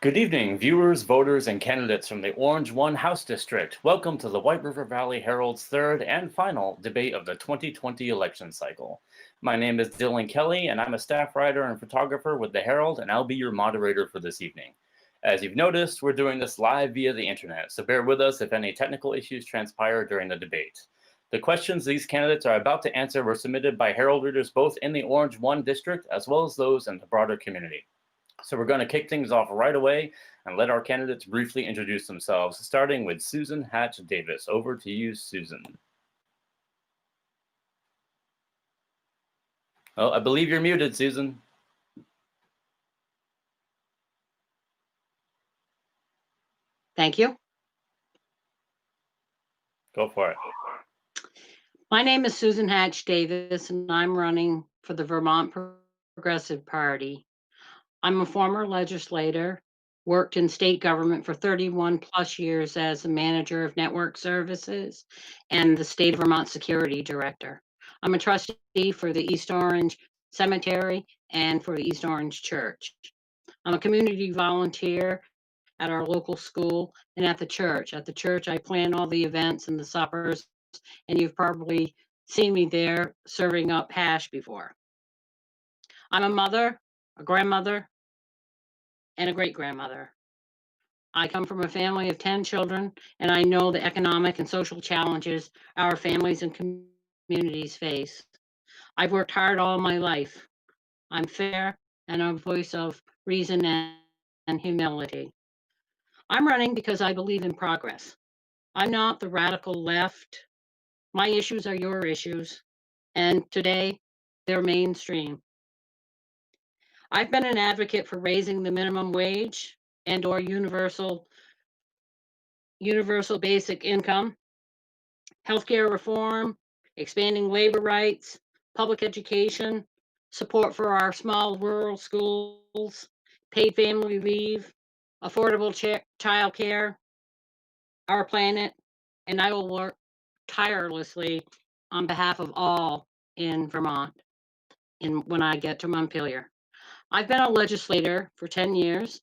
Good evening, viewers, voters, and candidates from the Orange-1 House District. Welcome to the White River Valley Herald's third and final debate of the 2020 election cycle. My name is Dylan Kelly, and I'm a staff writer and photographer with the Herald, and I'll be your moderator for this evening. As you've noticed, we're doing this live via the internet, so bear with us if any technical issues transpire during the debate. The questions these candidates are about to answer were submitted by Herald readers both in the Orange-1 district as well as those in the broader community. So we're going to kick things off right away and let our candidates briefly introduce themselves, starting with Susan Hatch Davis. Over to you, Susan. Oh, I believe you're muted, Susan. Thank you. Go for it. My name is Susan Hatch Davis, and I'm running for the Vermont Progressive Party. I'm a former legislator, worked in state government for 31 plus years as a manager of network services and the state of Vermont security director. I'm a trustee for the East Orange Cemetery and for the East Orange Church. I'm a community volunteer at our local school and at the church. At the church, I plan all the events and the suppers, and you've probably seen me there serving up hash before. I'm a mother, a grandmother, and a great-grandmother. I come from a family of 10 children, and I know the economic and social challenges our families and communities face. I've worked hard all my life. I'm fair and a voice of reason and humility. I'm running because I believe in progress. I'm not the radical left. My issues are your issues, and today they're mainstream. I've been an advocate for raising the minimum wage and/or universal basic income, healthcare reform, expanding labor rights, public education, support for our small rural schools, paid family leave, affordable child care, our planet, and I will work tirelessly on behalf of all in Vermont when I get to Montpelier. I've been a legislator for 10 years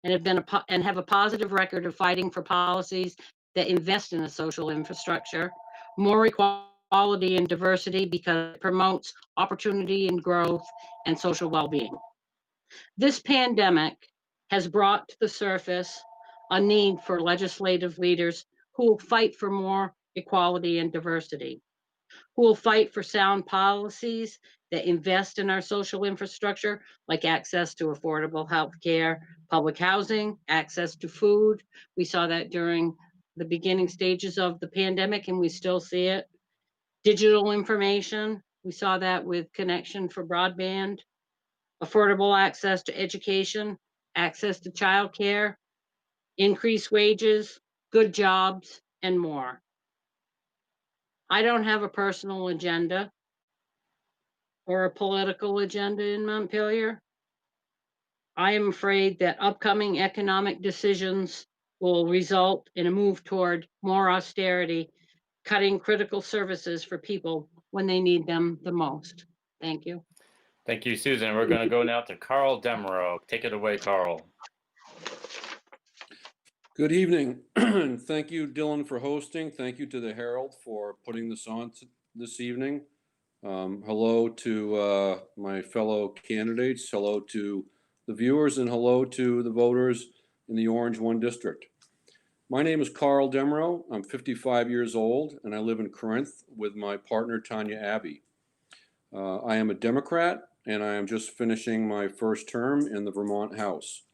and have a positive record of fighting for policies that invest in the social infrastructure, more equality and diversity because it promotes opportunity and growth and social well-being. This pandemic has brought to the surface a need for legislative leaders who will fight for more equality and diversity, who will fight for sound policies that invest in our social infrastructure, like access to affordable health care, public housing, access to food. We saw that during the beginning stages of the pandemic, and we still see it. Digital information, we saw that with connection for broadband, affordable access to education, access to childcare, increased wages, good jobs, and more. I don't have a personal agenda or a political agenda in Montpelier. I am afraid that upcoming economic decisions will result in a move toward more austerity, cutting critical services for people when they need them the most. Thank you. Thank you, Susan. We're going to go now to Carl Demereau. Take it away, Carl. Good evening. Thank you, Dylan, for hosting. Thank you to the Herald for putting this on this evening. Hello to my fellow candidates. Hello to the viewers, and hello to the voters in the Orange-1 district. My name is Carl Demereau. I'm 55 years old, and I live in Corinth with my partner, Tanya Abbey. I am a Democrat, and I am just finishing my first term in the Vermont House.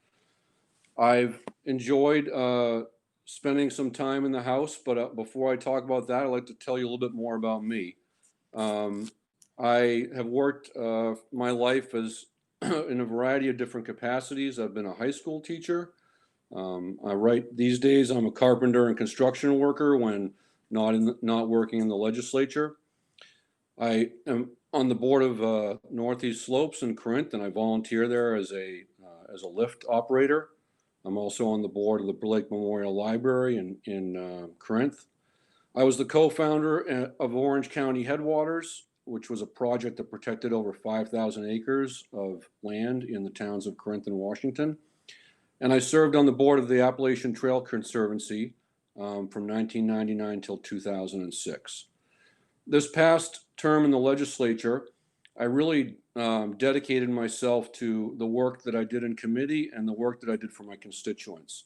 I've enjoyed spending some time in the House, but before I talk about that, I'd like to tell you a little bit more about me. I have worked my life as in a variety of different capacities. I've been a high school teacher. These days I'm a carpenter and construction worker when not working in the legislature. I am on the board of Northeast Slopes in Corinth, and I volunteer there as a lift operator. I'm also on the board of the Blake Memorial Library in Corinth. I was the co-founder of Orange County Headwaters, which was a project that protected over 5,000 acres of land in the towns of Corinth and Washington. And I served on the board of the Appalachian Trail Conservancy from 1999 till 2006. This past term in the legislature, I really dedicated myself to the work that I did in committee and the work that I did for my constituents.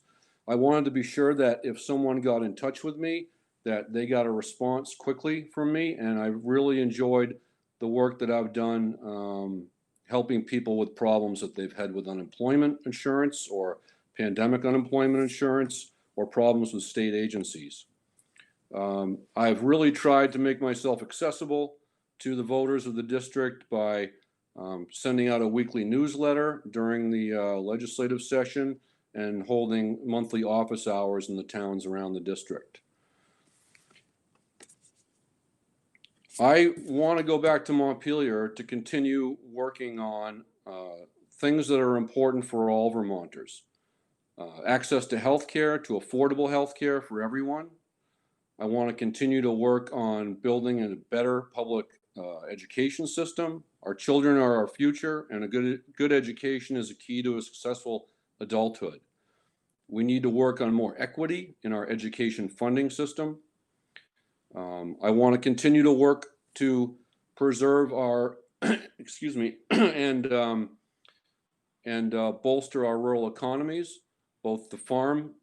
I wanted to be sure that if someone got in touch with me, that they got a response quickly from me, and I really enjoyed the work that I've done helping people with problems that they've had with unemployment insurance or pandemic unemployment insurance or problems with state agencies. I've really tried to make myself accessible to the voters of the district by sending out a weekly newsletter during the legislative session and holding monthly office hours in the towns around the district. I want to go back to Montpelier to continue working on things that are important for all Vermonters. Access to healthcare, to affordable healthcare for everyone. I want to continue to work on building a better public education system. Our children are our future, and a good education is a key to a successful adulthood. We need to work on more equity in our education funding system. I want to continue to work to preserve our, excuse me, and bolster our rural economies, both the farm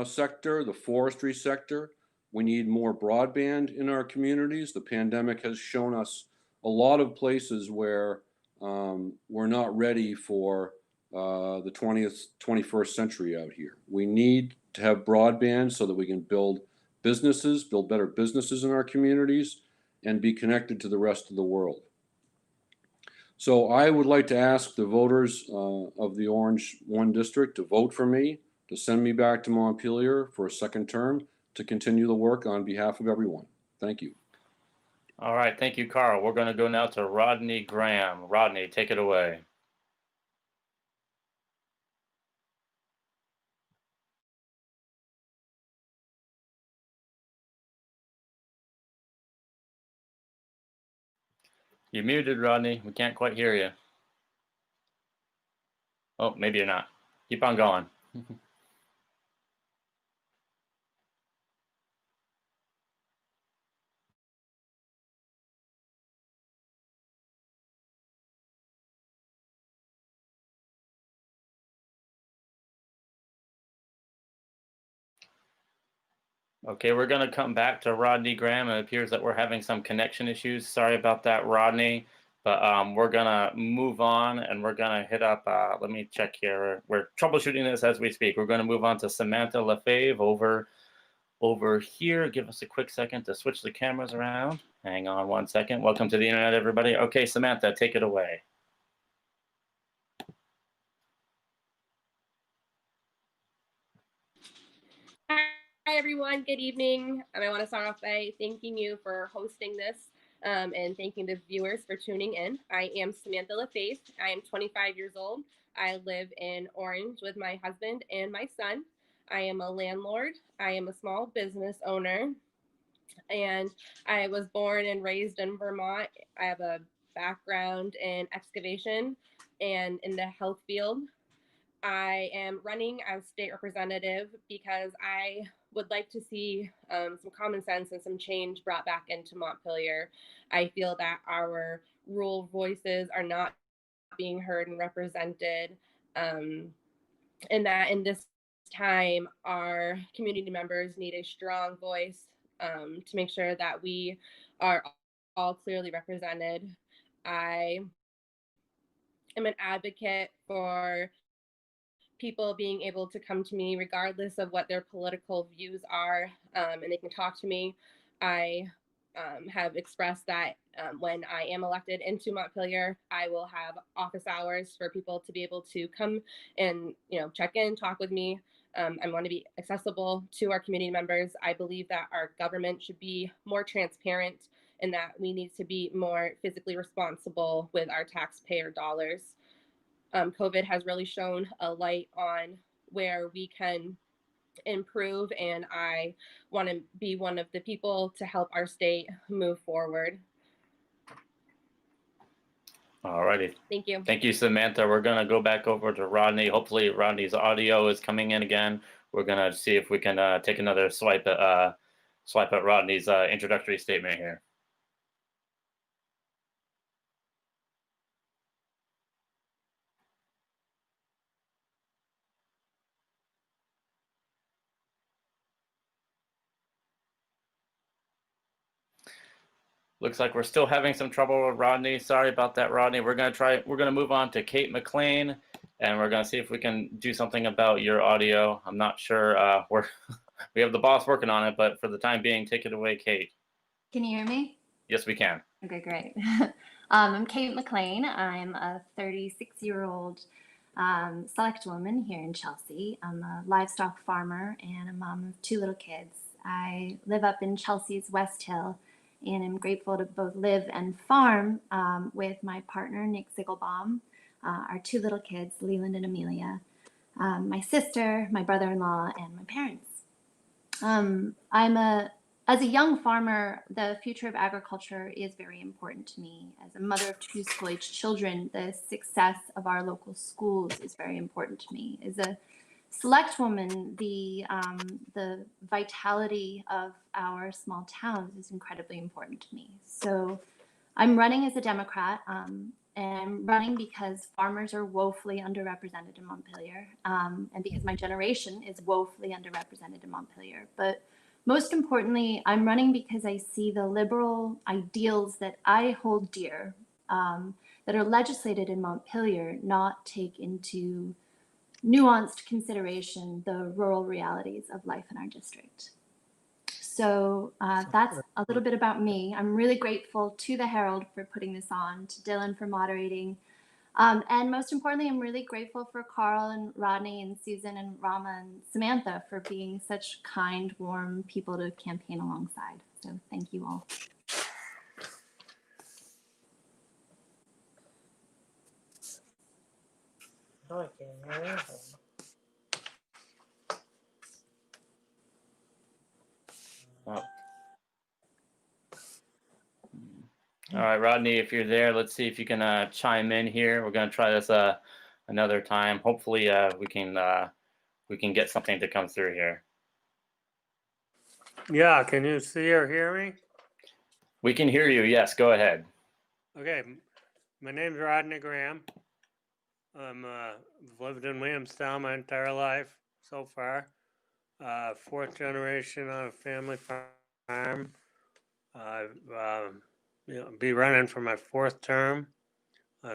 sector, the forestry sector. We need more broadband in our communities. The pandemic has shown us a lot of places where we're not ready for the 21st century out here. We need to have broadband so that we can build better businesses in our communities, and be connected to the rest of the world. So I would like to ask the voters of the Orange-1 district to vote for me, to send me back to Montpelier for a second term, to continue the work on behalf of everyone. Thank you. All right, thank you, Carl. We're going to go now to Rodney Graham. Rodney, take it away. You're muted, Rodney. We can't quite hear you. Oh, maybe you're not. Keep on going. Okay, we're going to come back to Rodney Graham. It appears that we're having some connection issues. Sorry about that, Rodney. But we're going to move on, and we're going to hit up, let me check here. We're troubleshooting this as we speak. We're going to move on to Samantha Lefebvre over here. Give us a quick second to switch the cameras around. Hang on one second. Welcome to the internet, everybody. Okay, Samantha, take it away. Hi, everyone. Good evening. I want to start off by thanking you for hosting this and thanking the viewers for tuning in. I am Samantha Lefebvre. I am 25 years old. I live in Orange with my husband and my son. I am a landlord. I am a small business owner. And I was born and raised in Vermont. I have a background in excavation and in the health field. I am running as state representative because I would like to see some common sense and some change brought back into Montpelier. I feel that our rural voices are not being heard and represented, and that in this time, our community members need a strong voice to make sure that we are all clearly represented. I am an advocate for people being able to come to me regardless of what their political views are, and they can talk to me. I have expressed that when I am elected into Montpelier, I will have office hours for people to be able to come and check in, talk with me. I want to be accessible to our community members. I believe that our government should be more transparent and that we need to be more physically responsible with our taxpayer dollars. COVID has really shown a light on where we can improve, and I want to be one of the people to help our state move forward. All righty. Thank you. Thank you, Samantha. We're going to go back over to Rodney. Hopefully Rodney's audio is coming in again. We're going to see if we can take another swipe at Rodney's introductory statement here. Looks like we're still having some trouble with Rodney. Sorry about that, Rodney. We're gonna move on to Kate MacLean, and we're gonna see if we can do something about your audio. I'm not sure. We have the boss working on it, but for the time being, take it away, Kate. Can you hear me? Yes, we can. Okay, great. I'm Kate MacLean. I'm a 36-year-old select woman here in Chelsea. I'm a livestock farmer and a mom of 2 little kids. I live up in Chelsea's West Hill, and I'm grateful to both live and farm with my partner, Nick Ziegelbaum, our 2 little kids, Leland and Amelia, my sister, my brother-in-law, and my parents. As a young farmer, the future of agriculture is very important to me. As a mother of 2 school-aged children, the success of our local schools is very important to me. As a select woman, the vitality of our small towns is incredibly important to me. So I'm running as a Democrat, and I'm running because farmers are woefully underrepresented in Montpelier, and because my generation is woefully underrepresented in Montpelier. But most importantly, I'm running because I see the liberal ideals that I hold dear, that are legislated in Montpelier, not take into nuanced consideration the rural realities of life in our district. So that's a little bit about me. I'm really grateful to the Herald for putting this on, to Dylan for moderating, and most importantly, I'm really grateful for Carl and Rodney and Susan and Rama and Samantha for being such kind, warm people to campaign alongside. So thank you all. Oh. All right, Rodney, if you're there, let's see if you can chime in here. We're gonna try this another time. Hopefully, we can get something to come through here. Yeah, can you see or hear me? We can hear you. Yes, go ahead. Okay, my name's Rodney Graham. I'm lived in Williamstown my entire life so far. 4th generation on a family farm. I've be running for my 4th term.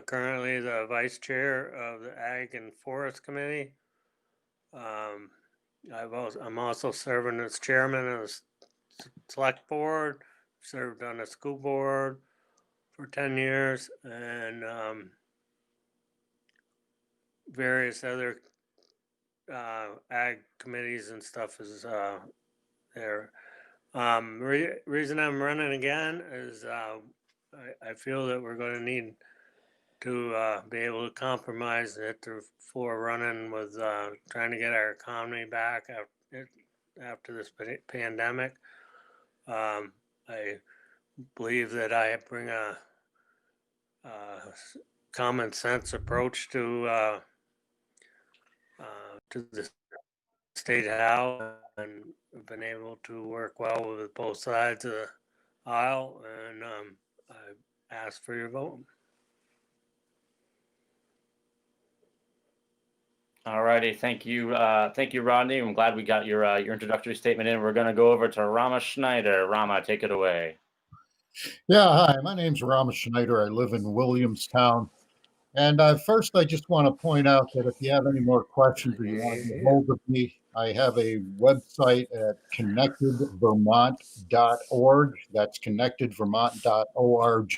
Currently the vice chair of the Ag and Forest Committee. I'm also serving as chairman of the select board, served on the school board for 10 years, and various other ag committees and stuff is there. Reason I'm running again is I feel that we're going to need to be able to compromise it for running with trying to get our economy back after this pandemic. I believe that I bring a common sense approach to the state house, and been able to work well with both sides of the aisle, and I ask for your vote. All righty, thank you, Rodney. I'm glad we got your introductory statement in. We're going to go over to Rama Schneider. Rama, take it away. Yeah, hi, my name's Rama Schneider. I live in Williamstown. And first, I just want to point out that if you have any more questions or you want to get hold of me, I have a website at connectedvermont.org. That's connectedvermont.org.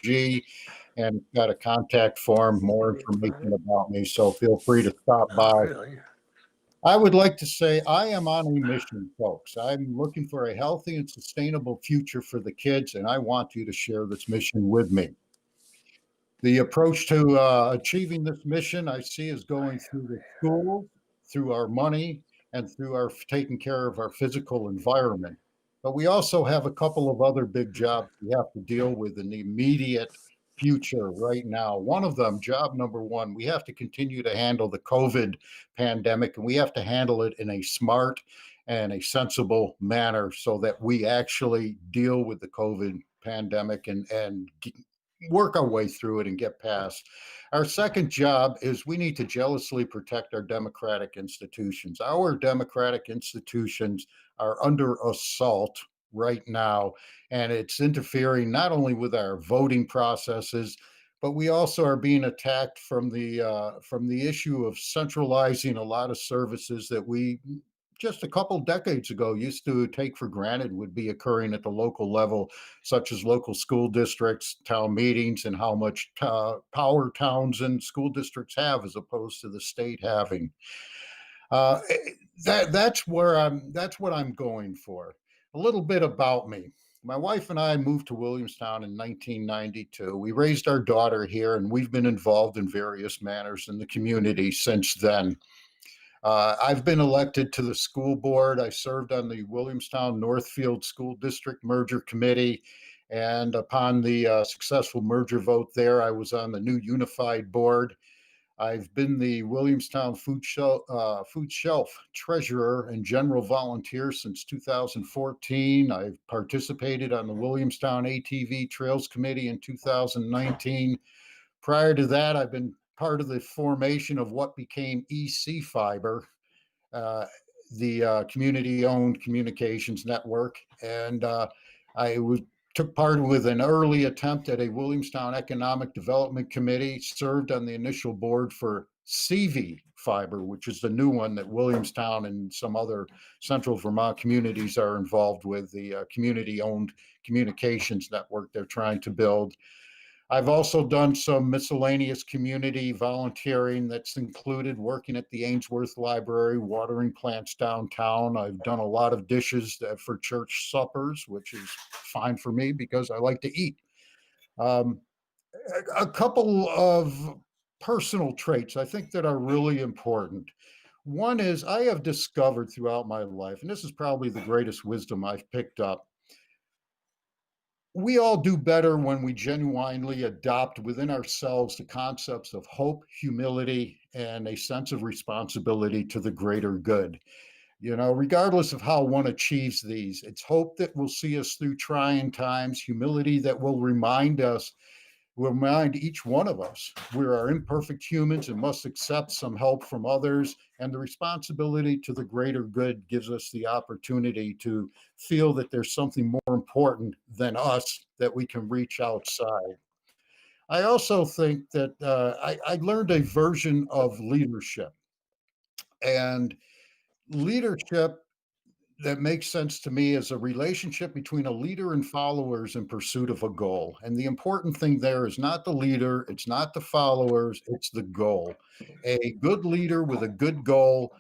And it's got a contact form, more information about me. So feel free to stop by. Really? I would like to say I am on a mission, folks. I'm looking for a healthy and sustainable future for the kids, and I want you to share this mission with me. The approach to achieving this mission I see is going through the schools, through our money, and through our taking care of our physical environment. But we also have a couple of other big jobs we have to deal with in the immediate future right now. One of them, job number one, we have to continue to handle the COVID pandemic, and we have to handle it in a smart and a sensible manner so that we actually deal with the COVID pandemic and work our way through it and get past. Our second job is we need to jealously protect our democratic institutions. Our democratic institutions are under assault right now, and it's interfering not only with our voting processes, but we also are being attacked from the issue of centralizing a lot of services that we just a couple decades ago used to take for granted would be occurring at the local level, such as local school districts, town meetings, and how much power towns and school districts have as opposed to the state having. Uh, that's what I'm going for. A little bit about me. My wife and I moved to Williamstown in 1992. We raised our daughter here, and we've been involved in various manners in the community since then. I've been elected to the school board. I served on the Williamstown Northfield School District Merger Committee. And upon the successful merger vote there, I was on the new unified board. I've been the Williamstown Food Shelf Treasurer and General Volunteer since 2014. I've participated on the Williamstown ATV Trails Committee in 2019. Prior to that, I've been part of the formation of what became EC Fiber, uh, the community-owned communications network, and took part with an early attempt at a Williamstown Economic Development Committee, served on the initial board for CV Fiber, which is the new one that Williamstown and some other central Vermont communities are involved with, the community-owned communications network they're trying to build. I've also done some miscellaneous community volunteering that's included working at the Ainsworth Library, watering plants downtown. I've done a lot of dishes for church suppers, which is fine for me because I like to eat. Um, a couple of personal traits I think that are really important. One is I have discovered throughout my life, and this is probably the greatest wisdom I've picked up, we all do better when we genuinely adopt within ourselves the concepts of hope, humility, and a sense of responsibility to the greater good. You know, regardless of how one achieves these, it's hope that will see us through trying times, humility that will remind each one of us we are imperfect humans and must accept some help from others. And the responsibility to the greater good gives us the opportunity to feel that there's something more important than us that we can reach outside. I also think that I learned a version of leadership, and leadership that makes sense to me is a relationship between a leader and followers in pursuit of a goal. And the important thing there is not the leader, it's not the followers, it's the goal. A good leader with a good goal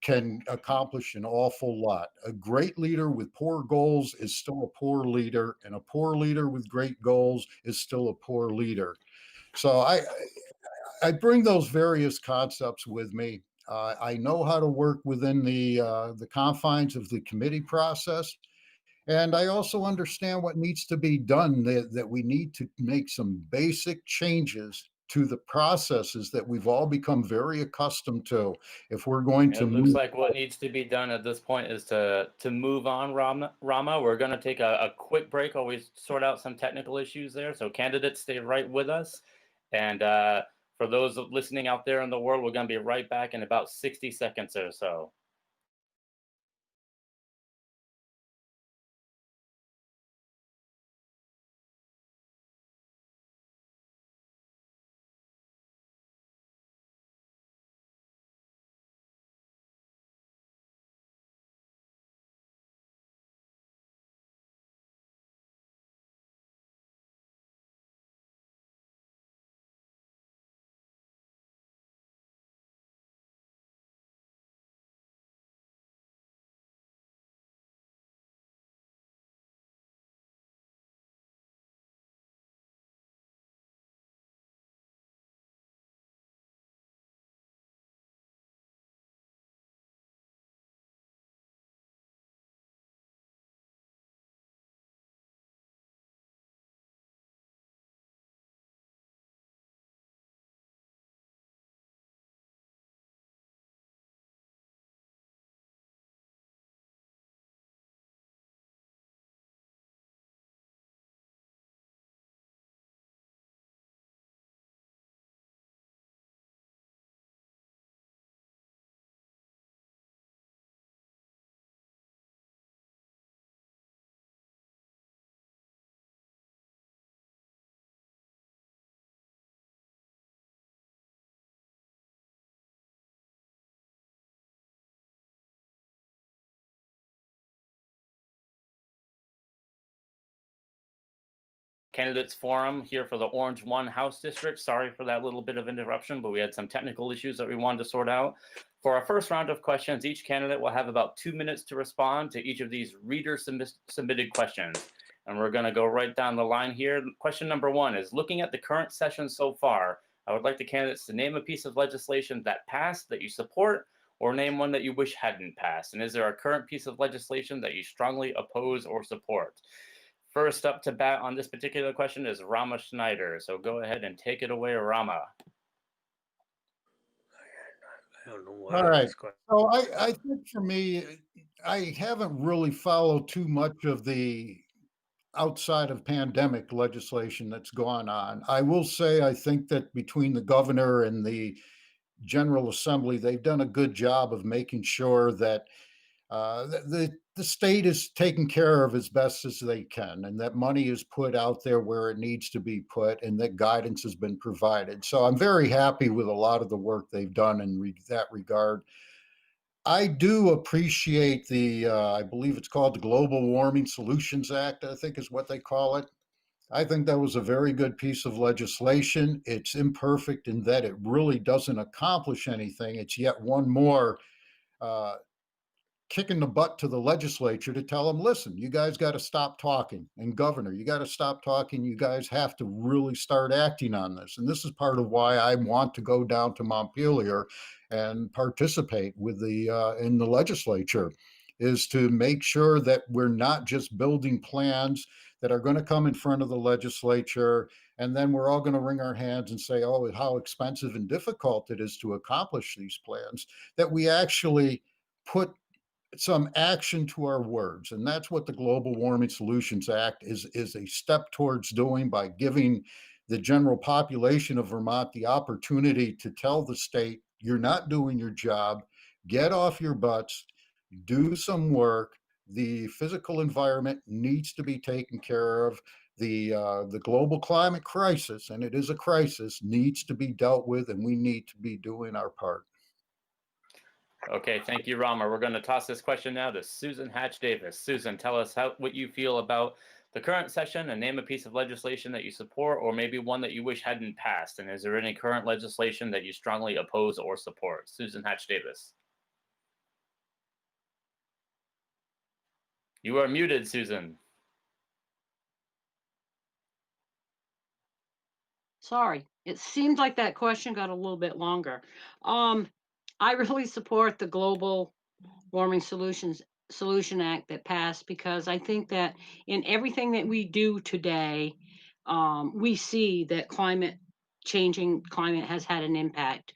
can accomplish an awful lot. A great leader with poor goals is still a poor leader, and a poor leader with great goals is still a poor leader. So I bring those various concepts with me. I know how to work within the confines of the committee process, and I also understand what needs to be done. That we need to make some basic changes to the processes that we've all become very accustomed to. If we're going to It looks move, like what needs to be done at this point is to move on, Rama. We're going to take a quick break while we sort out some technical issues there. So candidates, stay right with us. And for those listening out there in the world, we're going to be right back in about 60 seconds or so. candidates forum here for the Orange-1 House District. Sorry for that little bit of interruption, but we had some technical issues that we wanted to sort out. For our first round of questions, each candidate will have about 2 minutes to respond to each of these reader submitted questions. And we're going to go right down the line here. Question number 1 is, looking at the current session so far, I would like the candidates to name a piece of legislation that passed that you support, or name one that you wish hadn't passed. And is there a current piece of legislation that you strongly oppose or support? First up to bat on this particular question is Rama Schneider. So go ahead and take it away, Rama. I don't know what. All right. So I think for me, I haven't really followed too much of the outside of pandemic legislation that's gone on. I will say I think that between the governor and the General Assembly, they've done a good job of making sure that the state is taken care of as best as they can, and that money is put out there where it needs to be put, and that guidance has been provided. So I'm very happy with a lot of the work they've done in that regard. I do appreciate the, I believe it's called the Global Warming Solutions Act, I think is what they call it. I think that was a very good piece of legislation. It's imperfect in that it really doesn't accomplish anything. It's yet one more kick in the butt to the legislature to tell them, listen, you guys got to stop talking. And Governor, you got to stop talking. You guys have to really start acting on this. And this is part of why I want to go down to Montpelier and participate with the in the legislature, is to make sure that we're not just building plans that are going to come in front of the legislature, and then we're all going to wring our hands and say, oh, how expensive and difficult it is to accomplish these plans, that we actually put some action to our words. And that's what the Global Warming Solutions Act is a step towards doing, by giving the general population of Vermont the opportunity to tell the state, you're not doing your job, get off your butts, do some work. The physical environment needs to be taken care of. The global climate crisis, and it is a crisis, needs to be dealt with, and we need to be doing our part. Okay, thank you, Rama. We're going to toss this question now to Susan Hatch Davis. Susan, tell us what you feel about the current session, and name a piece of legislation that you support, or maybe one that you wish hadn't passed. And is there any current legislation that you strongly oppose or support? Susan Hatch Davis. You are muted, Susan. Sorry, it seemed like that question got a little bit longer. I really support the Global Warming Solution Act that passed, because I think that in everything that we do today, we see that climate has had an impact.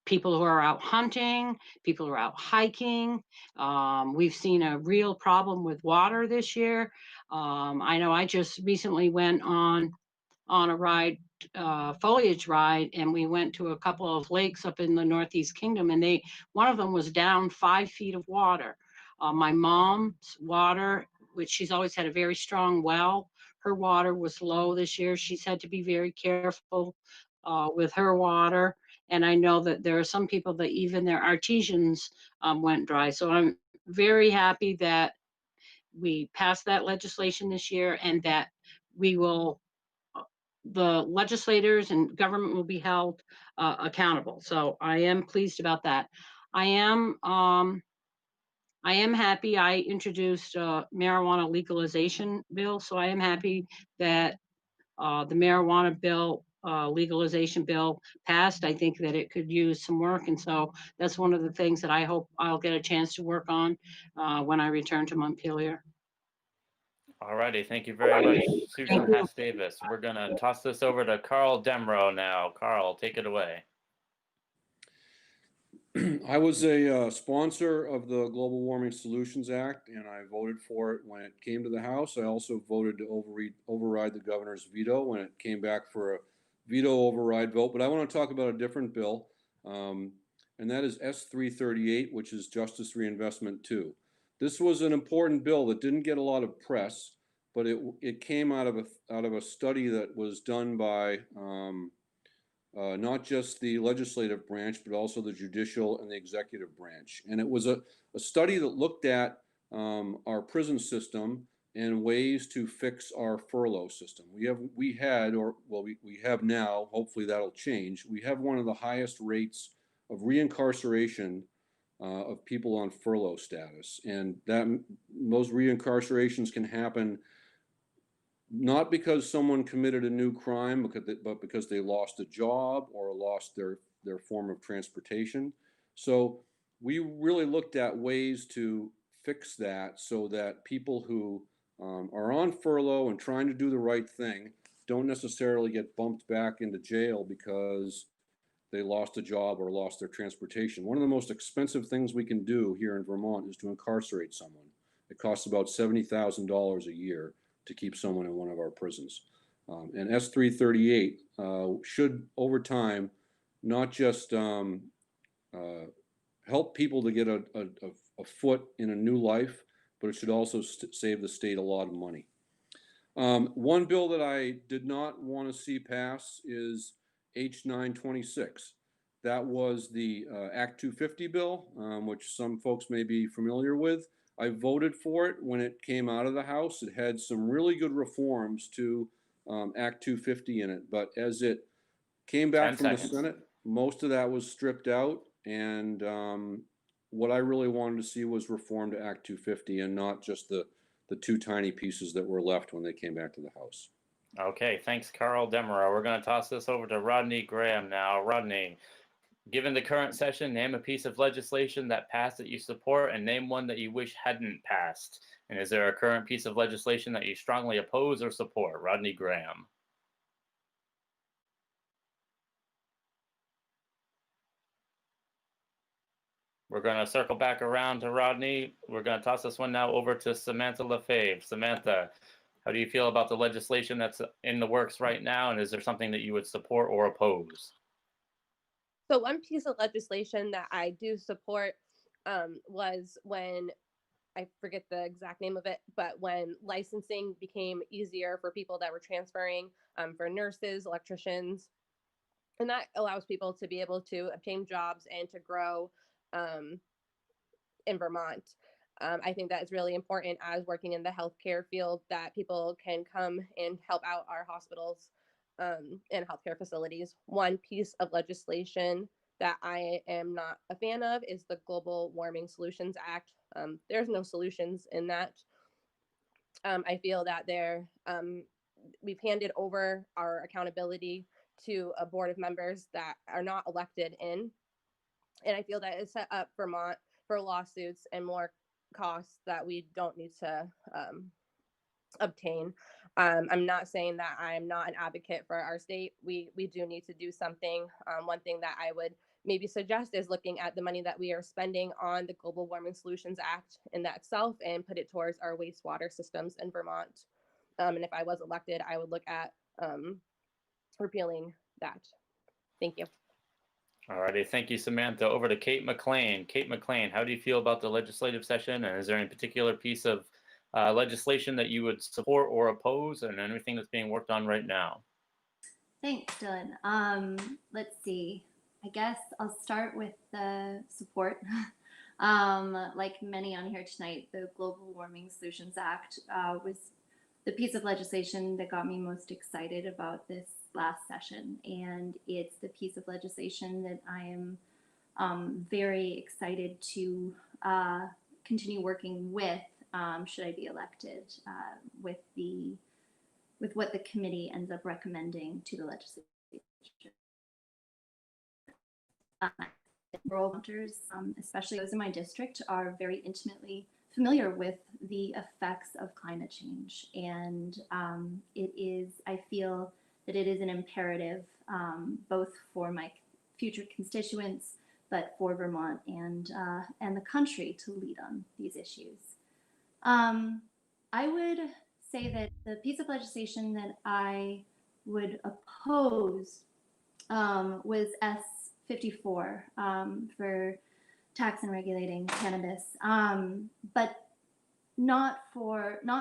People who are out hunting, people who are out hiking. We've seen a real problem with water this year. I know I just recently went on a ride, foliage ride, and we went to a couple of lakes up in the Northeast Kingdom, and one of them was down 5 feet of water. My mom's water, which she's always had a very strong well, her water was low this year. She's had to be very careful with her water. And I know that there are some people that even their artesians went dry. So I'm very happy that we passed that legislation this year, and that the legislators and government will be held accountable. So I am pleased about that. I am happy I introduced a marijuana legalization bill. So I am happy that the marijuana bill, legalization bill passed. I think that it could use some work. And so that's one of the things that I hope I'll get a chance to work on when I return to Montpelier. All righty, thank you very much, Susan Hatch Davis. We're going to toss this over to Carl Demrow now. Carl, take it away. I was a sponsor of the Global Warming Solutions Act, and I voted for it when it came to the House. I also voted to override the governor's veto when it came back for a veto override vote. But I want to talk about a different bill, and that is S338, which is Justice Reinvestment 2. This was an important bill that didn't get a lot of press, but it came out of a study that was done by not just the legislative branch, but also the judicial and the executive branch. And it was a study that looked at our prison system and ways to fix our furlough system. We have now, hopefully that'll change. We have one of the highest rates of reincarceration of people on furlough status. And those reincarcerations can happen not because someone committed a new crime, but because they lost a job or lost their form of transportation. So we really looked at ways to fix that so that people who are on furlough and trying to do the right thing don't necessarily get bumped back into jail because they lost a job or lost their transportation. One of the most expensive things we can do here in Vermont is to incarcerate someone. It costs about $70,000 a year to keep someone in one of our prisons. And S338 should, over time, not just help people to get a foot in a new life, but it should also save the state a lot of money. One bill that I did not want to see pass is H926. That was the Act 250 bill, which some folks may be familiar with. I voted for it when it came out of the House. It had some really good reforms to Act 250 in it, but as it came back from the Senate, most of that was stripped out, and what I really wanted to see was reform to Act 250 and not just the two tiny pieces that were left when they came back to the House. Okay, thanks, Carl Demerara. We're going to toss this over to Rodney Graham now. Rodney, given the current session, name a piece of legislation that passed that you support and name one that you wish hadn't passed. And is there a current piece of legislation that you strongly oppose or support? Rodney Graham. We're going to circle back around to Rodney. We're going to toss this one now over to Samantha Lefebvre. Samantha, how do you feel about the legislation that's in the works right now? And is there something that you would support or oppose? So one piece of legislation that I do support was when, I forget the exact name of it, but when licensing became easier for people that were transferring for nurses, electricians, and that allows people to be able to obtain jobs and to grow in Vermont. I think that is really important as working in the healthcare field that people can come and help out our hospitals and healthcare facilities. One piece of legislation that I am not a fan of is the Global Warming Solutions Act. There's no solutions in that. I feel that we've handed over our accountability to a board of members that are not elected in. And I feel that it's set up Vermont for lawsuits and more costs that we don't need to obtain. I'm not saying that I'm not an advocate for our state. We do need to do something. One thing that I would maybe suggest is looking at the money that we are spending on the Global Warming Solutions Act in that itself and put it towards our wastewater systems in Vermont. And if I was elected, I would look at repealing that. Thank you. All righty, thank you, Samantha. Over to Kate MacLean. Kate MacLean, how do you feel about the legislative session? And is there any particular piece of legislation that you would support or oppose, and anything that's being worked on right now? Thanks, Dylan. Let's see. I guess I'll start with the support. Like many on here tonight, the Global Warming Solutions Act was the piece of legislation that got me most excited about this last session. And it's the piece of legislation that I am very excited to continue working with should I be elected with what the committee ends up recommending to the legislature. Rural voters, especially those in my district, are very intimately familiar with the effects of climate change. And I feel that it is an imperative both for my future constituents, but for Vermont and the country to lead on these issues. I would say that the piece of legislation that I would oppose was S54 for tax and regulating cannabis, but not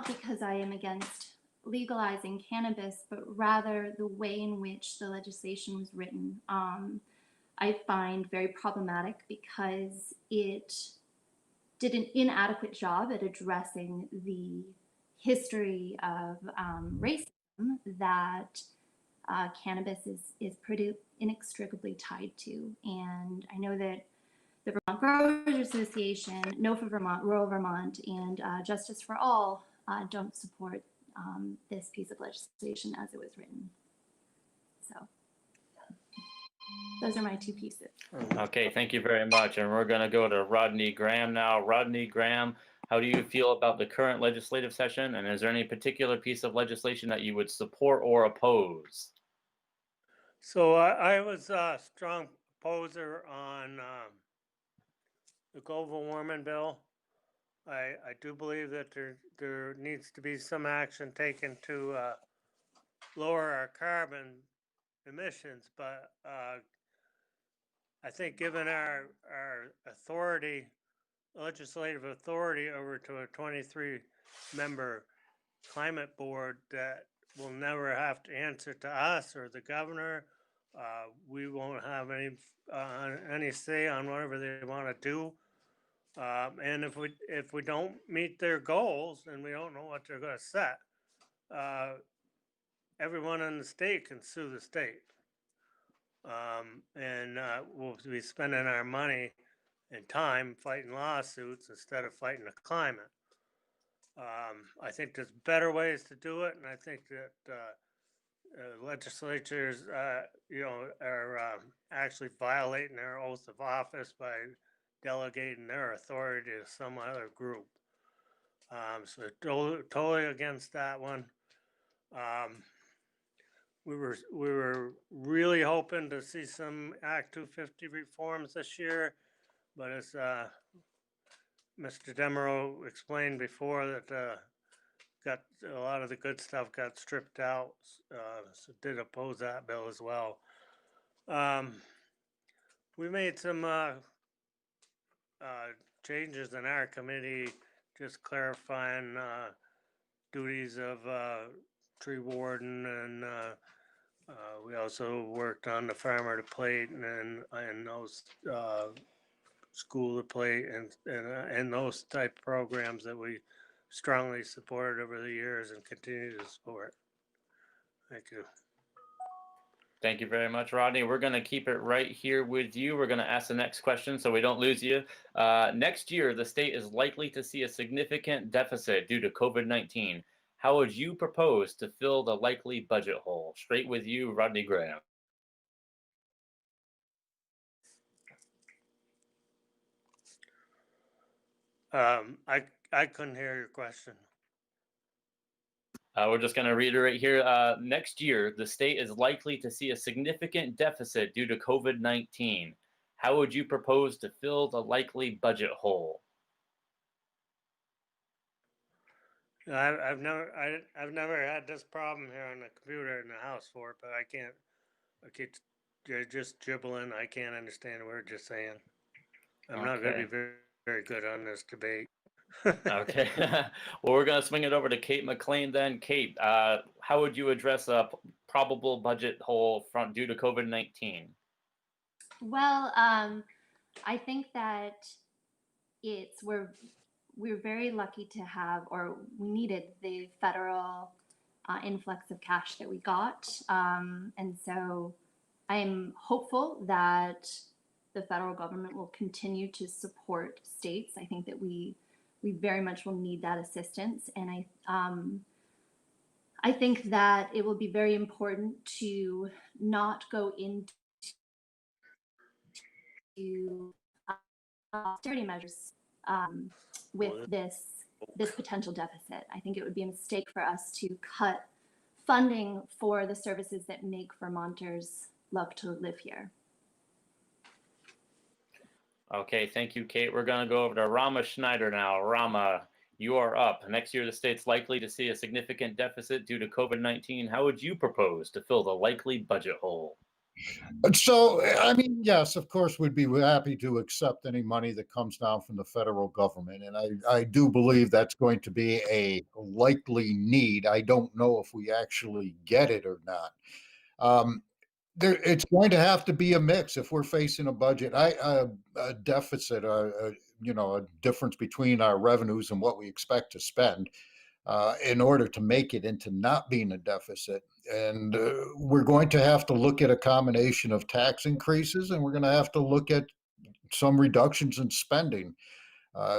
because I am against legalizing cannabis, but rather the way in which the legislation was written. I find very problematic because it did an inadequate job at addressing the history of racism that cannabis is pretty inextricably tied to. And I know that the Vermont Growers Association, No for Vermont, Rural Vermont, and Justice for All don't support this piece of legislation as it was written. So those are my two pieces. Okay, thank you very much. And we're going to go to Rodney Graham now. Rodney Graham, how do you feel about the current legislative session? And is there any particular piece of legislation that you would support or oppose? So I was a strong opposer on the global warming bill. I do believe that there needs to be some action taken to lower our carbon emissions, but I think given our authority, legislative authority over to a 23-member climate board that will never have to answer to us or the governor. We won't have any say on whatever they want to do. And if we don't meet their goals and we don't know what they're going to set, everyone in the state can sue the state. And we'll be spending our money and time fighting lawsuits instead of fighting the climate. I think there's better ways to do it, and I think that legislatures, are actually violating their oath of office by delegating their authority to some other group. So totally against that one. We were really hoping to see some Act 250 reforms this year, but as Mr. Demeraux explained before, that got a lot of the good stuff got stripped out, so did oppose that bill as well. We made some changes in our committee, just clarifying duties of tree warden, and we also worked on the farmer to plate and those school to plate and those type of programs that we strongly supported over the years and continue to support. Thank you. Thank you very much, Rodney. We're going to keep it right here with you. We're going to ask the next question so we don't lose you. Next year, the state is likely to see a significant deficit due to COVID-19. How would you propose to fill the likely budget hole? Straight with you, Rodney Graham. I couldn't hear your question. We're just going to reiterate here. Next year, the state is likely to see a significant deficit due to COVID-19. How would you propose to fill the likely budget hole? I've never had this problem here on the computer in the house for it, but I keep just gibbling. I can't understand a word you're saying. I'm not going to be very, very good on this debate. Okay. Well, we're going to swing it over to Kate MacLean then. Kate, how would you address a probable budget hole due to COVID-19? Well, I think that we're very lucky to have, or we needed the federal influx of cash that we got. And so I'm hopeful that the federal government will continue to support states. I think that we very much will need that assistance. And I think that it will be very important to not go into austerity measures with this potential deficit. I think it would be a mistake for us to cut funding for the services that make Vermonters love to live here. Okay, thank you, Kate. We're going to go over to Rama Schneider now. Rama, you are up. Next year, the state's likely to see a significant deficit due to COVID-19. How would you propose to fill the likely budget hole? So, I mean, yes, of course, we'd be happy to accept any money that comes down from the federal government. And I do believe that's going to be a likely need. I don't know if we actually get it or not. It's going to have to be a mix if we're facing a budget, a deficit, a difference between our revenues and what we expect to spend. in order to make it into not being a deficit. And we're going to have to look at a combination of tax increases, and we're going to have to look at some reductions in spending.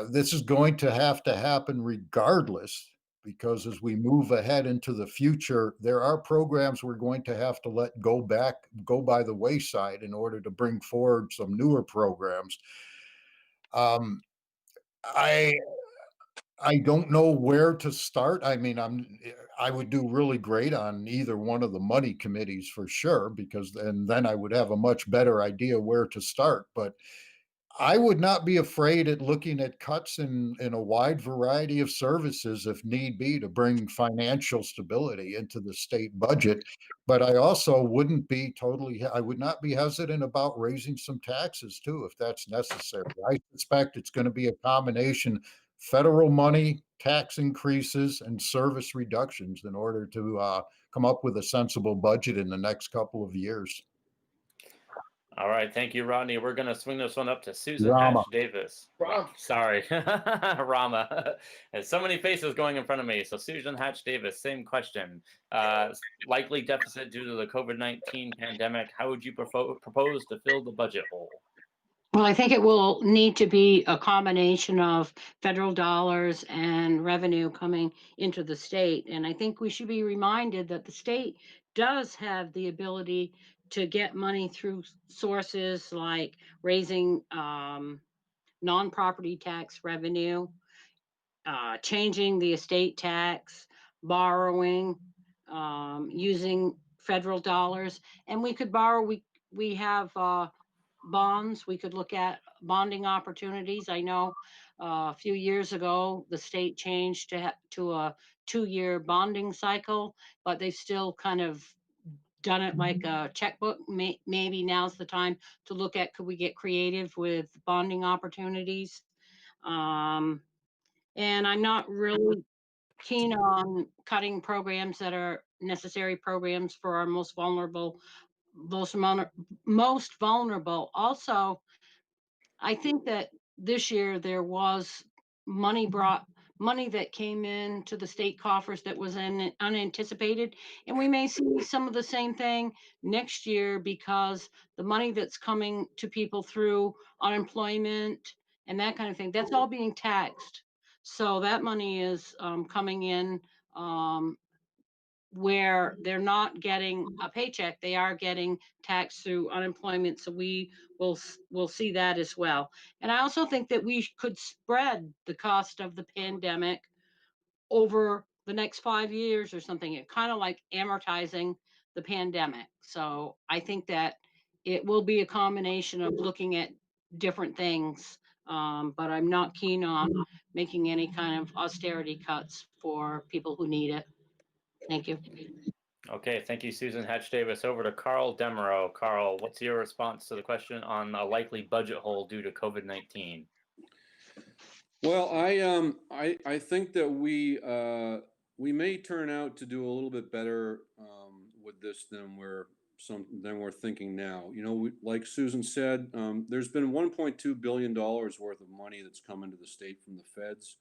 This is going to happen regardless, because as we move ahead into the future, there are programs we're going to have to let go by the wayside in order to bring forward some newer programs. I don't know where to start. I mean, I would do really great on either one of the money committees for sure, because then I would have a much better idea where to start. But I would not be afraid at looking at cuts in a wide variety of services if need be to bring financial stability into the state budget. But I also I would not be hesitant about raising some taxes too, if that's necessary. I suspect it's going to be a combination federal money, tax increases, and service reductions in order to come up with a sensible budget in the next couple of years. All right, thank you, Rodney. We're going to swing this one up to Susan Rama. Hatch Davis. Sorry, Rama. There's so many faces going in front of me. So Susan Hatch Davis, same question. Likely deficit due to the COVID-19 pandemic. How would you propose to fill the budget hole? Well, I think it will need to be a combination of federal dollars and revenue coming into the state. And I think we should be reminded that the state does have the ability to get money through sources like raising non-property tax revenue, changing the estate tax, borrowing, using federal dollars. And we could borrow, we have bonds. We could look at bonding opportunities. I know a few years ago, the state changed to a 2-year bonding cycle, but they've still kind of done it like a checkbook. Maybe now's the time to look at, could we get creative with bonding opportunities? And I'm not really keen on cutting programs that are necessary programs for our most vulnerable. Most vulnerable. Also, I think that this year there was money that came into the state coffers that was unanticipated, and we may see some of the same thing next year because the money that's coming to people through unemployment and that kind of thing, that's all being taxed. So that money is coming in where they're not getting a paycheck, they are getting taxed through unemployment. So we'll see that as well. And I also think that we could spread the cost of the pandemic over the next 5 years or something. It kind of like amortizing the pandemic. So I think that it will be a combination of looking at different things. But I'm not keen on making any kind of austerity cuts for people who need it. Thank you. Okay, thank you, Susan Hatch Davis. Over to Carl Demereau. Carl, what's your response to the question on a likely budget hole due to COVID-19? Well, I think that we may turn out to do a little bit better with this than we're thinking now. You know, like Susan said, there's been $1.2 billion worth of money that's come into the state from the feds.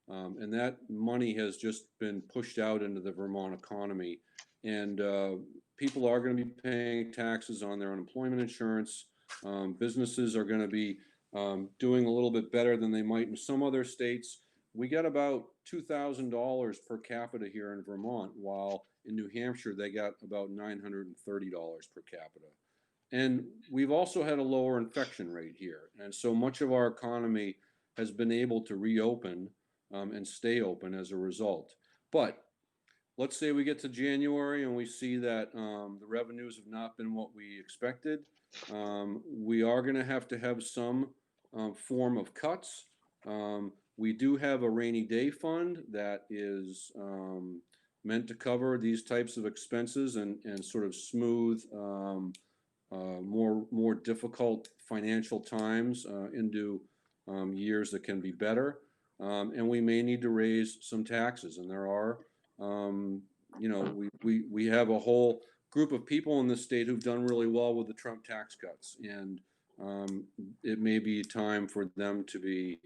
And that money has just been pushed out into the Vermont economy. And people are going to be paying taxes on their unemployment insurance. Businesses are going to be doing a little bit better than they might in some other states. We get about $2,000 per capita here in Vermont, while in New Hampshire they got about $930 per capita. And we've also had a lower infection rate here. And so much of our economy has been able to reopen and stay open as a result. But let's say we get to January and we see that the revenues have not been what we expected. We are going to have some form of cuts. We do have a rainy day fund that is meant to cover these types of expenses and sort of smooth more difficult financial times into years that can be better. And we may need to raise some taxes. And there are, you know, we have a whole group of people in this state who've done really well with the Trump tax cuts. And it may be time for them to be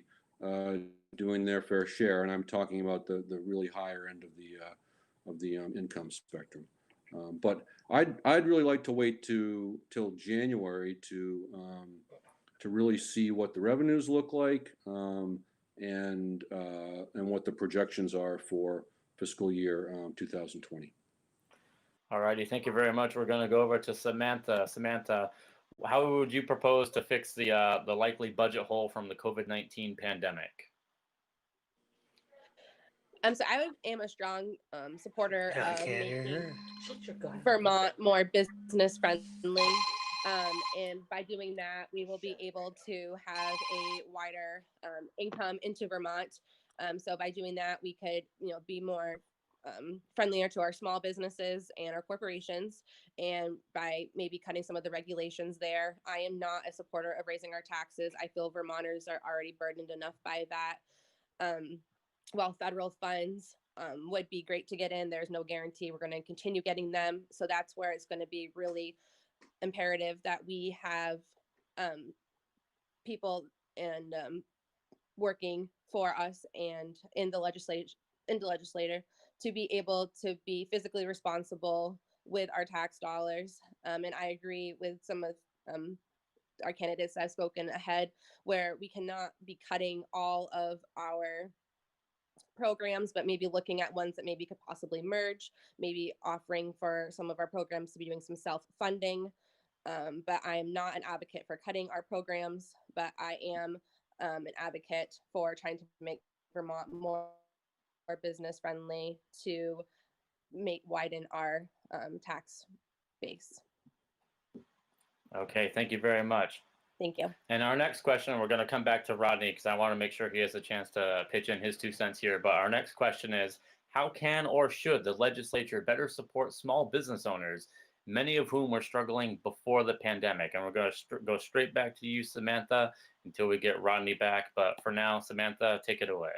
doing their fair share, and I'm talking about the really higher end of the income spectrum. But I'd really like to wait till January to really see what the revenues look like, and what the projections are for fiscal year 2020. All righty, thank you very much. We're going to go over to Samantha. Samantha, how would you propose to fix the likely budget hole from the COVID-19 pandemic? So I am a strong supporter Yeah, I of can't hear making her. Vermont more business friendly. And by doing that, we will be able to have a wider income into Vermont. So by doing that, we could, be more friendlier to our small businesses and our corporations. And by maybe cutting some of the regulations there, I am not a supporter of raising our taxes. I feel Vermonters are already burdened enough by that. While federal funds would be great to get in, there's no guarantee we're going to continue getting them. So that's where it's going to be really imperative that we have people and working for us and in the legislature to be able to be physically responsible with our tax dollars. And I agree with some of our candidates that have spoken ahead, where we cannot be cutting all of our programs, but maybe looking at ones that maybe could possibly merge, maybe offering for some of our programs to be doing some self-funding. But I am not an advocate for cutting our programs, but I am an advocate for trying to make Vermont more business friendly to widen our tax base. Okay, thank you very much. Thank you. And our next question, we're going to come back to Rodney because I want to make sure he has a chance to pitch in his 2 cents here. But our next question is, how can or should the legislature better support small business owners, many of whom were struggling before the pandemic? And we're going to go straight back to you, Samantha, until we get Rodney back. But for now, Samantha, take it away.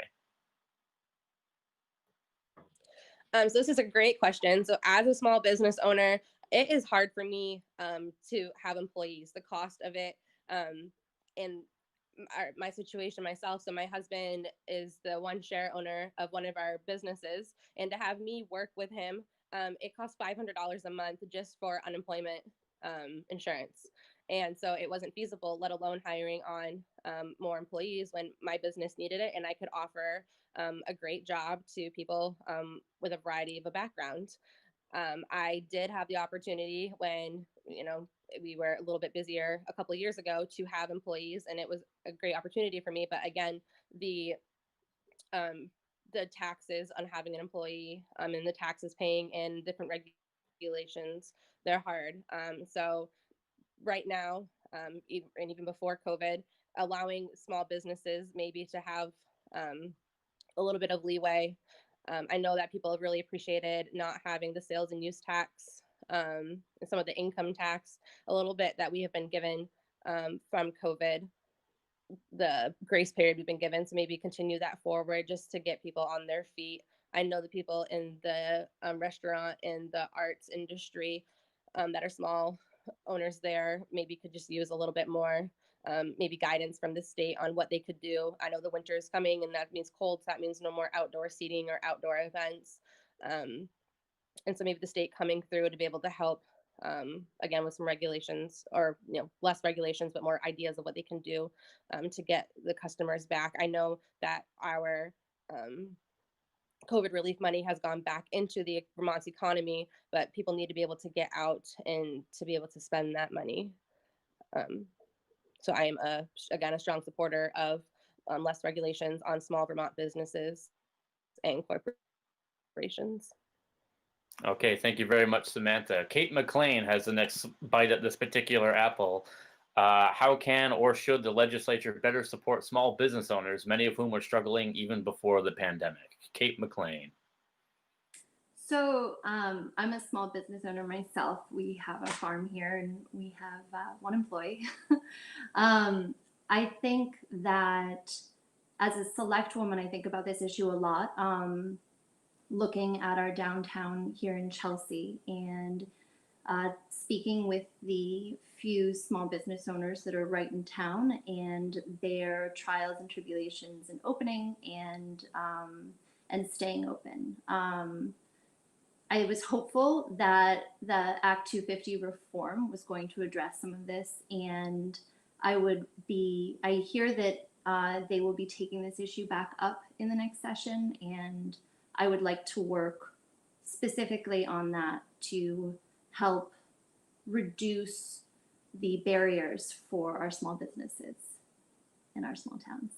So this is a great question. So as a small business owner, it is hard for me to have employees, the cost of it, and my situation myself. So my husband is the one share owner of one of our businesses, and to have me work with him, it costs $500 a month just for unemployment insurance. And so it wasn't feasible, let alone hiring on more employees when my business needed it. And I could offer a great job to people with a variety of a background. I did have the opportunity when, we were a little bit busier a couple of years ago to have employees, and it was a great opportunity for me. But again, the taxes on having an employee and the taxes paying and different regulations, they're hard. So right now, and even before COVID, allowing small businesses maybe to have a little bit of leeway. I know that people have really appreciated not having the sales and use tax and some of the income tax a little bit that we have been given from COVID, the grace period we've been given. So maybe continue that forward just to get people on their feet. I know the people in the restaurant and the arts industry that are small owners there maybe could just use a little bit more maybe guidance from the state on what they could do. I know the winter is coming, and that means cold, so that means no more outdoor seating or outdoor events. And so maybe the state coming through to be able to help again with some regulations, or less regulations but more ideas of what they can do to get the customers back. I know that our COVID relief money has gone back into the Vermont's economy, but people need to be able to get out and to be able to spend that money. So I am again a strong supporter of less regulations on small Vermont businesses and corporations. Okay, thank you very much, Samantha. Kate MacLean has the next bite at this particular apple. How can or should the legislature better support small business owners, many of whom were struggling even before the pandemic? Kate MacLean. So I'm a small business owner myself. We have a farm here and we have one employee. I think that as a select woman, I think about this issue a lot. Looking at our downtown here in Chelsea, and speaking with the few small business owners that are right in town and their trials and tribulations in opening and staying open. I was hopeful that the Act 250 reform was going to address some of this, and I hear that they will be taking this issue back up in the next session, and I would like to work specifically on that to help reduce the barriers for our small businesses in our small towns.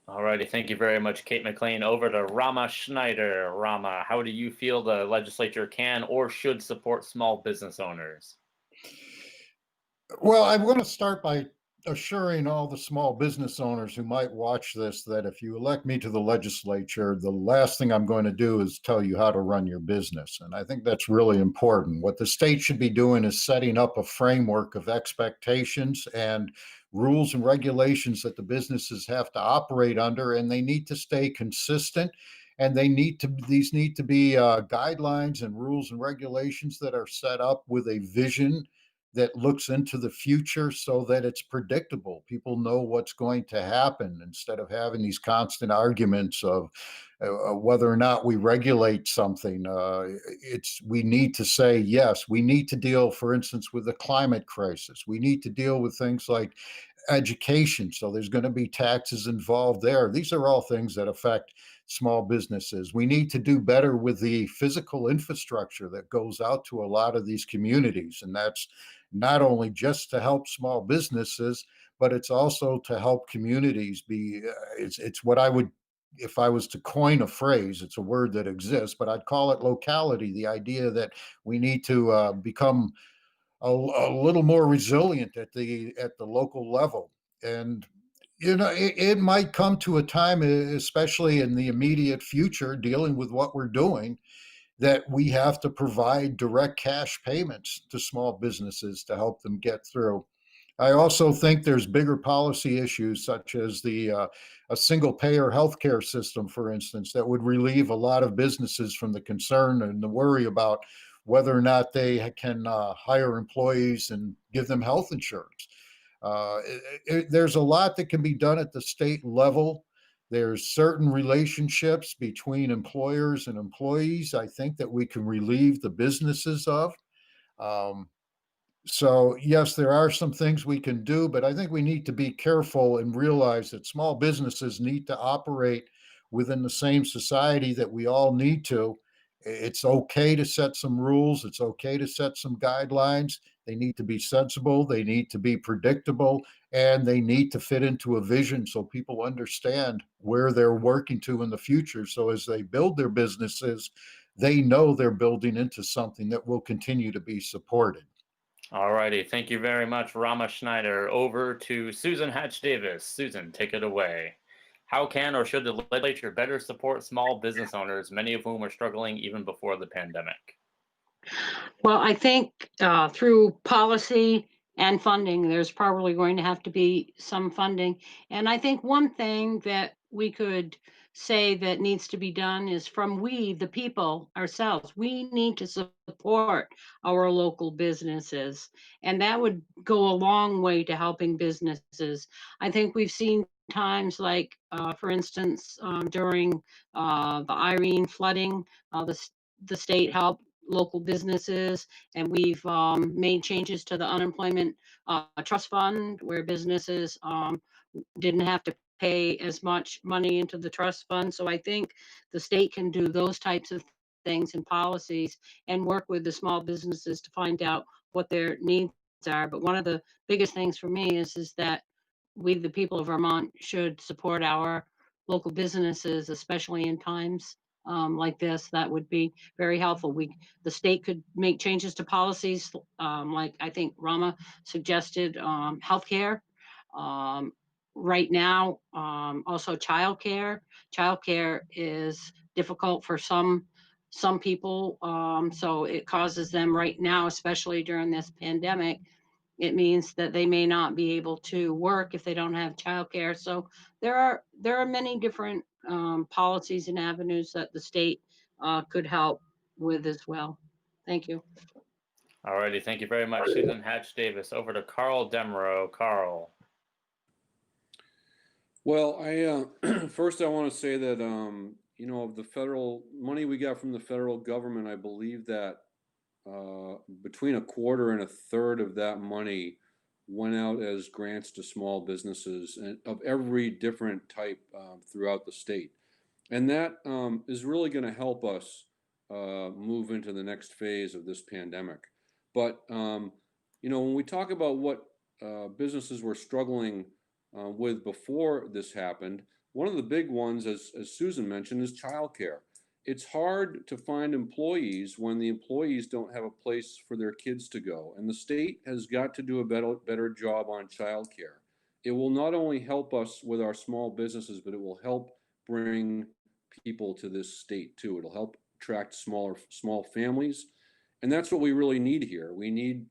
Alrighty, thank you very much, Kate MacLean. Over to Rama Schneider. Rama, how do you feel the legislature can or should support small business owners? Well, I want to start by assuring all the small business owners who might watch this that if you elect me to the legislature, the last thing I'm going to do is tell you how to run your business. And I think that's really important. What the state should be doing is setting up a framework of expectations and rules and regulations that the businesses have to operate under, and they need to stay consistent. And these need to be guidelines and rules and regulations that are set up with a vision that looks into the future so that it's predictable. People know what's going to happen instead of having these constant arguments of whether or not we regulate something. We need to say, yes, we need to deal, for instance, with the climate crisis. We need to deal with things like education. So there's going to be taxes involved there. These are all things that affect small businesses. We need to do better with the physical infrastructure that goes out to a lot of these communities. And that's not only just to help small businesses, but it's also to help communities be, it's what I would, if I was to coin a phrase, it's a word that exists, but I'd call it locality, the idea that we need to become a little more resilient at the local level. And it might come to a time, especially in the immediate future, dealing with what we're doing, that we have to provide direct cash payments to small businesses to help them get through. I also think there's bigger policy issues, such as a single payer healthcare system, for instance, that would relieve a lot of businesses from the concern and the worry about whether or not they can hire employees and give them health insurance. There's a lot that can be done at the state level. There's certain relationships between employers and employees, I think, that we can relieve the businesses of. So yes, there are some things we can do, but I think we need to be careful and realize that small businesses need to operate within the same society that we all need to. It's okay to set some rules. It's okay to set some guidelines. They need to be sensible. They need to be predictable, and they need to fit into a vision so people understand where they're working to in the future. So as they build their businesses, they know they're building into something that will continue to be supported. All righty, thank you very much, Rama Schneider. Over to Susan Hatch Davis. Susan, take it away. How can or should the legislature better support small business owners, many of whom are struggling even before the pandemic? Well, I think through policy and funding, there's probably going to have to be some funding. And I think one thing that we could say that needs to be done is from we, the people ourselves, we need to support our local businesses. And that would go a long way to helping businesses. I think we've seen times like, for instance, during the Irene flooding, the state helped local businesses, and we've made changes to the unemployment trust fund where businesses didn't have to pay as much money into the trust fund. So I think the state can do those types of things and policies and work with the small businesses to find out what their needs are. But one of the biggest things for me is that we, the people of Vermont, should support our local businesses, especially in times like this. That would be very helpful. The state could make changes to policies, like I think Rama suggested, healthcare. Right now, also childcare. Childcare is difficult for some people, so it causes them right now, especially during this pandemic. It means that they may not be able to work if they don't have childcare. So there are many different policies and avenues that the state could help with as well. Thank you. Alrighty, thank you very much, Susan Hatch Davis. Over to Carl Demeraux. Carl. Well, first I want to say that of the federal money we got from the federal government, I believe that between a quarter and a third of that money went out as grants to small businesses and of every different type throughout the state, and that is really going to help us move into the next phase of this pandemic. But when we talk about what businesses were struggling with before this happened, one of the big ones, as Susan mentioned, is childcare. It's hard to find employees when the employees don't have a place for their kids to go, and the state has got to do a better job on childcare. It will not only help us with our small businesses, but it will help bring people to this state too. It'll help attract small families, and that's what we really need here. We need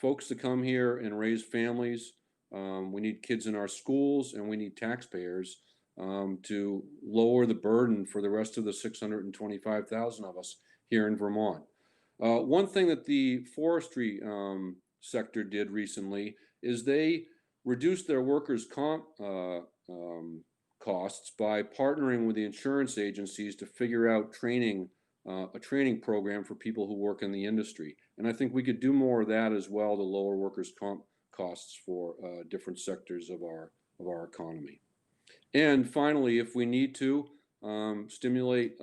folks to come here and raise families. We need kids in our schools, and we need taxpayers to lower the burden for the rest of the 625,000 of us here in Vermont. One thing that the forestry sector did recently is they reduced their workers' comp costs by partnering with the insurance agencies to figure out a training program for people who work in the industry. And I think we could do more of that as well to lower workers' comp costs for different sectors of our economy. And finally, if we need to stimulate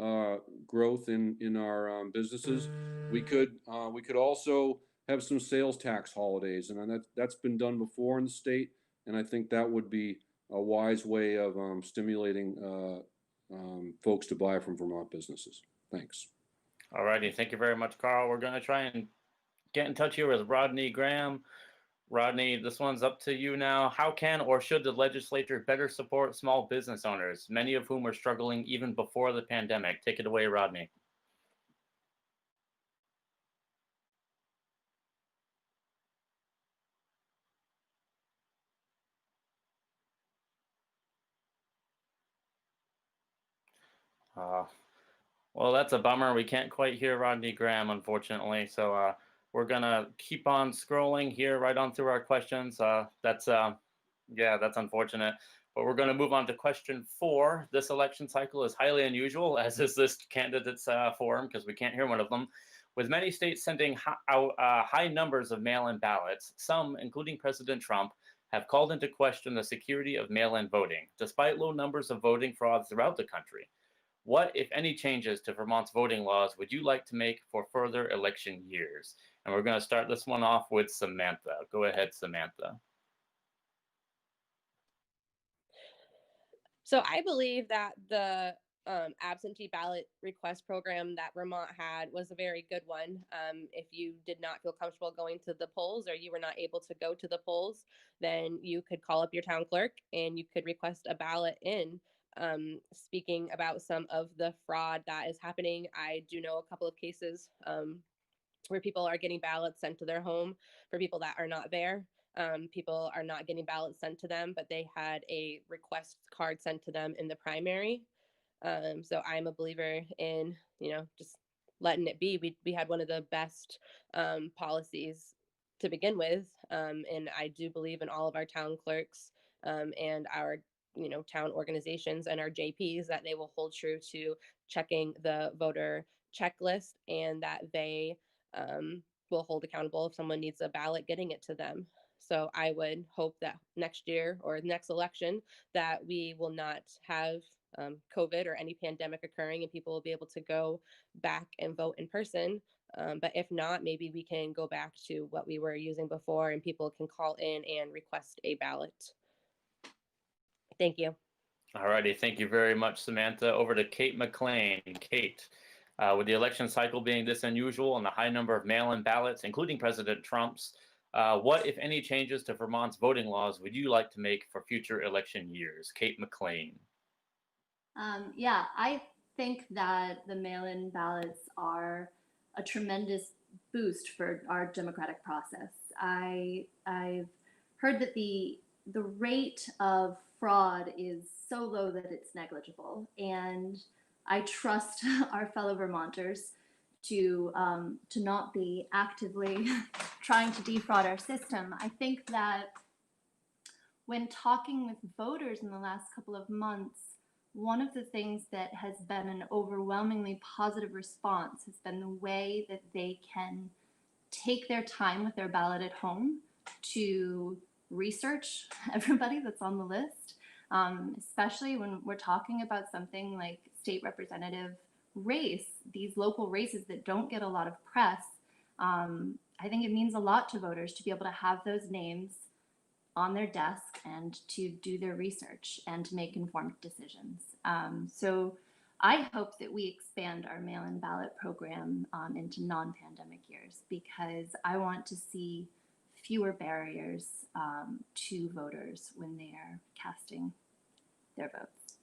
growth in our businesses, we could also have some sales tax holidays, and that's been done before in the state, and I think that would be a wise way of stimulating folks to buy from Vermont businesses. Thanks. Alrighty, thank you very much, Carl. We're going to try and get in touch here with Rodney Graham. Rodney, this one's up to you now. How can or should the legislature better support small business owners, many of whom were struggling even before the pandemic? Take it away, Rodney. Well, that's a bummer. We can't quite hear Rodney Graham, unfortunately. So we're going to keep on scrolling here right on through our questions. That's unfortunate. But we're going to move on to question 4. This election cycle is highly unusual, as is this candidates forum, because we can't hear one of them. With many states sending out high numbers of mail-in ballots, some, including President Trump, have called into question the security of mail-in voting, despite low numbers of voting fraud throughout the country. What, if any, changes to Vermont's voting laws would you like to make for further election years? And we're going to start this one off with Samantha. Go ahead, Samantha. So I believe that the absentee ballot request program that Vermont had was a very good one. If you did not feel comfortable going to the polls, or you were not able to go to the polls, then you could call up your town clerk and you could request a ballot in. Speaking about some of the fraud that is happening, I do know a couple of cases where people are getting ballots sent to their home for people that are not there. People are not getting ballots sent to them, but they had a request card sent to them in the primary. So I'm a believer in, just letting it be. We had one of the best policies to begin with. And I do believe in all of our town clerks and our town organizations and our JPs, that they will hold true to checking the voter checklist, and that they will hold accountable if someone needs a ballot, getting it to them. So I would hope that next year or next election that we will not have COVID or any pandemic occurring, and people will be able to go back and vote in person. But if not, maybe we can go back to what we were using before, and people can call in and request a ballot. Thank you. All righty. Thank you very much, Samantha. Over to Kate MacLean. Kate, with the election cycle being this unusual and the high number of mail-in ballots, including President Trump's, what, if any, changes to Vermont's voting laws would you like to make for future election years? Kate MacLean. I think that the mail-in ballots are a tremendous boost for our democratic process. I've heard that the rate of fraud is so low that it's negligible, and I trust our fellow Vermonters to not be actively trying to defraud our system. I think that when talking with voters in the last couple of months, one of the things that has been an overwhelmingly positive response has been the way that they can take their time with their ballot at home to research everybody that's on the list, especially when we're talking about something like state representative race, these local races that don't get a lot of press. I think it means a lot to voters to be able to have those names on their desk and to do their research and to make informed decisions. So I hope that we expand our mail-in ballot program into non-pandemic years, because I want to see fewer barriers to voters when they are casting their votes.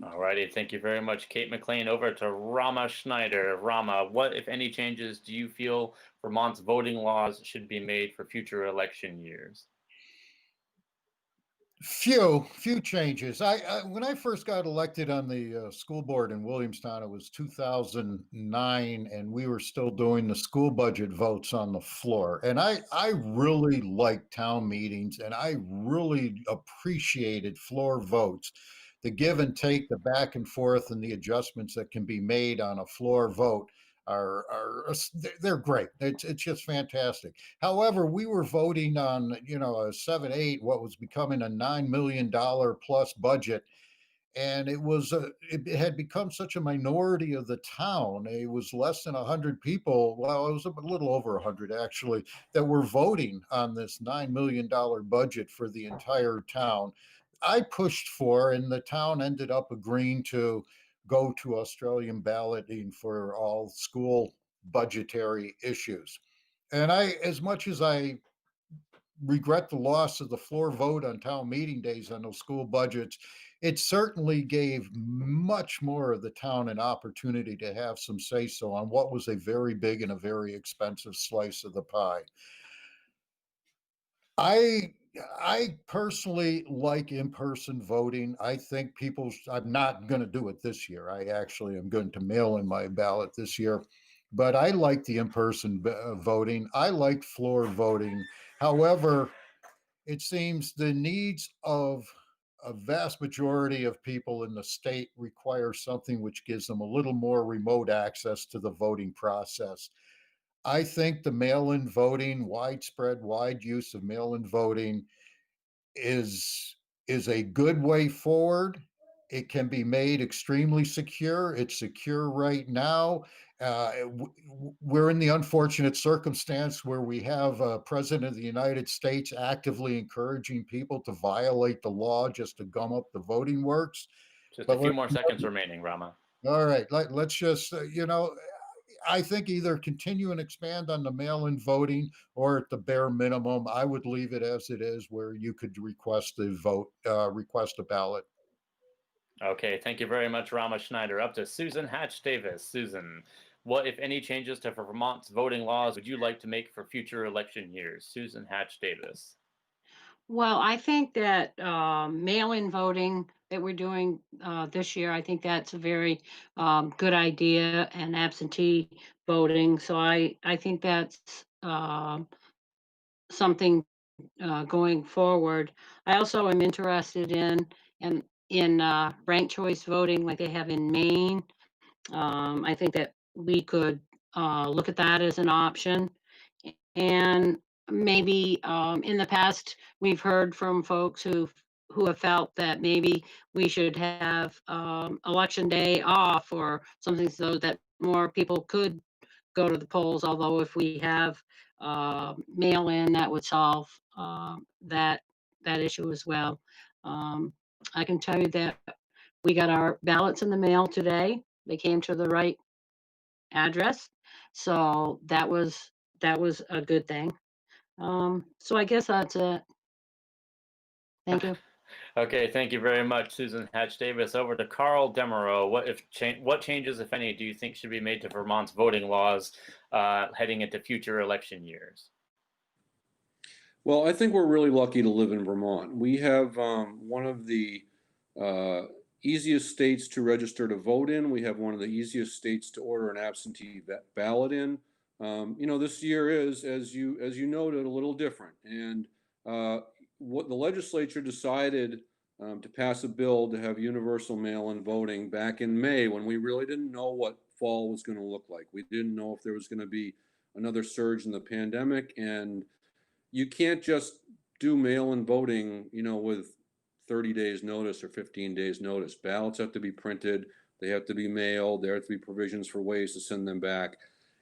All righty, thank you very much, Kate MacLean. Over to Rama Schneider. Rama, what, if any, changes do you feel Vermont's voting laws should be made for future election years? Few changes. When I first got elected on the school board in Williamstown, it was 2009, and we were still doing the school budget votes on the floor. And I really liked town meetings, and I really appreciated floor votes. The give and take, the back and forth, and the adjustments that can be made on a floor vote they're great. It's just fantastic. However, we were voting on, a 7-8, what was becoming a $9 million plus budget. And it had become such a minority of the town. It was less than 100 people. Well, it was a little over 100 actually, that were voting on this $9 million budget for the entire town. I pushed for, and the town ended up agreeing to go to Australian balloting for all school budgetary issues. And as much as I regret the loss of the floor vote on town meeting days on those school budgets, it certainly gave much more of the town an opportunity to have some say-so on what was a very big and a very expensive slice of the pie. I personally like in-person voting. I think I'm not going to do it this year. I actually am going to mail in my ballot this year, but I like the in-person voting. I like floor voting. However, it seems the needs of a vast majority of people in the state require something which gives them a little more remote access to the voting process. I think the mail-in voting, wide use of mail-in voting is a good way forward. It can be made extremely secure. It's secure right now. We're in the unfortunate circumstance where we have a president of the United States actively encouraging people to violate the law just to gum up the voting works. Just a few more seconds remaining, Rama. All right, let's just, I think either continue and expand on the mail-in voting, or at the bare minimum, I would leave it as it is, where you could request a ballot. Okay, thank you very much, Rama Schneider. Up to Susan Hatch Davis. Susan, what, if any, changes to Vermont's voting laws would you like to make for future election years? Susan Hatch Davis. Well, I think that mail-in voting that we're doing this year, I think that's a very good idea, and absentee voting. So I think that's something going forward. I also am interested in ranked choice voting like they have in Maine. I think that we could look at that as an option. And maybe in the past, we've heard from folks who have felt that maybe we should have election day off or something, so that more people could go to the polls. Although if we have mail in, that would solve that issue as well. I can tell you that we got our ballots in the mail today. They came to the right address, so that was a good thing. So I guess that's it. Thank you. Okay, thank you very much, Susan Hatch Davis. Over to Carl Demereau. What changes, if any, do you think should be made to Vermont's voting laws heading into future election years? Well, I think we're really lucky to live in Vermont. We have one of the easiest states to register to vote in. We have one of the easiest states to order an absentee ballot in. This year is, as you noted, a little different. And what the legislature decided to pass a bill to have universal mail-in voting back in May, when we really didn't know what fall was going to look like. We didn't know if there was going to be another surge in the pandemic, and you can't just do mail-in voting, with 30 days notice or 15 days notice. Ballots have to be printed, they have to be mailed, there have to be provisions for ways to send them back.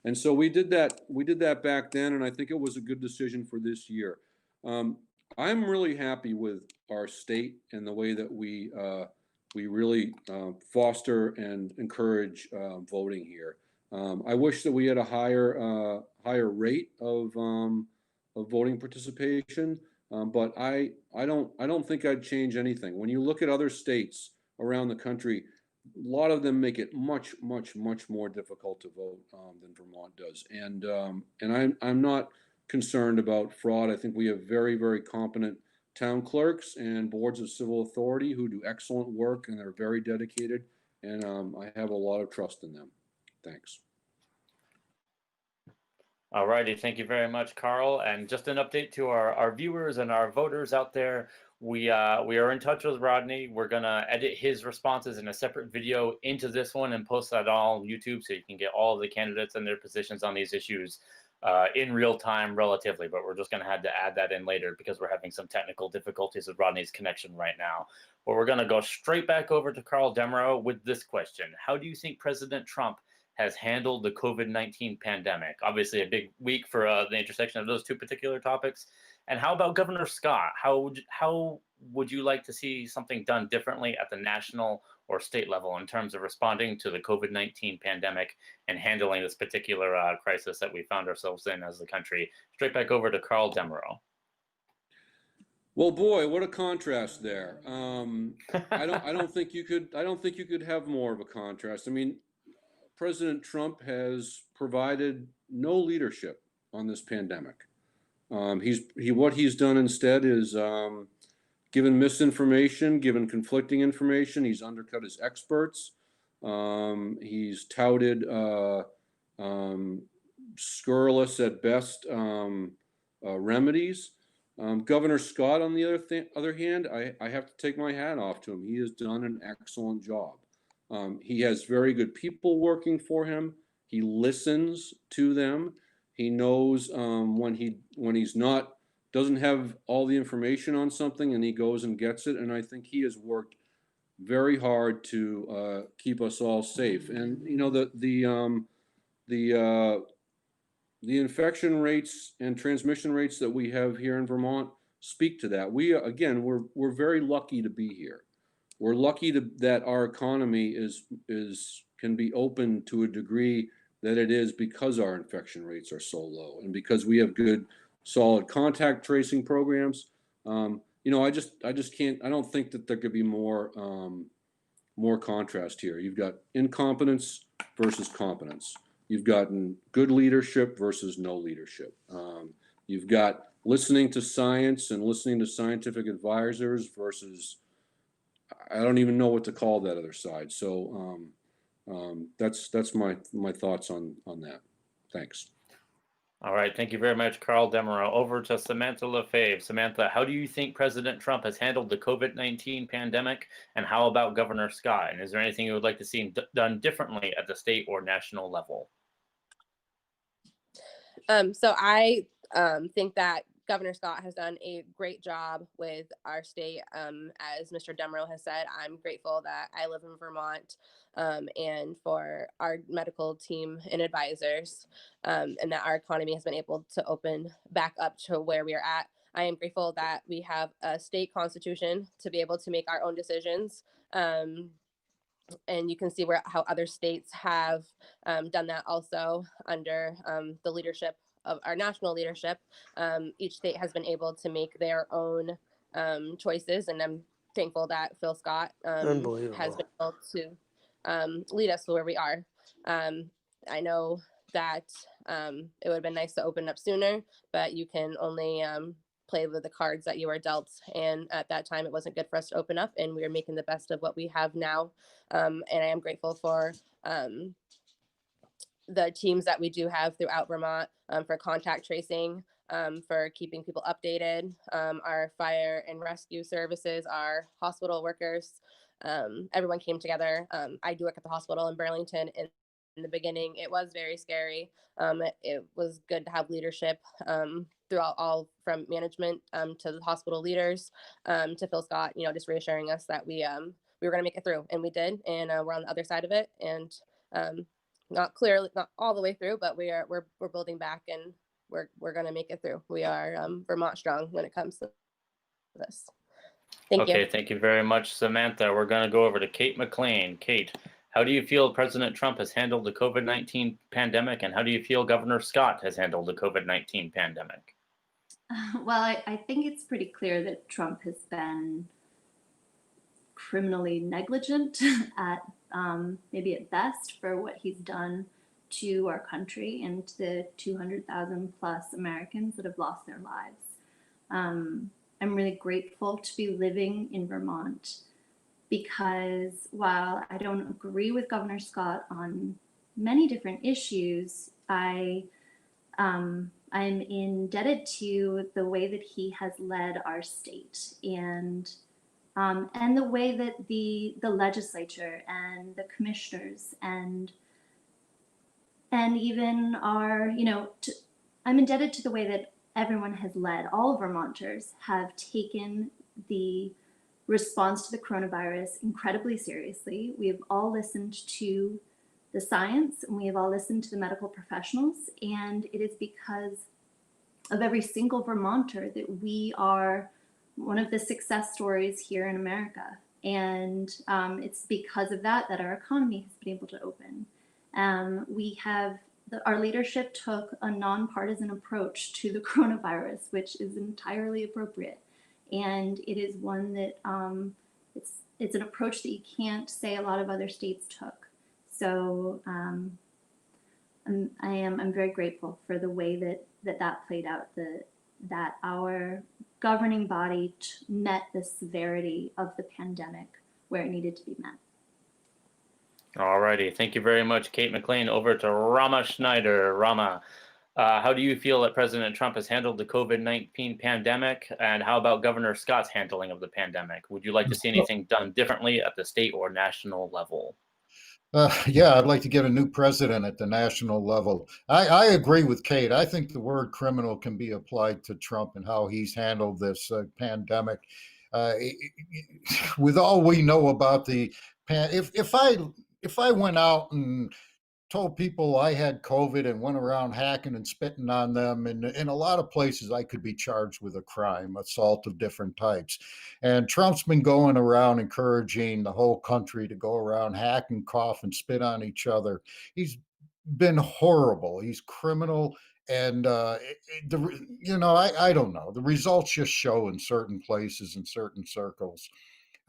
And so we did that back then, and I think it was a good decision for this year. I'm really happy with our state and the way that we really foster and encourage voting here. I wish that we had a higher rate of voting participation, but I don't think I'd change anything. When you look at other states around the country, a lot of them make it much more difficult to vote than Vermont does, and I'm not concerned about fraud. I think we have very competent town clerks and boards of civil authority who do excellent work, and they're very dedicated, and I have a lot of trust in them. Thanks. All righty, thank you very much, Carl. And just an update to our viewers and our voters out there. We are in touch with Rodney. We're gonna edit his responses in a separate video into this one and post that on YouTube, so you can get all of the candidates and their positions on these issues in real time relatively, but we're just gonna have to add that in later because we're having some technical difficulties with Rodney's connection right now. But we're gonna go straight back over to Carl Demeraux with this question. How do you think President Trump has handled the COVID-19 pandemic? Obviously a big week for the intersection of those two particular topics. And how about Governor Scott? How would you like to see something done differently at the national or state level in terms of responding to the COVID-19 pandemic and handling this particular crisis that we found ourselves in as a country? Straight back over to Carl Demeraux. Well, boy, what a contrast there. I don't think you could have more of a contrast. I mean, President Trump has provided no leadership on this pandemic. What he's done instead is given misinformation, given conflicting information. He's undercut his experts. He's touted scurrilous at best remedies. Governor Scott, on the other hand, I have to take my hat off to him. He has done an excellent job. He has very good people working for him. He listens to them. He knows when he's not, doesn't have all the information on something, and he goes and gets it. And I think he has worked very hard to keep us all safe. And the infection rates and transmission rates that we have here in Vermont speak to that. We're very lucky to be here. We're lucky that our economy can be open to a degree that it is because our infection rates are so low and because we have good, solid contact tracing programs. I don't think that there could be more contrast here. You've got incompetence versus competence. You've gotten good leadership versus no leadership. You've got listening to science and listening to scientific advisors versus, I don't even know what to call that other side. So that's my thoughts on that. Thanks. All right, thank you very much, Carl Demeraux. Over to Samantha Lefebvre. Samantha, how do you think President Trump has handled the COVID-19 pandemic, and how about Governor Scott? And is there anything you would like to see done differently at the state or national level? So I think that Governor Scott has done a great job with our state. As Mr. Demeraux has said, I'm grateful that I live in Vermont and for our medical team and advisors, and that our economy has been able to open back up to where we are at. I am grateful that we have a state constitution to be able to make our own decisions. And you can see how other states have done that also under the leadership of our national leadership. Each state has been able to make their own choices, and I'm thankful that Phil Scott has been able to lead us to where we are. I know that it would have been nice to open up sooner, but you can only play with the cards that you were dealt. And at that time, it wasn't good for us to open up, and we are making the best of what we have now. And I am grateful for the teams that we do have throughout Vermont, for contact tracing, for keeping people updated, our fire and rescue services, our hospital workers. Everyone came together. I do work at the hospital in Burlington. In the beginning, it was very scary. It was good to have leadership, throughout, all from management, to the hospital leaders, to Phil Scott, just reassuring us that we were going to make it through, and we did, and we're on the other side of it. And not clearly, not all the way through, but we're building back, and we're going to make it through. We are Vermont strong when it comes to this. Thank you. Okay, thank you very much, Samantha. We're going to go over to Kate MacLean. Kate, how do you feel President Trump has handled the COVID-19 pandemic, and how do you feel Governor Scott has handled the COVID-19 pandemic? Well, I think it's pretty clear that Trump has been criminally negligent at maybe at best for what he's done to our country and to the 200,000 plus Americans that have lost their lives. I'm really grateful to be living in Vermont, because while I don't agree with Governor Scott on many different issues, I'm indebted to the way that he has led our state, and the way that the legislature and the commissioners and even our, I'm indebted to the way that everyone has led. All Vermonters have taken the response to the coronavirus incredibly seriously. We have all listened to the science, and we have all listened to the medical professionals, and it is because of every single Vermonter that we are one of the success stories here in America. And it's because of that our economy has been able to open. Our leadership took a nonpartisan approach to the coronavirus, which is entirely appropriate. And it is one that it's an approach that you can't say a lot of other states took. So I'm very grateful for the way that played out, that our governing body met the severity of the pandemic where it needed to be met. All righty. Thank you very much, Kate MacLean. Over to Rama Schneider. Rama, how do you feel that President Trump has handled the COVID-19 pandemic, and how about Governor Scott's handling of the pandemic? Would you like to see anything done differently at the state or national level? Yeah, I'd like to get a new president at the national level. I agree with Kate. I think the word criminal can be applied to Trump and how he's handled this pandemic. With all we know about the if I went out and told people I had COVID and went around hacking and spitting on them, and in a lot of places I could be charged with a crime, assault of different types. And Trump's been going around encouraging the whole country to go around hack and cough and spit on each other. He's been horrible. He's criminal. And I don't know. The results just show in certain places, in certain circles.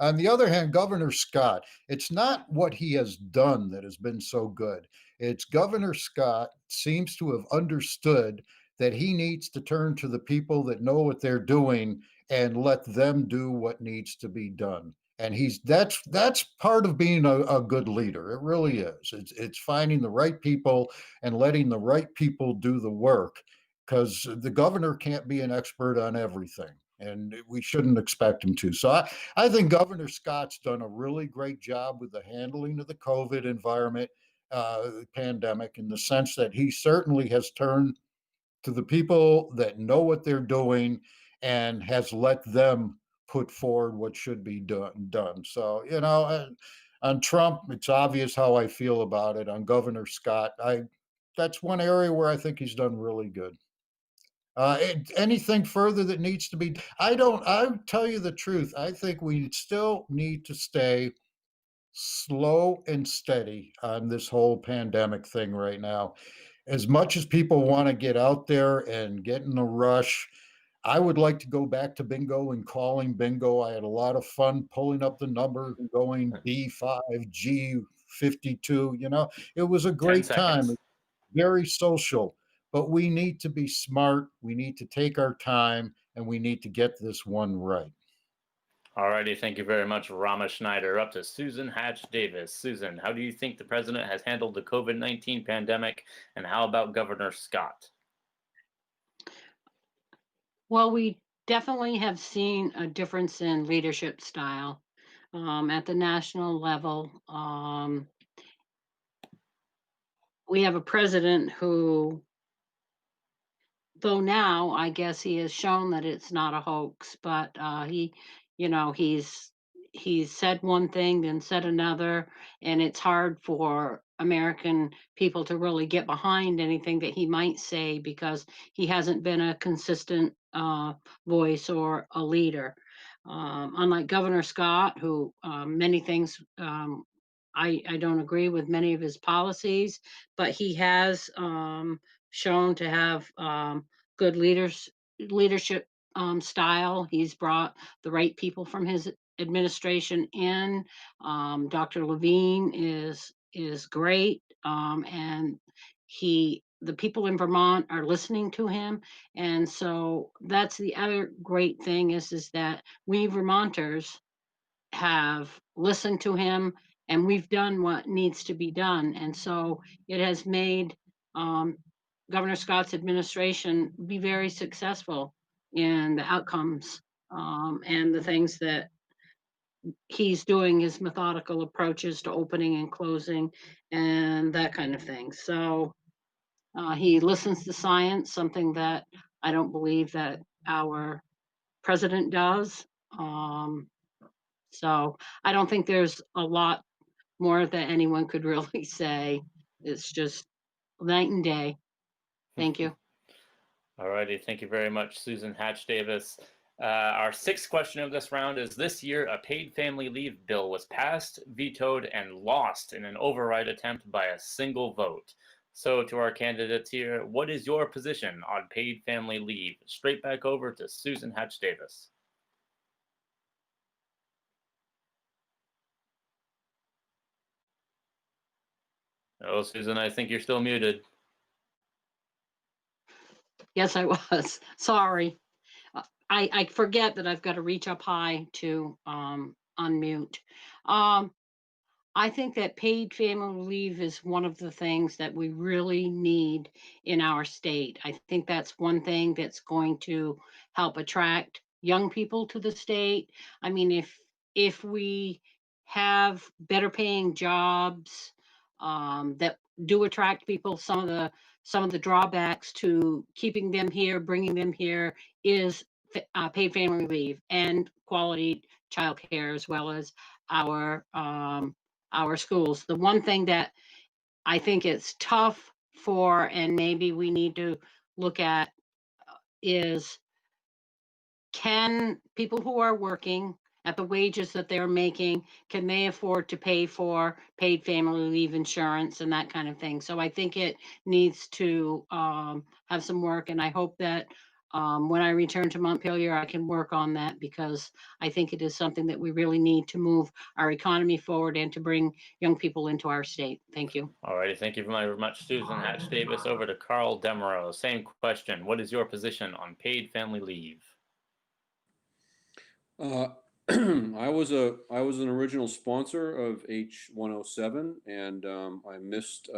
On the other hand, Governor Scott, it's not what he has done that has been so good. It's Governor Scott seems to have understood that he needs to turn to the people that know what they're doing and let them do what needs to be done. And that's part of being a good leader. It really is. It's finding the right people and letting the right people do the work, because the governor can't be an expert on everything, and we shouldn't expect him to. So I think Governor Scott's done a really great job with the handling of the COVID environment, pandemic, in the sense that he certainly has turned to the people that know what they're doing and has let them put forward what should be done. So, on Trump, it's obvious how I feel about it. On Governor Scott, that's one area where I think he's done really good. Anything further that needs to be, I'll tell you the truth. I think we still need to stay slow and steady on this whole pandemic thing right now. As much as people want to get out there and get in a rush, I would like to go back to bingo and calling bingo. I had a lot of fun pulling up the numbers and going B5, G52. It was a great time, very social. But we need to be smart. We need to take our time and we need to get this one right. Alrighty, thank you very much, Rama Schneider. Up to Susan Hatch Davis. Susan, how do you think the president has handled the COVID-19 pandemic, and how about Governor Scott? Well, we definitely have seen a difference in leadership style at the national level. We have a president who, though now I guess he has shown that it's not a hoax, but he's said one thing, then said another, and it's hard for American people to really get behind anything that he might say because he hasn't been a consistent voice or a leader. Unlike Governor Scott, who many things I don't agree with many of his policies, but he has shown to have good leadership style. He's brought the right people from his administration in. Dr. Levine is great, and the people in Vermont are listening to him, and so that's the other great thing is that we Vermonters have listened to him and we've done what needs to be done, and so it has made um, Governor Scott's administration be very successful in the outcomes and the things that he's doing, his methodical approaches to opening and closing and that kind of thing. So he listens to science, something that I don't believe that our president does. So I don't think there's a lot more that anyone could really say. It's just night and day. Thank you. Alrighty, thank you very much, Susan Hatch Davis. Our sixth question of this round is: this year, a paid family leave bill was passed, vetoed, and lost in an override attempt by a single vote. So to our candidates here, what is your position on paid family leave? Straight back over to Susan Hatch Davis. Oh, Susan, I think you're still muted. Yes, I was. Sorry. I forget that I've got to reach up high to unmute. I think that paid family leave is one of the things that we really need in our state. I think that's one thing that's going to help attract young people to the state. I mean, if we have better paying jobs that do attract people, some of the drawbacks to keeping them here, bringing them here, is paid family leave and quality childcare, as well as our schools. The one thing that I think it's tough for, and maybe we need to look at, is can people who are working at the wages that they're making, can they afford to pay for paid family leave insurance and that kind of thing? So I think it needs to have some work, and I hope that when I return to Montpelier, I can work on that, because I think it is something that we really need to move our economy forward and to bring young people into our state. Thank you. All righty, thank you very much, Susan Hatch Davis. Over to Carl Demeraux. Same question. What is your position on paid family leave? I was an original sponsor of H107, and I missed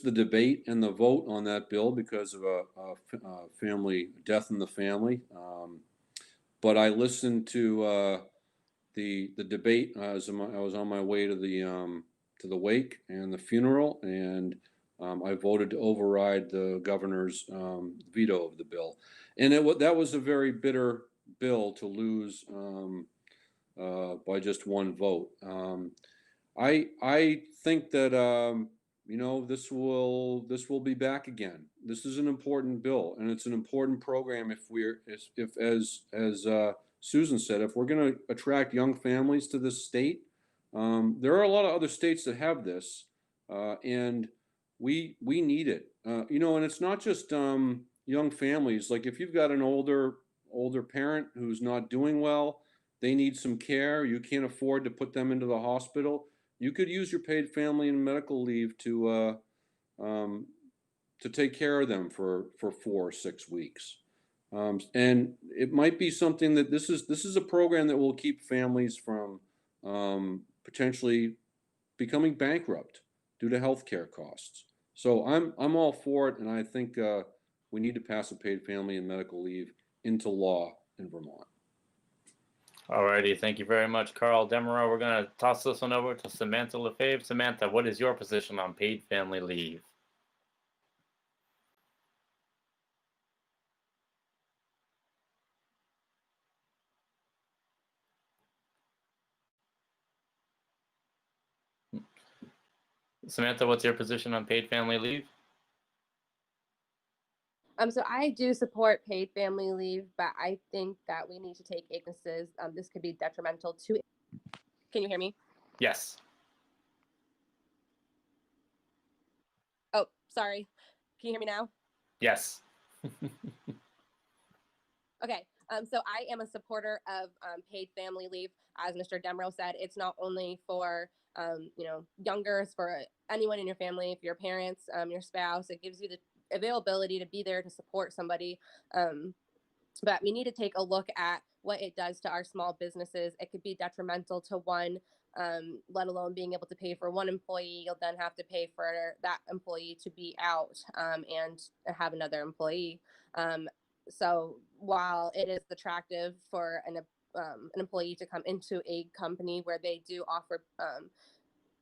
the debate and the vote on that bill because of a family death in the family. But I listened to the debate as I was on my way to the wake and the funeral, and I voted to override the governor's veto of the bill, and that was a very bitter bill to lose by just one vote. I think that this will be back again. This is an important bill, and it's an important program. If as Susan said, if we're going to attract young families to this state, there are a lot of other states that have this, and we need it. And it's not just young families. Like if you've got an older parent who's not doing well, they need some care, you can't afford to put them into the hospital, you could use your paid family and medical leave to take care of them for 4 or 6 weeks. And it might be something that this is a program that will keep families from potentially becoming bankrupt due to healthcare costs. So I'm all for it, and I think we need to pass a paid family and medical leave into law in Vermont. Alrighty, thank you very much, Carl Demeraux. We're going to toss this one over to Samantha Lefebvre. Samantha, what is your position on paid family leave? Samantha, what's your position on paid family leave? So I do support paid family leave, but I think that we need to take illnesses. This could be detrimental to. Can you hear me? Yes. Oh, sorry. Can you hear me now? Yes. Okay. So I am a supporter of paid family leave. As Mr. Demeraux said, it's not only for younger, it's for anyone in your family, if your parents, your spouse. It gives you the availability to be there to support somebody. But we need to take a look at what it does to our small businesses. It could be detrimental to one, let alone being able to pay for one employee. You'll then have to pay for that employee to be out and have another employee. So while it is attractive for an employee to come into a company where they do offer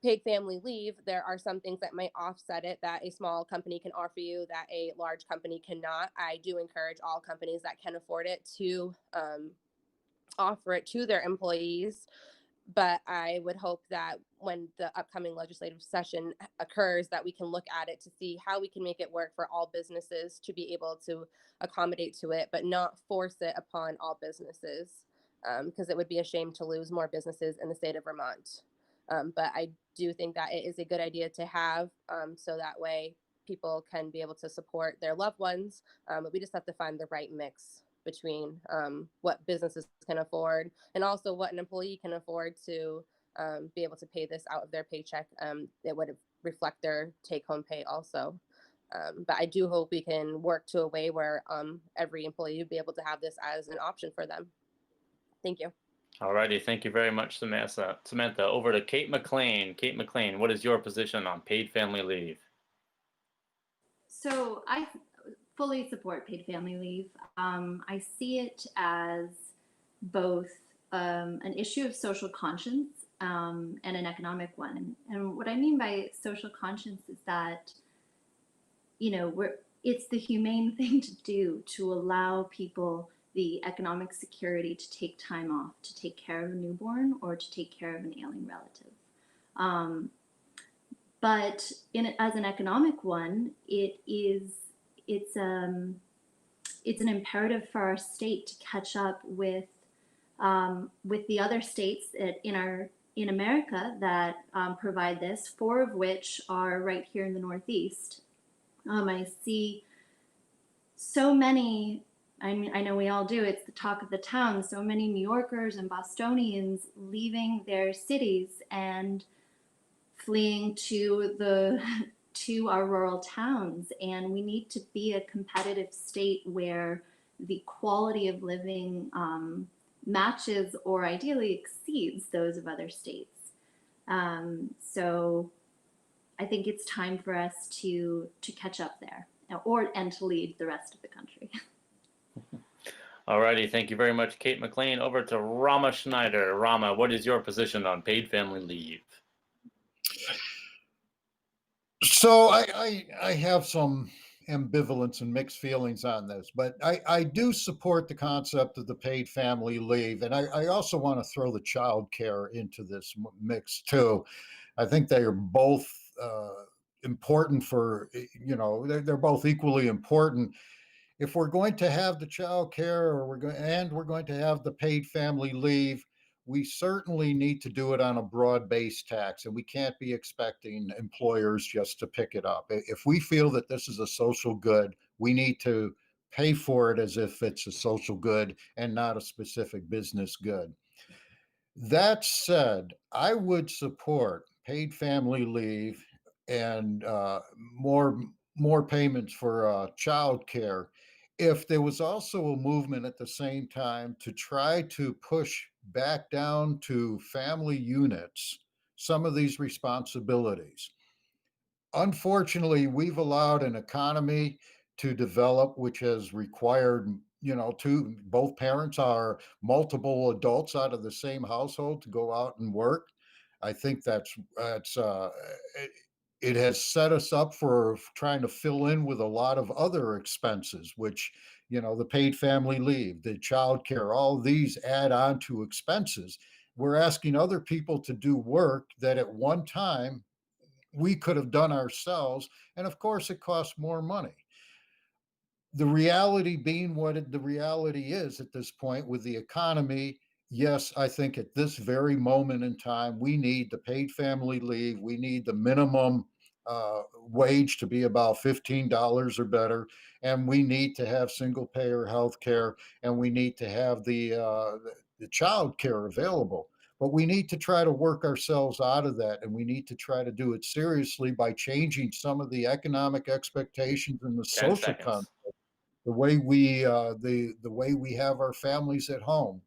paid family leave, there are some things that might offset it that a small company can offer you that a large company cannot. I do encourage all companies that can afford it to offer it to their employees. But I would hope that when the upcoming legislative session occurs, that we can look at it to see how we can make it work for all businesses to be able to accommodate to it, but not force it upon all businesses, because it would be a shame to lose more businesses in the state of Vermont. But I do think that it is a good idea to have, so that way people can be able to support their loved ones. But we just have to find the right mix between what businesses can afford and also what an employee can afford to be able to pay this out of their paycheck. It would reflect their take-home pay also. But I do hope we can work to a way where every employee would be able to have this as an option for them. Thank you. Alrighty, thank you very much, Samantha. Samantha, over to Kate MacLean. Kate MacLean, what is your position on paid family leave? So I fully support paid family leave. I see it as both an issue of social conscience and an economic one. And what I mean by social conscience is that, it's the humane thing to do to allow people the economic security to take time off to take care of a newborn or to take care of an ailing relative. But as an economic one, it's an imperative for our state to catch up with the other states in America that provide this, 4 of which are right here in the Northeast. I see so many. I mean, I know we all do. It's the talk of the town. So many New Yorkers and Bostonians leaving their cities and fleeing to our rural towns, and we need to be a competitive state where the quality of living matches or ideally exceeds those of other states. So I think it's time for us to catch up there, and to lead the rest of the country. Alrighty, thank you very much, Kate MacLean. Over to Rama Schneider. Rama, what is your position on paid family leave? So I have some ambivalence and mixed feelings on this, but I do support the concept of the paid family leave. And I also want to throw the child care into this mix too. I think they are both important they're both equally important. If we're going to have the child care we're going to have the paid family leave, we certainly need to do it on a broad-based tax, and we can't be expecting employers just to pick it up. If we feel that this is a social good, we need to pay for it as if it's a social good and not a specific business good. That said, I would support paid family leave and more payments for child care if there was also a movement at the same time to try to push back down to family units some of these responsibilities. Unfortunately, we've allowed an economy to develop which has required, both parents are multiple adults out of the same household to go out and work. I think it has set us up for trying to fill in with a lot of other expenses, which, the paid family leave, the child care, all these add on to expenses. We're asking other people to do work that at one time we could have done ourselves. And of course, it costs more money. The reality being what the reality is at this point with the economy. Yes, I think at this very moment in time, we need the paid family leave. We need the minimum wage to be about $15 or better. And we need to have single payer health care. And we need to have the child care available. But we need to try to work ourselves out of that. And we need to try to do it seriously by changing some of the economic expectations and the 10 social seconds. the way we have our families at home.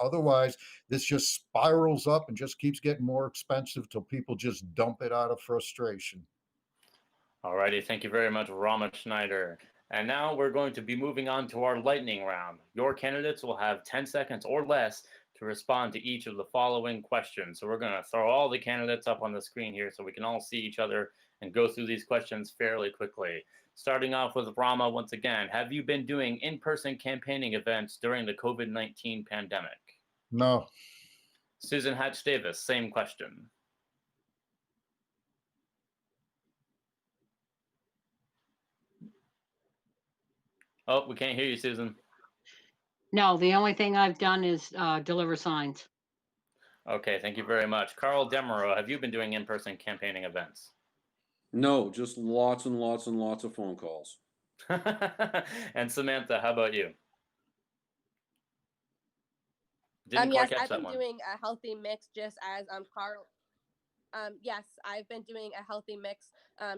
Otherwise, this just spirals up and just keeps getting more expensive till people just dump it out of frustration. All righty, thank you very much, Rama Schneider. And now we're going to be moving on to our lightning round. Your candidates will have 10 seconds or less to respond to each of the following questions. So we're going to throw all the candidates up on the screen here so we can all see each other and go through these questions fairly quickly. Starting off with Rama once again, have you been doing in-person campaigning events during the COVID-19 pandemic? No. Susan Hatch Davis, same question. Oh, we can't hear you, Susan. No, the only thing I've done is deliver signs. Okay, thank you very much. Carl Demeraux, have you been doing in-person campaigning events? No, just lots and lots and lots of phone calls. And Samantha, how about you? Didn't Yes, quite catch I've that been one. doing a healthy mix, just as Carl. Yes, I've been doing a healthy mix,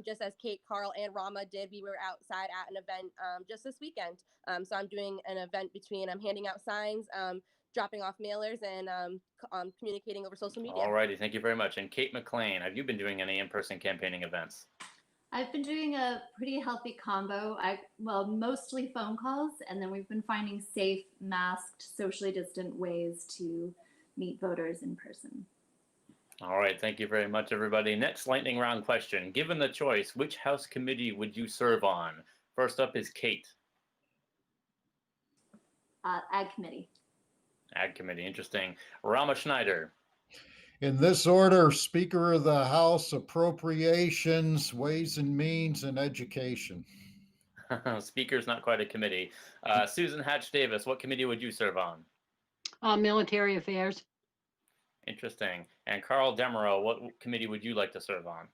just as Kate, Carl, and Rama did. We were outside at an event just this weekend. So I'm doing an event between handing out signs, dropping off mailers, and communicating over social media. All righty, thank you very much. And Kate MacLean, have you been doing any in-person campaigning events? I've been doing a pretty healthy combo. Mostly phone calls, and then we've been finding safe, masked, socially distant ways to meet voters in person. All right, thank you very much, everybody. Next lightning round question. Given the choice, which House committee would you serve on? First up is Kate. Ag committee. Ag committee, interesting. Rama Schneider. In this order, Speaker of the House, Appropriations, Ways and Means, and Education. Speaker's not quite a committee. Susan Hatch Davis, what committee would you serve on? Military affairs. Interesting. And Carl Demeraux, what committee would you like to serve on?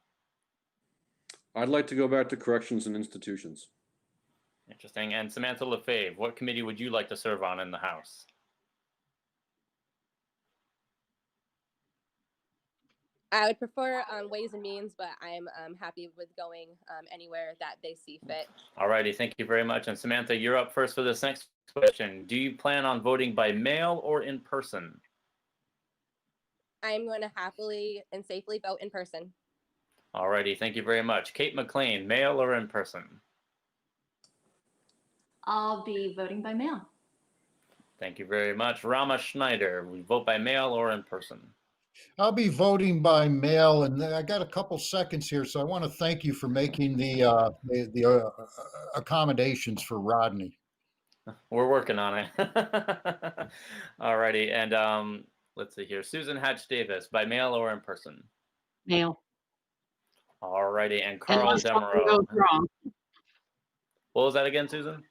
I'd like to go back to corrections and institutions. Interesting. And Samantha Lefebvre, what committee would you like to serve on in the House? I would prefer Ways and Means, but I'm happy with going anywhere that they see fit. All righty, thank you very much. And Samantha, you're up first for this next question. Do you plan on voting by mail or in person? I'm going to happily and safely vote in person. All righty, thank you very much. Kate MacLean, mail or in person? I'll be voting by mail. Thank you very much. Rama Schneider, we vote by mail or in person? I'll be voting by mail, and I got a couple seconds here, so I want to thank you for making the accommodations for Rodney. We're working on it. All righty, and let's see here. Susan Hatch Davis, by mail or in person? Mail. All righty, and Carl Unless something Demeraux. goes wrong. What was that again, Susan?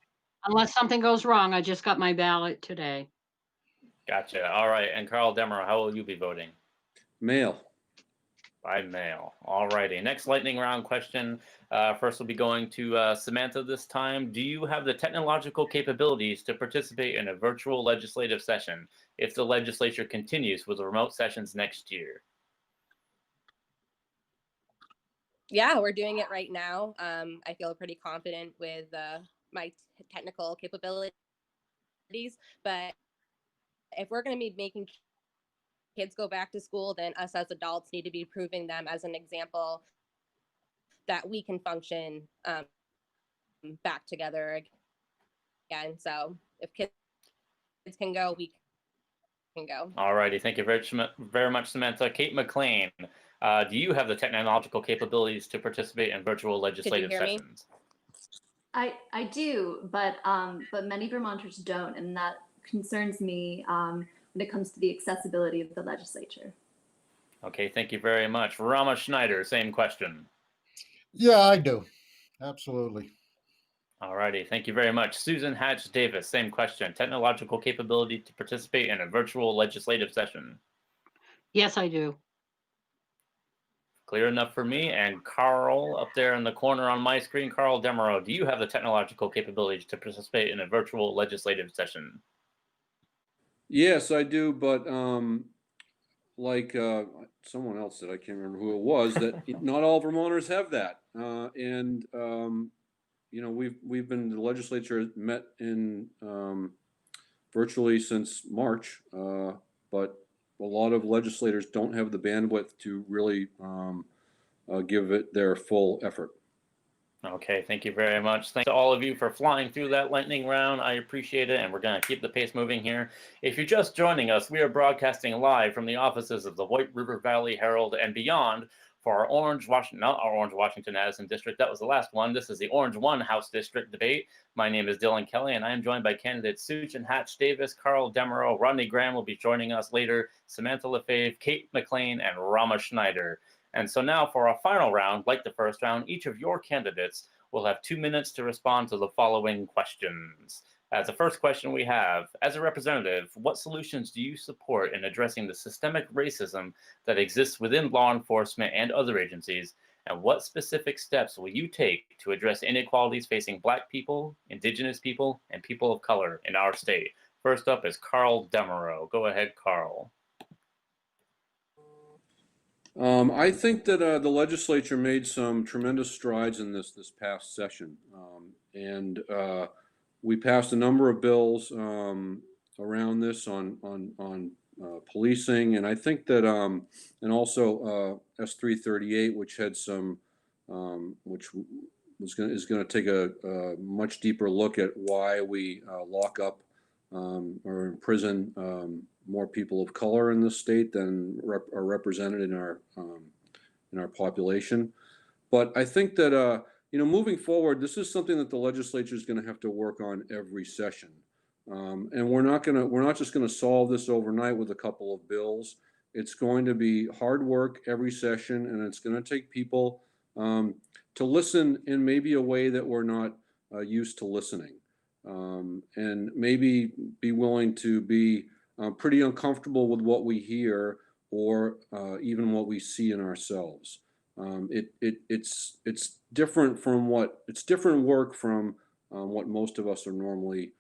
Unless something goes wrong, I just got my ballot today. Gotcha. All right, and Carl Demeraux, how will you be voting? Mail. By mail. All righty. Next lightning round question. First, we'll be going to Samantha this time. Do you have the technological capabilities to participate in a virtual legislative session if the legislature continues with remote sessions next year? Yeah, we're doing it right now. I feel pretty confident with my technical capabilities, but if we're going to be making kids go back to school, then us as adults need to be proving them as an example that we can function back together again. So if kids can go, we can go. All righty. Thank you very much, Samantha. Kate MacLean, do you have the technological capabilities to participate in virtual legislative hear me? sessions? I do, but many Vermonters don't, and that concerns me when it comes to the accessibility of the legislature. Okay, thank you very much. Rama Schneider, same question. Yeah, I do. Absolutely. All righty. Thank you very much. Susan Hatch Davis, same question. Technological capability to participate in a virtual legislative session. Yes, I do. Clear enough for me. And Carl, up there in the corner on my screen, Carl Demereau, do you have the technological capabilities to participate in a virtual legislative session? Yes, I do, but like someone else said, I can't remember who it was, that not all Vermonters have that. And you know, we've been, the legislature has met in virtually since March, but a lot of legislators don't have the bandwidth to really give it their full effort. Okay, thank you very much. Thanks to all of you for flying through that lightning round. I appreciate it, and we're going to keep the pace moving here. If you're just joining us, we are broadcasting live from the offices of the White River Valley Herald and beyond for our not our Orange Washington Addison district. That was the last one. This is the Orange-1 House District debate. My name is Dylan Kelly, and I am joined by candidates Susan Hatch Davis, Carl Demereau, Rodney Graham will be joining us later, Samantha Lefebvre, Kate MacLean, and Rama Schneider. And so now for our final round, like the first round, each of your candidates will have 2 minutes to respond to the following questions. As the first question we have, as a representative, what solutions do you support in addressing the systemic racism that exists within law enforcement and other agencies? And what specific steps will you take to address inequalities facing Black people, Indigenous people, and people of color in our state? First up is Carl Demereau. Go ahead, Carl. I think that the legislature made some tremendous strides in this past session, and we passed a number of bills around this on policing, and I think that and also S338, which had some which is going to take a much deeper look at why we lock up or imprison more people of color in the state than are represented in our population. But I think that you know, moving forward, this is something that the legislature is going to have to work on every session, and we're not just going to solve this overnight with a couple of bills. It's going to be hard work every session, and it's going to take people to listen in maybe a way that we're not used to listening, and maybe be willing to be pretty uncomfortable with what we hear or even what we see in ourselves. It's different from it's different work from what most of us are normally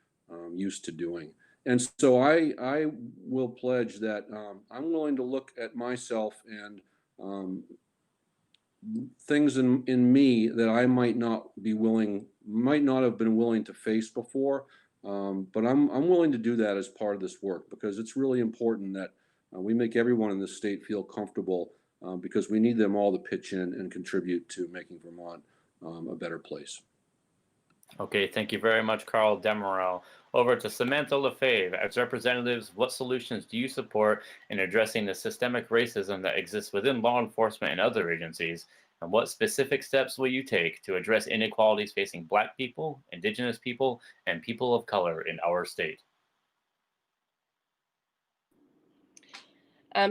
used to doing. And so I will pledge that I'm willing to look at myself and things in me that I might not have been willing to face before. But I'm willing to do that as part of this work, because it's really important that we make everyone in this state feel comfortable, because we need them all to pitch in and contribute to making Vermont a better place. Okay, thank you very much, Carl Demereau. Over to Samantha Lefebvre. As representatives, what solutions do you support in addressing the systemic racism that exists within law enforcement and other agencies? And what specific steps will you take to address inequalities facing Black people, Indigenous people, and people of color in our state?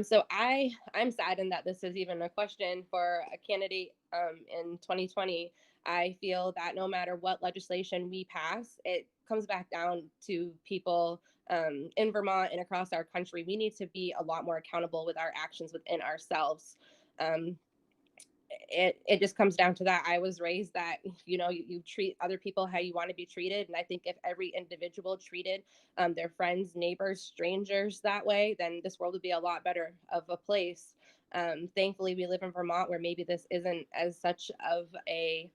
So I'm saddened that this is even a question for a candidate in 2020. I feel that no matter what legislation we pass, it comes back down to people in Vermont and across our country. We need to be a lot more accountable with our actions within ourselves. It just comes down to that. I was raised that, you know, you treat other people how you want to be treated. And I think if every individual treated their friends, neighbors, strangers that way, then this world would be a lot better of a place. Thankfully, we live in Vermont, where maybe this isn't as such of a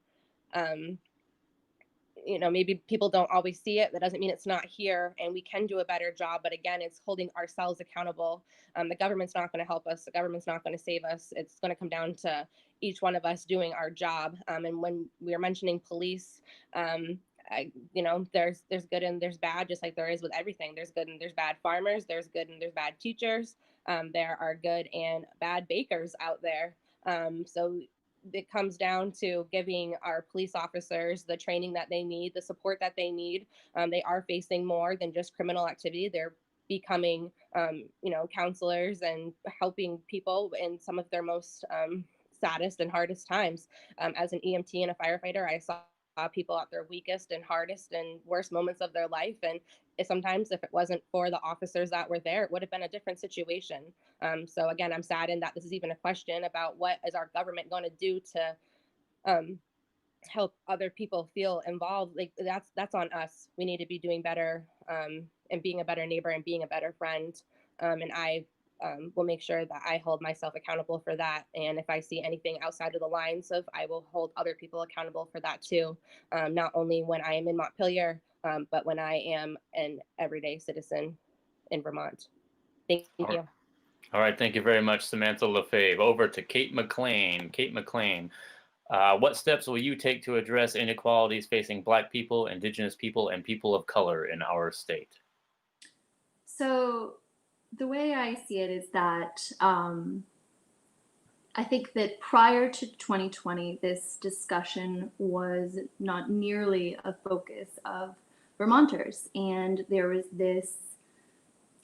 maybe people don't always see it. That doesn't mean it's not here, and we can do a better job. But again, it's holding ourselves accountable. The government's not going to help us. The government's not going to save us. It's going to come down to each one of us doing our job. And when we are mentioning police, there's good and there's bad, just like there is with everything. There's good and there's bad farmers. There's good and there's bad teachers. There are good and bad bakers out there. So it comes down to giving our police officers the training that they need, the support that they need. They are facing more than just criminal activity. They're becoming, counselors and helping people in some of their most saddest and hardest times. As an EMT and a firefighter, I saw people at their weakest and hardest and worst moments of their life. And sometimes if it wasn't for the officers that were there, it would have been a different situation. So again, I'm saddened that this is even a question about what is our government going to do to help other people feel involved. Like that's on us. We need to be doing better and being a better neighbor and being a better friend. And I will make sure that I hold myself accountable for that. And if I see anything outside of the lines of, I will hold other people accountable for that too. Not only when I am in Montpelier, but when I am an everyday citizen in Vermont. Thank you. All right. Thank you very much, Samantha Lefebvre. Over to Kate MacLean. Kate MacLean, what steps will you take to address inequalities facing Black people, Indigenous people, and people of color in our state? So the way I see it is that I think that prior to 2020, this discussion was not nearly a focus of Vermonters. And there was this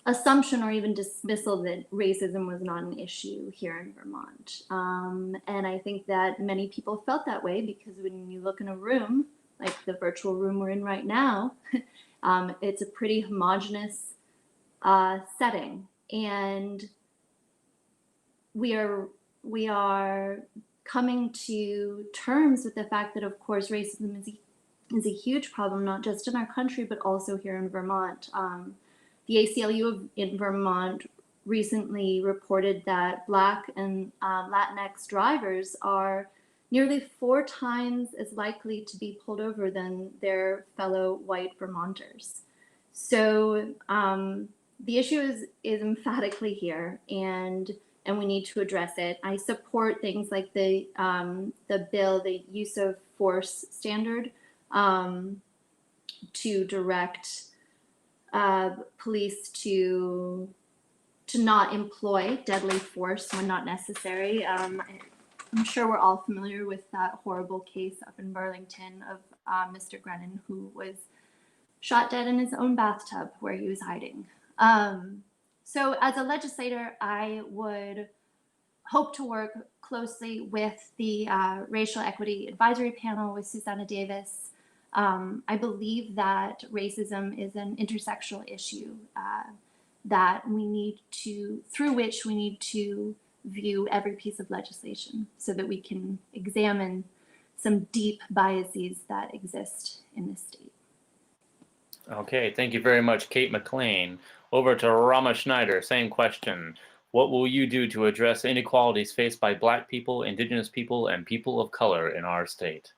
assumption or even dismissal that racism was not an issue here in Vermont. And I think that many people felt that way because when you look in a room, like the virtual room we're in right now, it's a pretty homogenous setting. And we are coming to terms with the fact that, of course, racism is a huge problem, not just in our country, but also here in Vermont. The ACLU in Vermont recently reported that Black and Latinx drivers are nearly 4 times as likely to be pulled over than their fellow white Vermonters. So the issue is emphatically here, and we need to address it. I support things like the bill, the use of force standard, to direct police to not employ deadly force when not necessary. I'm sure we're all familiar with that horrible case up in Burlington of Mr. Grennan, who was shot dead in his own bathtub where he was hiding. So as a legislator, I would hope to work closely with the Racial Equity Advisory Panel with Susanna Davis. I believe that racism is an intersectional issue that through which we need to view every piece of legislation so that we can examine some deep biases that exist in this state. Okay, thank you very much, Kate MacLean. Over to Rama Schneider, same question. What will you do to address inequalities faced by Black people, Indigenous people, and people of color in our state?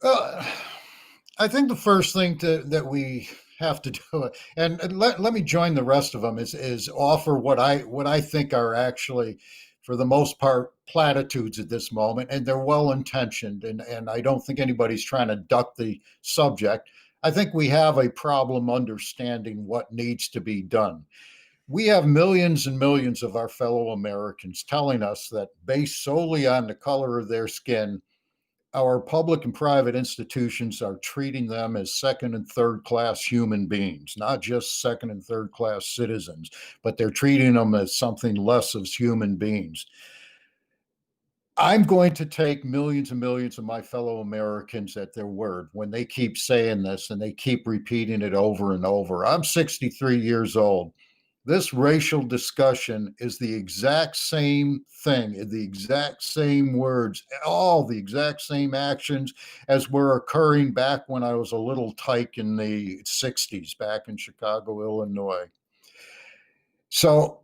I think the first thing that we have to do, and let me join the rest of them, is offer what I think are actually, for the most part, platitudes at this moment, and they're well intentioned, and I don't think anybody's trying to duck the subject. I think we have a problem understanding what needs to be done. We have millions and millions of our fellow Americans telling us that based solely on the color of their skin, our public and private institutions are treating them as second and third class human beings, not just second and third class citizens, but they're treating them as something less as human beings. I'm going to take millions and millions of my fellow Americans at their word when they keep saying this and they keep repeating it over and over. I'm 63 years old. This racial discussion is the exact same thing, the exact same words, all the exact same actions as were occurring back when I was a little tyke in the 60s, back in Chicago, Illinois. So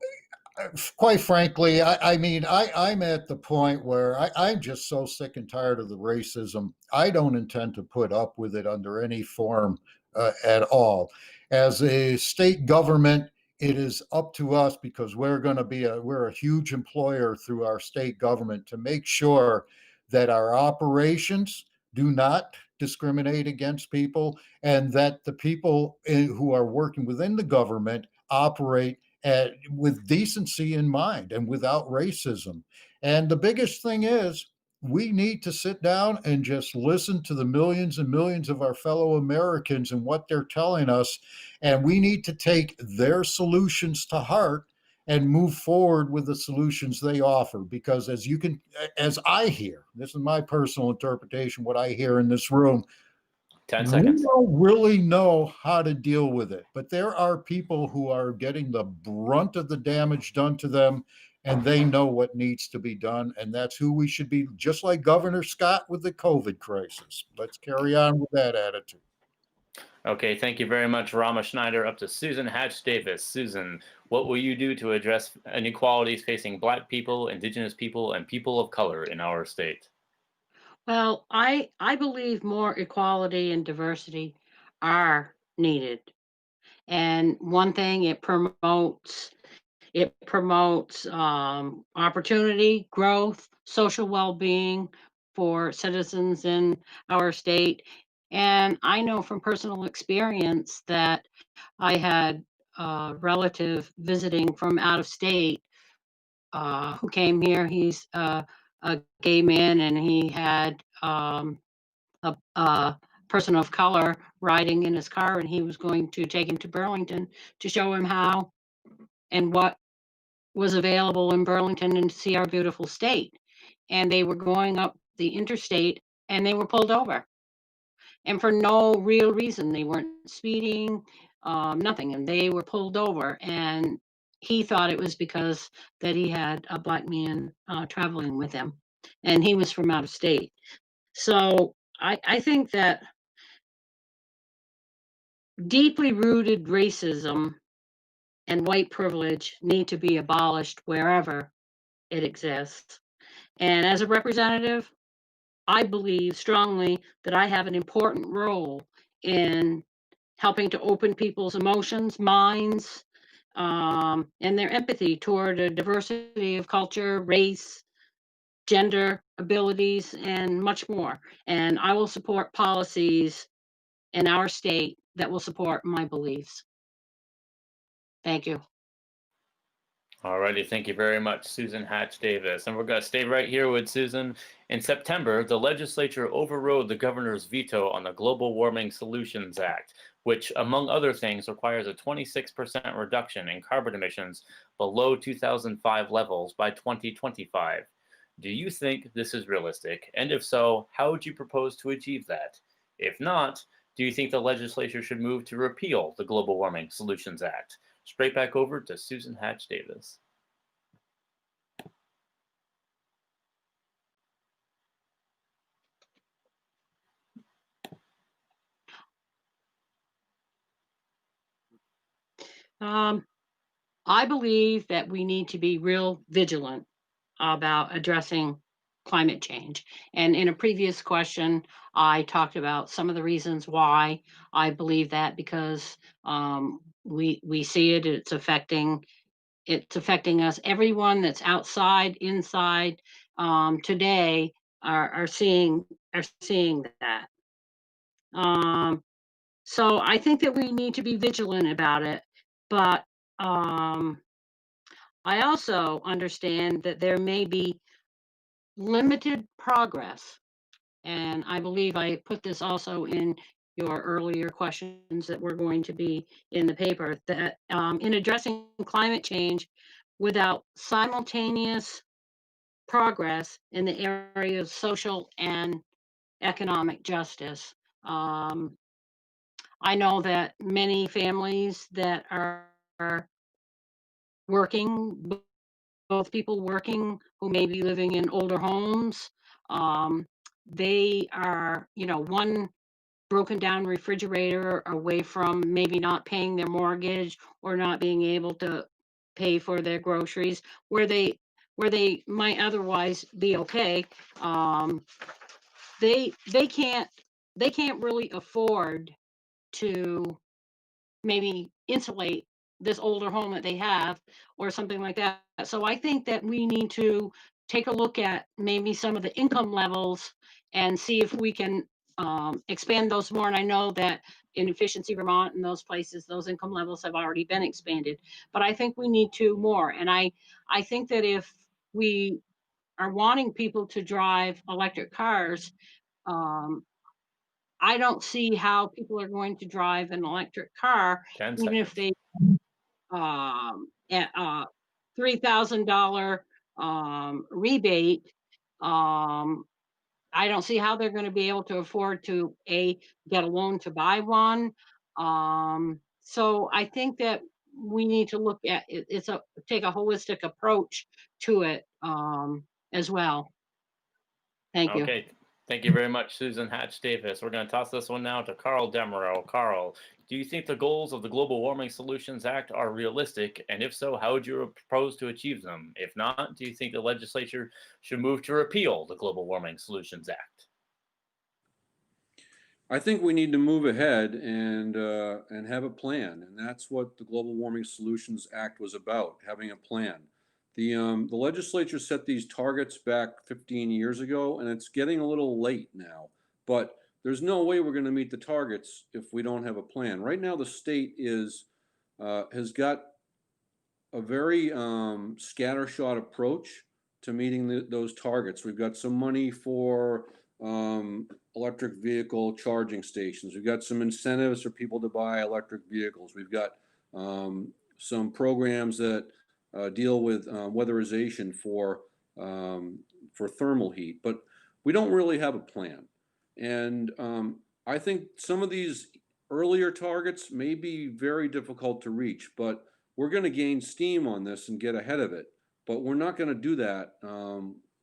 Quite frankly, I mean, I'm at the point where I'm just so sick and tired of the racism. I don't intend to put up with it under any form at all. As a state government, it is up to us, because we're a huge employer through our state government, to make sure that our operations do not discriminate against people, and that the people who are working within the government operate with decency in mind and without racism. And the biggest thing is, we need to sit down and just listen to the millions and millions of our fellow Americans and what they're telling us. And we need to take their solutions to heart and move forward with the solutions they offer. Because as I hear, this is my personal interpretation, what I hear in this room, 10 we seconds. don't really know how to deal with it, but there are people who are getting the brunt of the damage done to them, and they know what needs to be done. And that's who we should be, just like Governor Scott with the COVID crisis. Let's carry on with that attitude. Okay, thank you very much, Rama Schneider. Up to Susan Hatch Davis. Susan, what will you do to address inequalities facing Black people, Indigenous people, and people of color in our state? Well, I believe more equality and diversity are needed. And one thing, it promotes opportunity, growth, social well-being for citizens in our state. And I know from personal experience that I had a relative visiting from out of state who came here. He's a gay man, and he had a person of color riding in his car, and he was going to take him to Burlington to show him how and what was available in Burlington and to see our beautiful state. And they were going up the interstate, and they were pulled over, and for no real reason. They weren't speeding, nothing, and they were pulled over. And he thought it was because that he had a Black man traveling with him, and he was from out of state. So I think that deeply rooted racism and white privilege need to be abolished wherever it exists. And as a representative, I believe strongly that I have an important role in helping to open people's emotions, minds, and their empathy toward a diversity of culture, race, gender, abilities, and much more. And I will support policies in our state that will support my beliefs. Thank you. Alrighty, thank you very much, Susan Hatch Davis. And we're going to stay right here with Susan. In September, the legislature overrode the governor's veto on the Global Warming Solutions Act, which, among other things, requires a 26% reduction in carbon emissions below 2005 levels by 2025. Do you think this is realistic? And if so, how would you propose to achieve that? If not, do you think the legislature should move to repeal the Global Warming Solutions Act? Straight back over to Susan Hatch Davis. I believe that we need to be real vigilant about addressing climate change. And in a previous question, I talked about some of the reasons why I believe that, because we see it, it's affecting us. Everyone that's outside, inside, today are seeing that. So I think that we need to be vigilant about it, but I also understand that there may be limited progress. And I believe I put this also in your earlier questions that were going to be in the paper, that in addressing climate change without simultaneous progress in the area of social and economic justice. I know that many families that are working, both people working who may be living in older homes, they are, one broken down refrigerator away from maybe not paying their mortgage or not being able to pay for their groceries where they might otherwise be okay. They can't really afford to maybe insulate this older home that they have or something like that. So I think that we need to take a look at maybe some of the income levels and see if we can expand those more. And I know that in Efficiency Vermont and those places, those income levels have already been expanded, but I think we need to more. And I think that if we are wanting people to drive electric cars, um, I don't see how people are going to drive an electric car, 10 even if seconds. they at $3,000 rebate. I don't see how they're going to be able to afford to get a loan to buy one. So I think that we need to look at it. Take a holistic approach to it as well. Thank you. Okay, thank you very much, Susan Hatch Davis. We're going to toss this one now to Carl Demeraux. Carl, do you think the goals of the Global Warming Solutions Act are realistic? And if so, how would you propose to achieve them? If not, do you think the legislature should move to repeal the Global Warming Solutions Act? I think we need to move ahead and have a plan, and that's what the Global Warming Solutions Act was about, having a plan. The legislature set these targets back 15 years ago, and it's getting a little late now. But there's no way we're going to meet the targets if we don't have a plan. Right now, the state has got a very scattershot approach to meeting those targets. We've got some money for electric vehicle charging stations. We've got some incentives for people to buy electric vehicles. We've got some programs that deal with weatherization for thermal heat, but we don't really have a plan. And I think some of these earlier targets may be very difficult to reach, but we're going to gain steam on this and get ahead of it. But we're not going to do that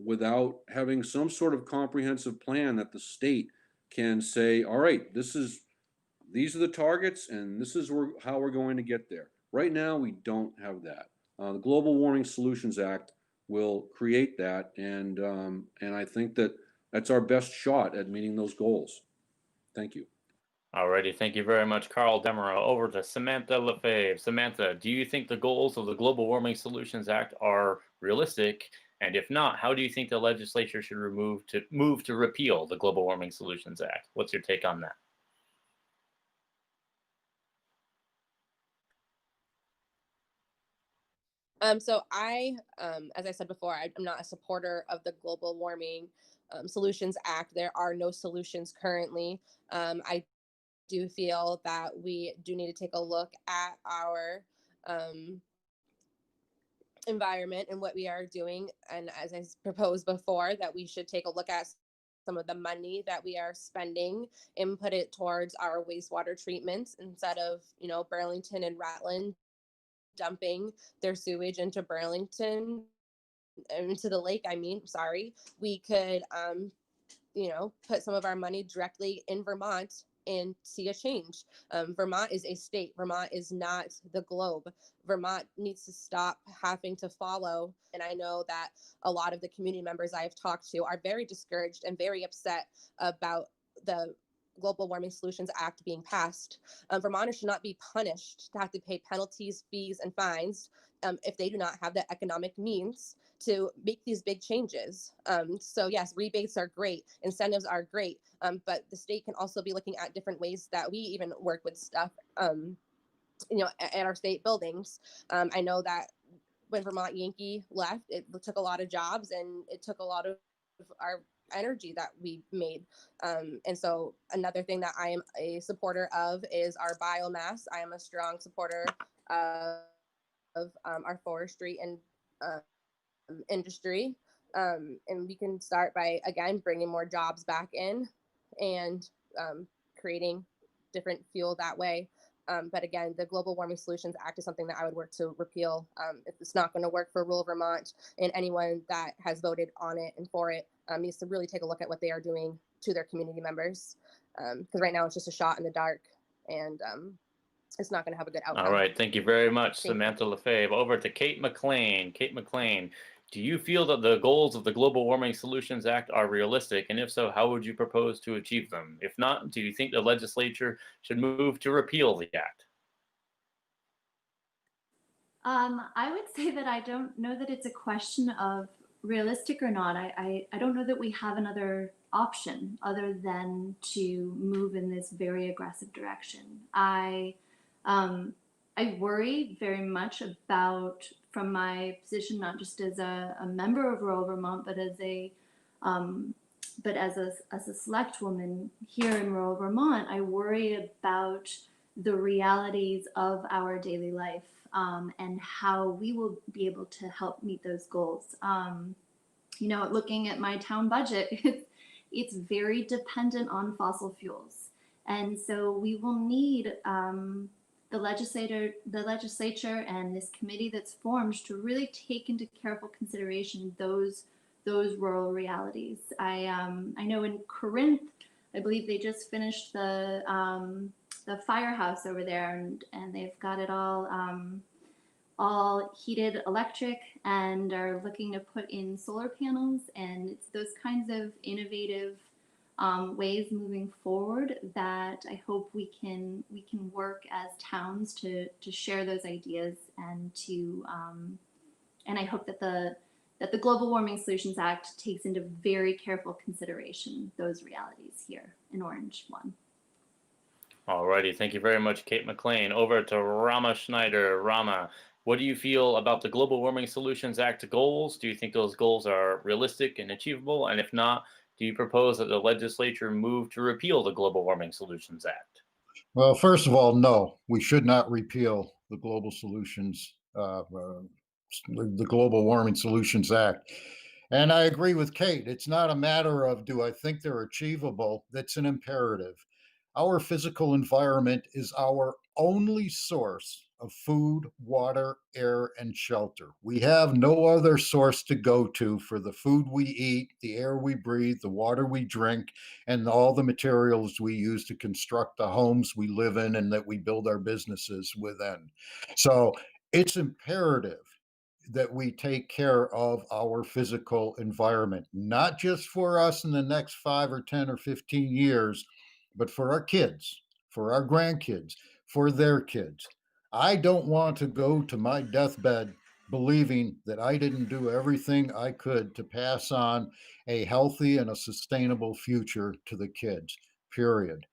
without having some sort of comprehensive plan that the state can say, all right, these are the targets and this is how we're going to get there. Right now, we don't have that. The Global Warming Solutions Act will create that, and I think that's our best shot at meeting those goals. Thank you. Alrighty, thank you very much, Carl Demeraux. Over to Samantha Lefebvre. Samantha, do you think the goals of the Global Warming Solutions Act are realistic? And if not, how do you think the legislature should move to repeal the Global Warming Solutions Act? What's your take on that? So as I said before, I'm not a supporter of the Global Warming Solutions Act. There are no solutions currently. I do feel that we do need to take a look at our environment and what we are doing. And as I proposed before, that we should take a look at some of the money that we are spending and put it towards our wastewater treatments instead of, Burlington and Ratland dumping their sewage into Burlington, into the lake. We could, put some of our money directly in Vermont and see a change. Vermont is a state. Vermont is not the globe. Vermont needs to stop having to follow. And I know that a lot of the community members I have talked to are very discouraged and very upset about the Global Warming Solutions Act being passed. Vermonters should not be punished to have to pay penalties, fees, and fines if they do not have the economic means to make these big changes. So yes, rebates are great, incentives are great, but the state can also be looking at different ways that we even work with stuff, at our state buildings. I know that when Vermont Yankee left, it took a lot of jobs and it took a lot of our energy that we made. And so another thing that I am a supporter of is our biomass. I am a strong supporter of our forestry and industry. And we can start by, again, bringing more jobs back in and creating different fuel that way. But again, the Global Warming Solutions Act is something that I would work to repeal. If it's not going to work for rural Vermont, and anyone that has voted on it and for it needs to really take a look at what they are doing to their community members. Because right now it's just a shot in the dark. And it's not going to have a good outcome. All right. Thank you very much, Thank you. Samantha Lefebvre. Over to Kate MacLean. Kate MacLean, do you feel that the goals of the Global Warming Solutions Act are realistic? And if so, how would you propose to achieve them? If not, do you think the legislature should move to repeal the act? I would say that I don't know that it's a question of realistic or not. I don't know that we have another option other than to move in this very aggressive direction. I worry very much about, from my position, not just as a member of rural Vermont, but as a select woman here in rural Vermont. I worry about the realities of our daily life, and how we will be able to help meet those goals. Looking at my town budget, it's very dependent on fossil fuels. And so we will need the legislature and this committee that's formed to really take into careful consideration those rural realities. I know in Corinth, I believe they just finished the firehouse over there, and they've got it all heated electric and are looking to put in solar panels. And it's those kinds of innovative ways moving forward that I hope we can work as towns to share those ideas, and I hope that the Global Warming Solutions Act takes into very careful consideration those realities here in Orange-1. All righty. Thank you very much, Kate MacLean. Over to Rama Schneider. Rama, what do you feel about the Global Warming Solutions Act goals? Do you think those goals are realistic and achievable? And if not, do you propose that the legislature move to repeal the Global Warming Solutions Act? Well, first of all, no, we should not repeal the the Global Warming Solutions Act. And I agree with Kate. It's not a matter of, do I think they're achievable? That's an imperative. Our physical environment is our only source of food, water, air, and shelter. We have no other source to go to for the food we eat, the air we breathe, the water we drink, and all the materials we use to construct the homes we live in and that we build our businesses within. So it's imperative that we take care of our physical environment, not just for us in the next 5 or 10 or 15 years, but for our kids, for our grandkids, for their kids. I don't want to go to my deathbed believing that I didn't do everything I could to pass on a healthy and a sustainable future to the kids, period.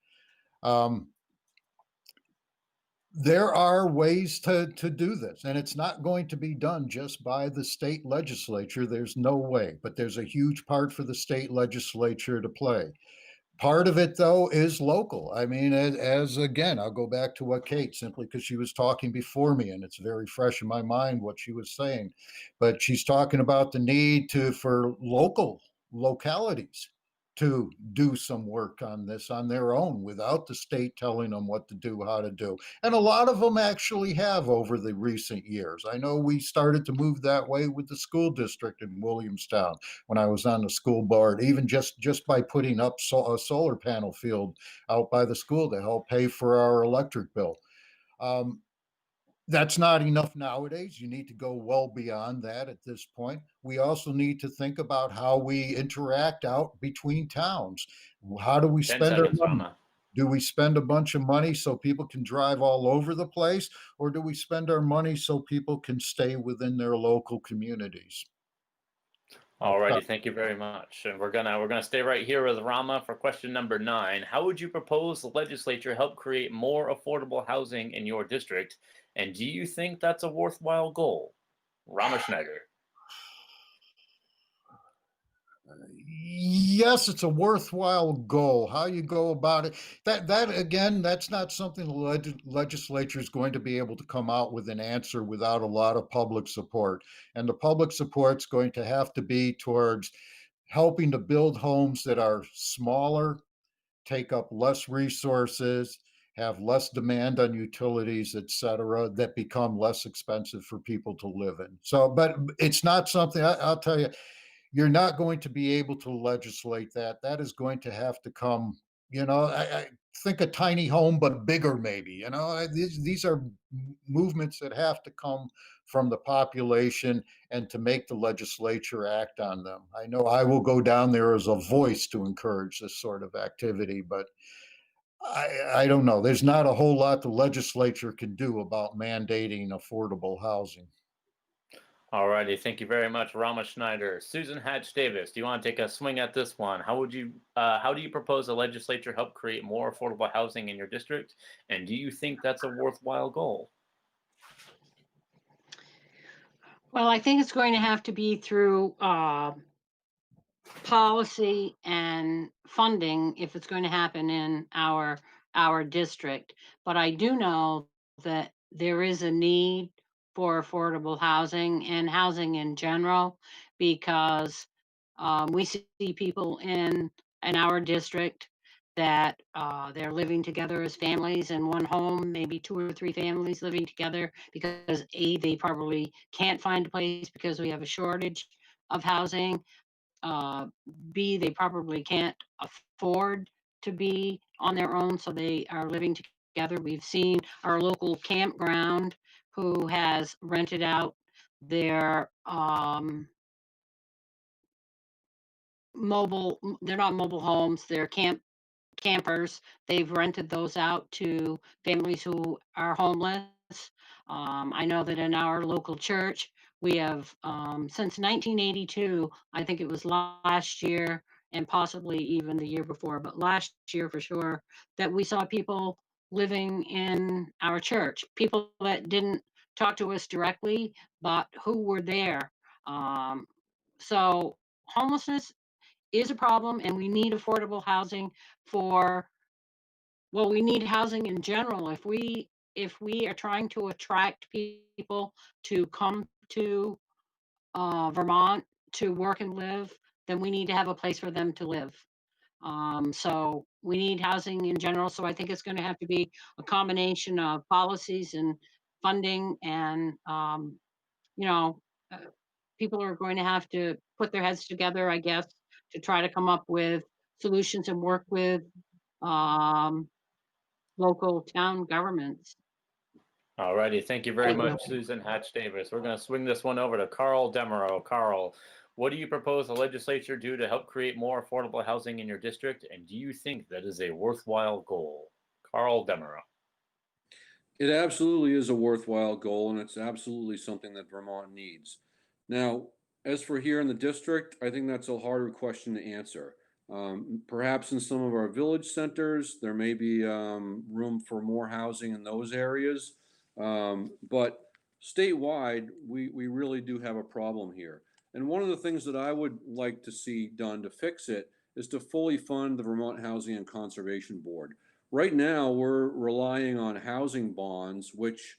There are ways to do this, and it's not going to be done just by the state legislature. There's no way, but there's a huge part for the state legislature to play. Part of it, though, is local. I mean, as again, I'll go back to what Kate, simply because she was talking before me, and it's very fresh in my mind what she was saying. But she's talking about the need for localities to do some work on this on their own without the state telling them what to do, how to do. And a lot of them actually have over the recent years. I know we started to move that way with the school district in Williamstown when I was on the school board, even just by putting up a solar panel field out by the school to help pay for our electric bill. That's not enough nowadays. You need to go well beyond that at this point. We also need to think about how we interact out between towns. How do we 10 spend our seconds, money? Rama. Do we spend a bunch of money so people can drive all over the place, or do we spend our money so people can stay within their local communities? All righty, thank you very much. And we're gonna stay right here with Rama for question number 9. How would you propose the legislature help create more affordable housing in your district? And do you think that's a worthwhile goal? Rama Schneider. Yes, it's a worthwhile goal. How you go about it, that again, that's not something the legislature is going to be able to come out with an answer without a lot of public support. And the public support's going to have to be towards helping to build homes that are smaller, take up less resources, have less demand on utilities, et cetera, that become less expensive for people to live in. So, but it's not something, I'll tell you, you're not going to be able to legislate that. That is going to have to come, think a tiny home, but bigger, maybe. These are movements that have to come from the population and to make the legislature act on them. I know I will go down there as a voice to encourage this sort of activity, but I don't know. There's not a whole lot the legislature can do about mandating affordable housing. All righty, thank you very much, Rama Schneider. Susan Hatch Davis, do you want to take a swing at this one? How do you propose the legislature help create more affordable housing in your district? And do you think that's a worthwhile goal? Well, I think it's going to have to be through policy and funding if it's going to happen in our district. But I do know that there is a need for affordable housing and housing in general, because we see people in our district that they're living together as families in one home, maybe 2 or 3 families living together, because they probably can't find a place because we have a shortage of housing. B, they probably can't afford to be on their own, so they are living together. We've seen our local campground who has rented out their they're not mobile homes, they're campers. They've rented those out to families who are homeless. I know that in our local church, we have, since 1982, I think it was last year and possibly even the year before, but last year for sure, that we saw people living in our church, people that didn't talk to us directly, but who were there. So homelessness is a problem, and we need affordable housing for, well, we need housing in general. If we are trying to attract people to come to Vermont to work and live, then we need to have a place for them to live. So we need housing in general. So I think it's going to have to be a combination of policies and funding, and you know, uh, people are going to have to put their heads together, I guess, to try to come up with solutions and work with um, local town governments. All righty, thank you very Thank you. much, Susan Hatch Davis. We're going to swing this one over to Carl Demereau. Carl, what do you propose the legislature do to help create more affordable housing in your district? And do you think that is a worthwhile goal? Carl Demereau. It absolutely is a worthwhile goal, and it's absolutely something that Vermont needs. Now, as for here in the district, I think that's a harder question to answer. Perhaps in some of our village centers, there may be room for more housing in those areas. But statewide, we really do have a problem here. And one of the things that I would like to see done to fix it is to fully fund the Vermont Housing and Conservation Board. Right now, we're relying on housing bonds, which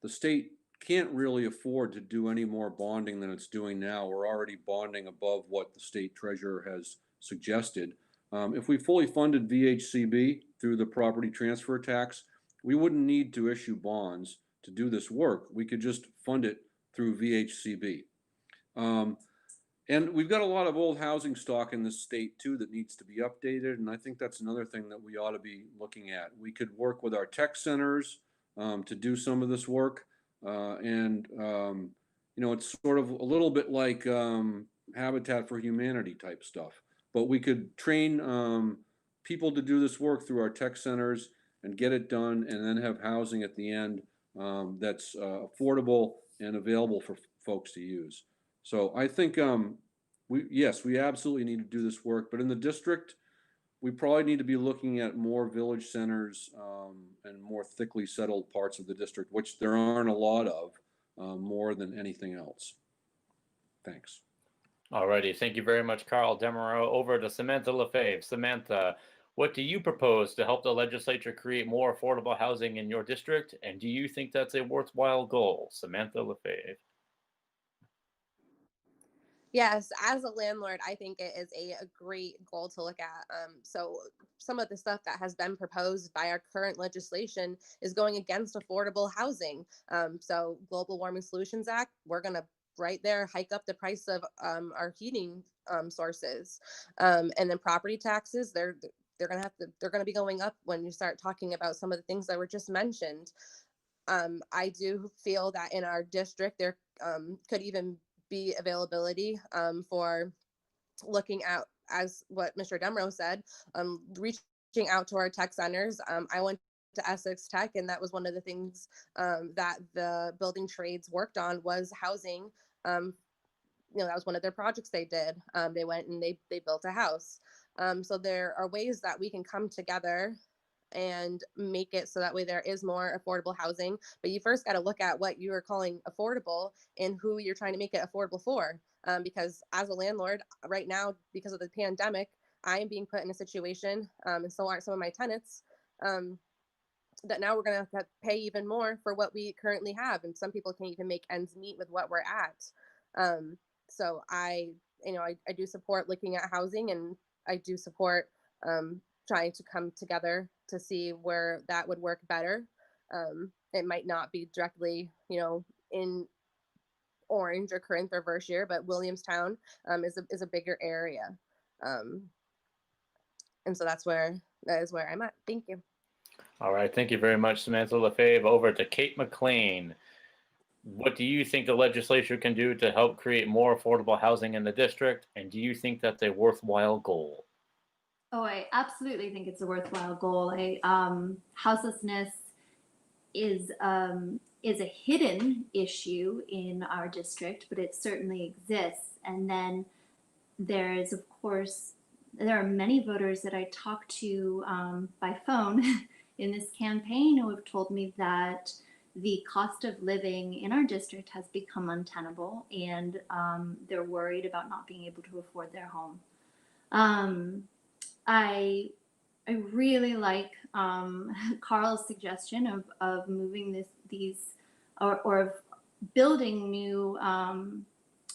the state can't really afford to do any more bonding than it's doing now. We're already bonding above what the state treasurer has suggested. If we fully funded VHCB through the property transfer tax, we wouldn't need to issue bonds to do this work. We could just fund it through VHCB. And we've got a lot of old housing stock in this state too that needs to be updated. And I think that's another thing that we ought to be looking at. We could work with our tech centers to do some of this work. It's sort of a little bit like Habitat for Humanity type stuff. But we could train people to do this work through our tech centers and get it done, and then have housing at the end that's affordable and available for folks to use. So I think we absolutely need to do this work, but in the district, we probably need to be looking at more village centers and more thickly settled parts of the district, which there aren't a lot of, more than anything else. Thanks. All righty, thank you very much, Carl Demereau. Over to Samantha Lefebvre. Samantha, what do you propose to help the legislature create more affordable housing in your district? And do you think that's a worthwhile goal? Samantha Lefebvre. Yes, as a landlord, I think it is a great goal to look at. So some of the stuff that has been proposed by our current legislation is going against affordable housing. So Global Warming Solutions Act, we're going to right there hike up the price of our heating sources. And then property taxes, they're gonna be going up when you start talking about some of the things that were just mentioned. I do feel that in our district there could even be availability for looking at, as what Mr. Demrow said, reaching out to our tech centers. I went to Essex Tech, and that was one of the things that the building trades worked on was housing. That was one of their projects they did. They went and they built a house. So there are ways that we can come together and make it so that way there is more affordable housing. But you first got to look at what you are calling affordable and who you're trying to make it affordable for. Because as a landlord right now, because of the pandemic, I am being put in a situation, and so aren't some of my tenants, that now we're going to have to pay even more for what we currently have. And some people can't even make ends meet with what we're at. So I do support looking at housing, and I do support trying to come together to see where that would work better. It might not be directly, in Orange or Corinth or Vershire, but Williamstown is a bigger area. And so that is where I'm at. Thank you. All right, thank you very much, Samantha Lefebvre. Over to Kate MacLean. What do you think the legislature can do to help create more affordable housing in the district? And do you think that's a worthwhile goal? Oh, I absolutely think it's a worthwhile goal. Houselessness is a hidden issue in our district, but it certainly exists. And then there are many voters that I talk to by phone in this campaign who have told me that the cost of living in our district has become untenable, and they're worried about not being able to afford their home. I really like Carl's suggestion of moving or of building new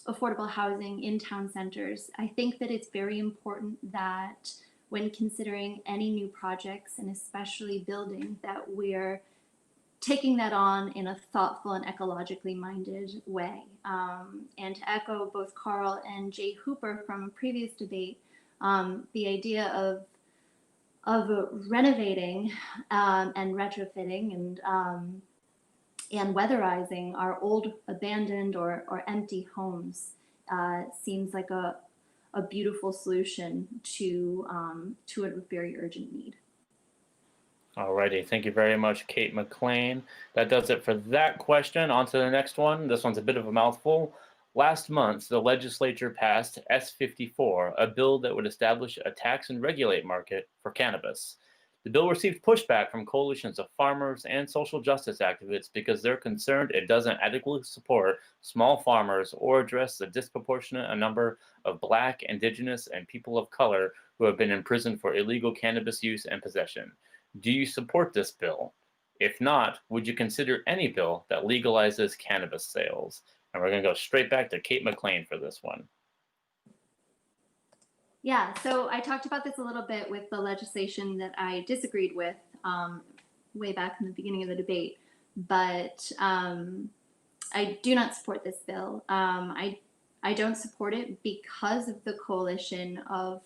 affordable housing in town centers. I think that it's very important that when considering any new projects, and especially building, that we're taking that on in a thoughtful and ecologically minded way. And to echo both Carl and Jay Hooper from a previous debate, the idea of renovating and retrofitting and weatherizing our old abandoned or empty homes seems like a beautiful solution to a very urgent need. All righty, thank you very much, Kate MacLean. That does it for that question. On to the next one. This one's a bit of a mouthful. Last month, the legislature passed S54, a bill that would establish a tax and regulate market for cannabis. The bill received pushback from coalitions of farmers and social justice activists because they're concerned it doesn't adequately support small farmers or address the disproportionate number of Black, Indigenous, and people of color who have been imprisoned for illegal cannabis use and possession. Do you support this bill? If not, would you consider any bill that legalizes cannabis sales? And we're going to go straight back to Kate MacLean for this one. Yeah, so I talked about this a little bit with the legislation that I disagreed with way back in the beginning of the debate, but I do not support this bill. I don't support it because of the coalition of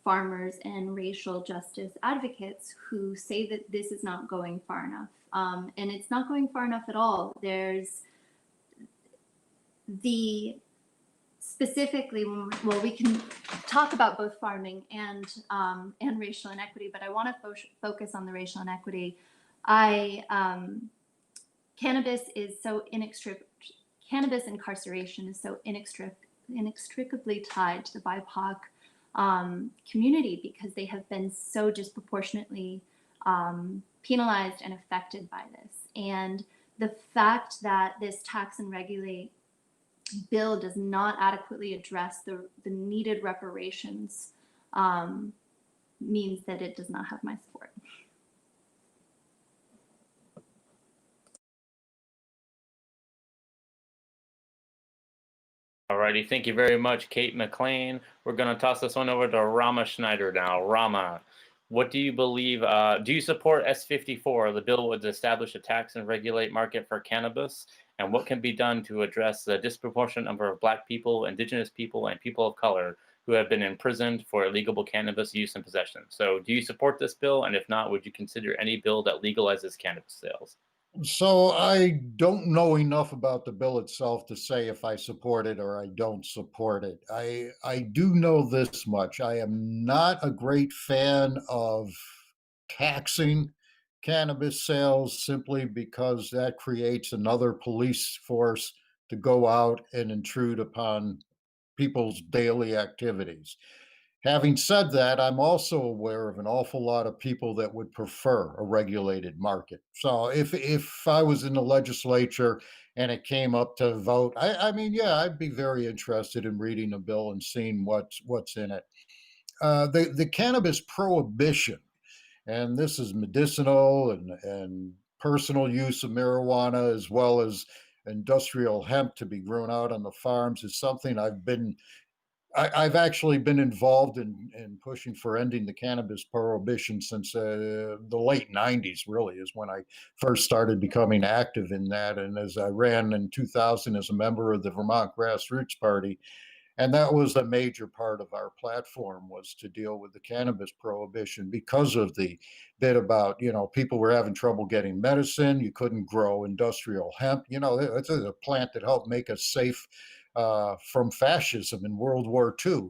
farmers and racial justice advocates who say that this is not going far enough. And it's not going far enough at all. There's specifically, well, we can talk about both farming and racial inequity, but I want to focus on the racial inequity. Cannabis incarceration is so inextricably tied to the BIPOC community because they have been so disproportionately penalized and affected by this. And the fact that this tax and regulate bill does not adequately address the needed reparations means that it does not have my support. Alrighty, thank you very much, Kate MacLean. We're going to toss this one over to Rama Schneider now. Rama, what do you believe? Do you support S54, the bill would establish a tax and regulate market for cannabis? And what can be done to address the disproportionate number of Black people, Indigenous people, and people of color who have been imprisoned for illegal cannabis use and possession. So do you support this bill? And if not, would you consider any bill that legalizes cannabis sales? So I don't know enough about the bill itself to say if I support it or I don't support it. I do know this much. I am not a great fan of taxing cannabis sales simply because that creates another police force to go out and intrude upon people's daily activities. Having said that, I'm also aware of an awful lot of people that would prefer a regulated market. So if I was in the legislature and it came up to vote, I mean, yeah, I'd be very interested in reading a bill and seeing what's in it. The cannabis prohibition, and this is medicinal and personal use of marijuana as well as industrial hemp to be grown out on the farms, is something I've actually been involved in pushing for ending the cannabis prohibition since the late 90s, really, is when I first started becoming active in that. And as I ran in 2000 as a member of the Vermont Grassroots Party, and that was a major part of our platform, was to deal with the cannabis prohibition because of the bit about, people were having trouble getting medicine. You couldn't grow industrial hemp. It's a plant that helped make us safe from fascism in World War II.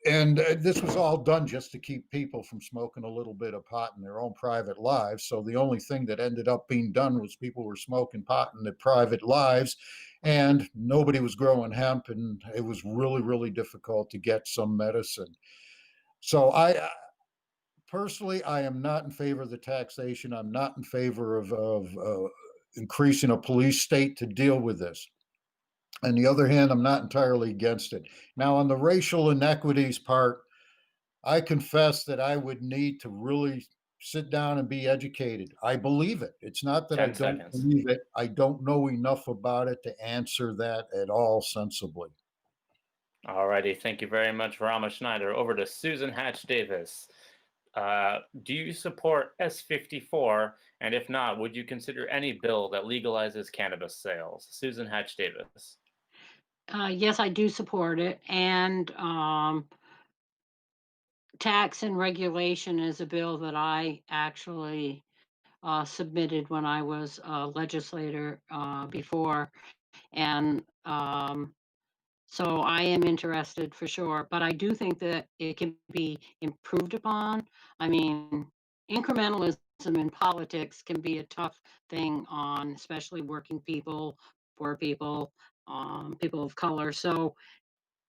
And this was all done just to keep people from smoking a little bit of pot in their own private lives. So the only thing that ended up being done was people were smoking pot in their private lives, and nobody was growing hemp, and it was really, really difficult to get some medicine. So personally, I am not in favor of the taxation. I'm not in favor of increasing a police state to deal with this. On the other hand, I'm not entirely against it. Now, on the racial inequities part, I confess that I would need to really sit down and be educated. I believe it. It's not that I 10 don't seconds. believe it. I don't know enough about it to answer that at all sensibly. All righty. Thank you very much, Rama Schneider. Over to Susan Hatch Davis. Do you support S54? And if not, would you consider any bill that legalizes cannabis sales? Susan Hatch Davis. Yes, I do support it. And tax and regulation is a bill that I actually submitted when I was a legislator before. And so I am interested for sure. But I do think that it can be improved upon. I mean, incrementalism in politics can be a tough thing on especially working people, poor people, people of color. So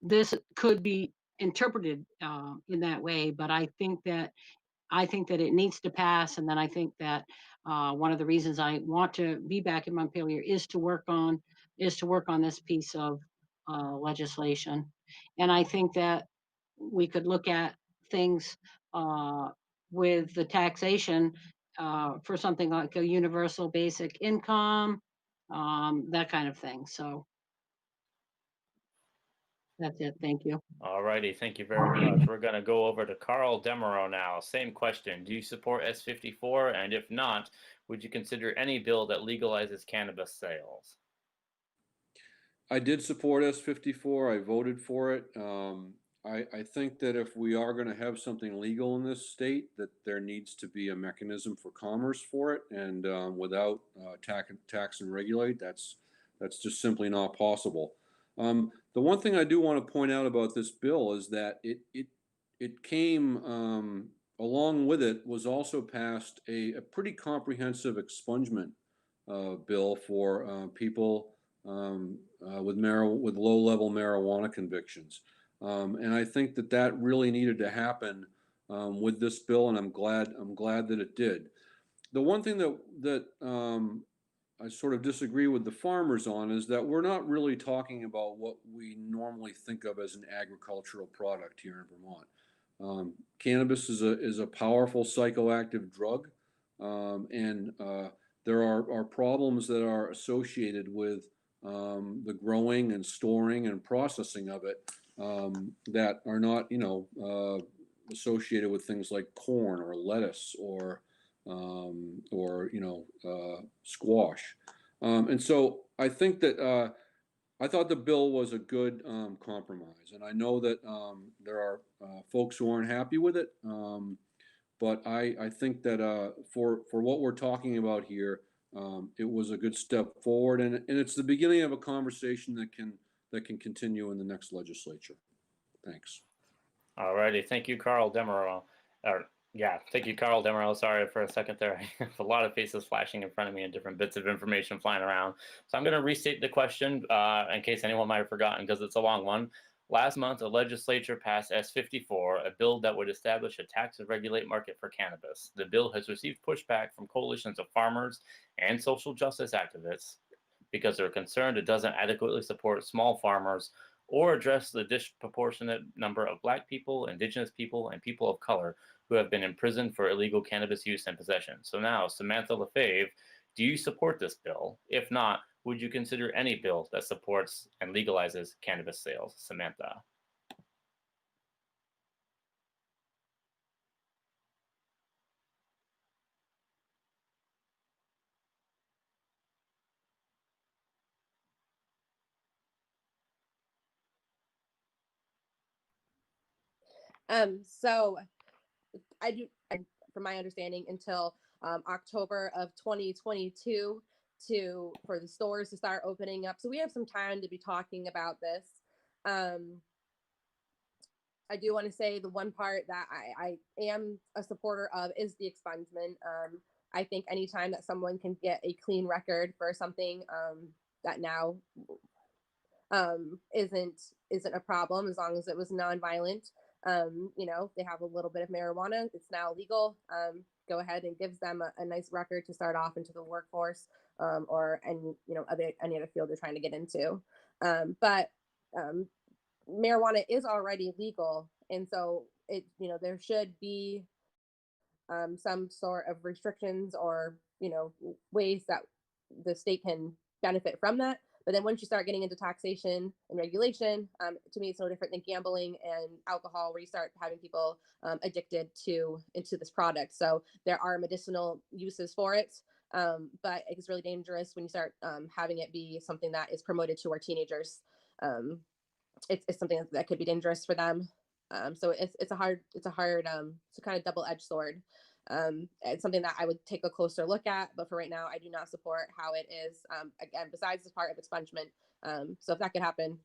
this could be interpreted in that way, but I think that it needs to pass, and then I think that one of the reasons I want to be back in Montpelier is to work on this piece of legislation, and I think that we could look at things with the taxation for something like a universal basic income, that kind of thing. So that's it. Thank you. All righty. Thank you very much. We're going to go over to Carl Demereau now. Same question. Do you support S54? And if not, would you consider any bill that legalizes cannabis sales? I did support S54. I voted for it. I think that if we are going to have something legal in this state, that there needs to be a mechanism for commerce for it, and without tax and regulate, that's just simply not possible. The one thing I do want to point out about this bill is that it came along with it was also passed a pretty comprehensive expungement bill for people with low-level marijuana convictions. And I think that really needed to happen with this bill, and I'm glad that it did. The one thing that I sort of disagree with the farmers on is that we're not really talking about what we normally think of as an agricultural product here in Vermont. Cannabis is a powerful psychoactive drug, and there are problems that are associated with the growing and storing and processing of it that are not, associated with things like corn or lettuce or squash. And so I think that I thought the bill was a good compromise, and I know that there are folks who aren't happy with it. But I think that for what we're talking about here, it was a good step forward, and it's the beginning of a conversation that can continue in the next legislature. Thanks. All righty. Thank you, Carl Demerol. Yeah, thank you, Carl Demerol. Sorry for a second there. A lot of faces flashing in front of me and different bits of information flying around. So I'm going to restate the question in case anyone might have forgotten because it's a long one. Last month, the legislature passed S54, a bill that would establish a tax and regulate market for cannabis. The bill has received pushback from coalitions of farmers and social justice activists because they're concerned it doesn't adequately support small farmers or address the disproportionate number of Black people, Indigenous people, and people of color who have been imprisoned for illegal cannabis use and possession. So now, Samantha Lefebvre, do you support this bill? If not, would you consider any bill that supports and legalizes cannabis sales? Samantha. So I do, from my understanding, until October of 2022 for the stores to start opening up. So we have some time to be talking about this. I do want to say the one part that I am a supporter of is the expungement. I think anytime that someone can get a clean record for something that now isn't a problem, as long as it was nonviolent. You know, they have a little bit of marijuana, it's now legal. Go ahead and gives them a nice record to start off into the workforce, or any, you know, any other field they're trying to get into. But marijuana is already legal, and so it, you know, there should be some sort of restrictions or, you know, ways that the state can benefit from that. But then once you start getting into taxation and regulation, to me, it's no different than gambling and alcohol, where you start having people addicted into this product. So there are medicinal uses for it, but it's really dangerous when you start having it be something that is promoted to our teenagers. It's something that could be dangerous for them. So it's a kind of double-edged sword. It's something that I would take a closer look at, but for right now, I do not support how it is. Again, besides this part of expungement. So if that could happen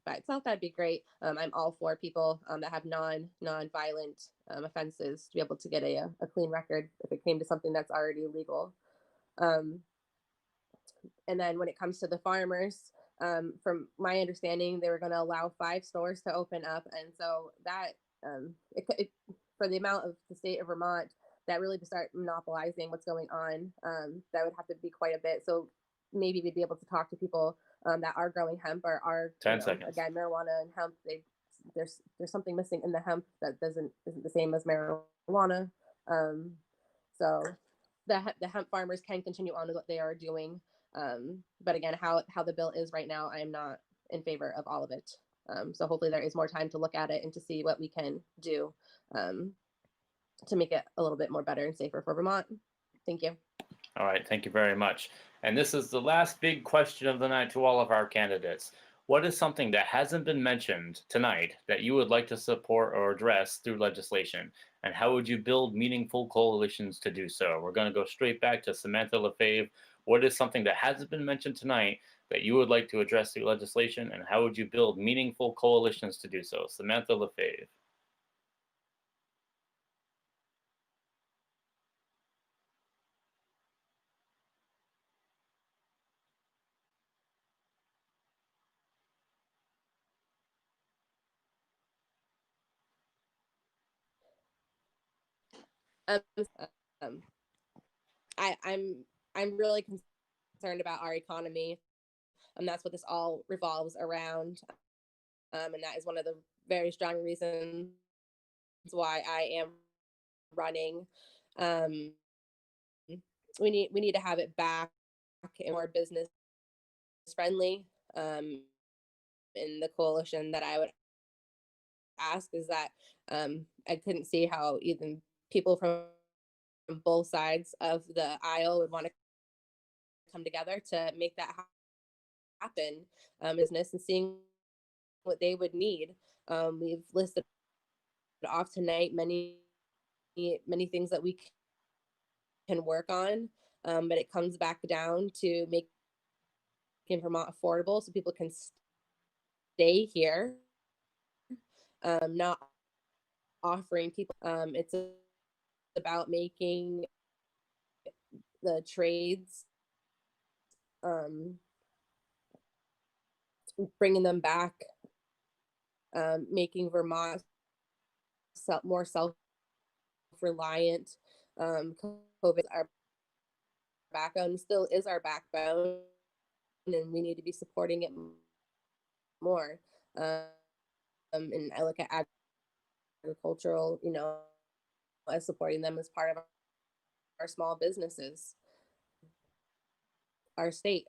by itself, that'd be great. I'm all for people that have non-violent offenses to be able to get a clean record if it came to something that's already illegal. And then when it comes to the farmers, from my understanding, they were going to allow 5 stores to open up, and so that for the amount of the state of Vermont that really to start monopolizing what's going on, that would have to be quite a bit. So maybe we'd be able to talk to people that are growing hemp or are 10 seconds. Again, marijuana and hemp. There's something missing in the hemp that isn't the same as marijuana. So the hemp farmers can continue on with what they are doing. But again, how the bill is right now, I am not in favor of all of it. So hopefully there is more time to look at it and to see what we can do to make it a little bit more better and safer for Vermont. Thank you. All right, thank you very much. And this is the last big question of the night to all of our candidates. What is something that hasn't been mentioned tonight that you would like to support or address through legislation? And how would you build meaningful coalitions to do so? We're going to go straight back to Samantha Lefebvre. What is something that hasn't been mentioned tonight that you would like to address through legislation? And how would you build meaningful coalitions to do so? Samantha Lefebvre. Um, I'm really concerned about our economy, and that's what this all revolves around. And that is one of the very strong reasons why I am running. We need to have it back and more business friendly. In the coalition that I would ask is that I couldn't see how even people from both sides of the aisle would want to come together to make that happen business and seeing what they would need. We've listed off tonight many things that we can work on, but it comes back down to making Vermont affordable so people can stay here, not offering people. It's about making the trades, bringing them back, making Vermont more self-reliant. COVID is our backbone, still is our backbone, and we need to be supporting it more. And I look at agricultural, as supporting them as part of our small businesses, our state.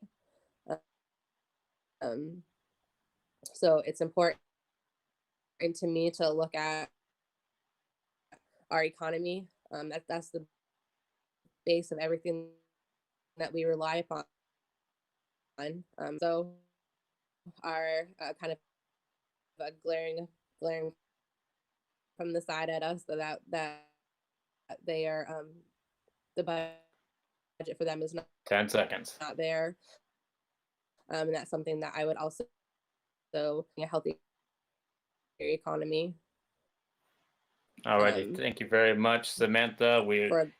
So it's important to me to look at our economy. That's the base of everything that we rely upon. So are kind of glaring from the side at us that they are the budget for them is not 10 seconds. not there, and that's something that I would also a healthy economy. All righty, thank you very much, Samantha.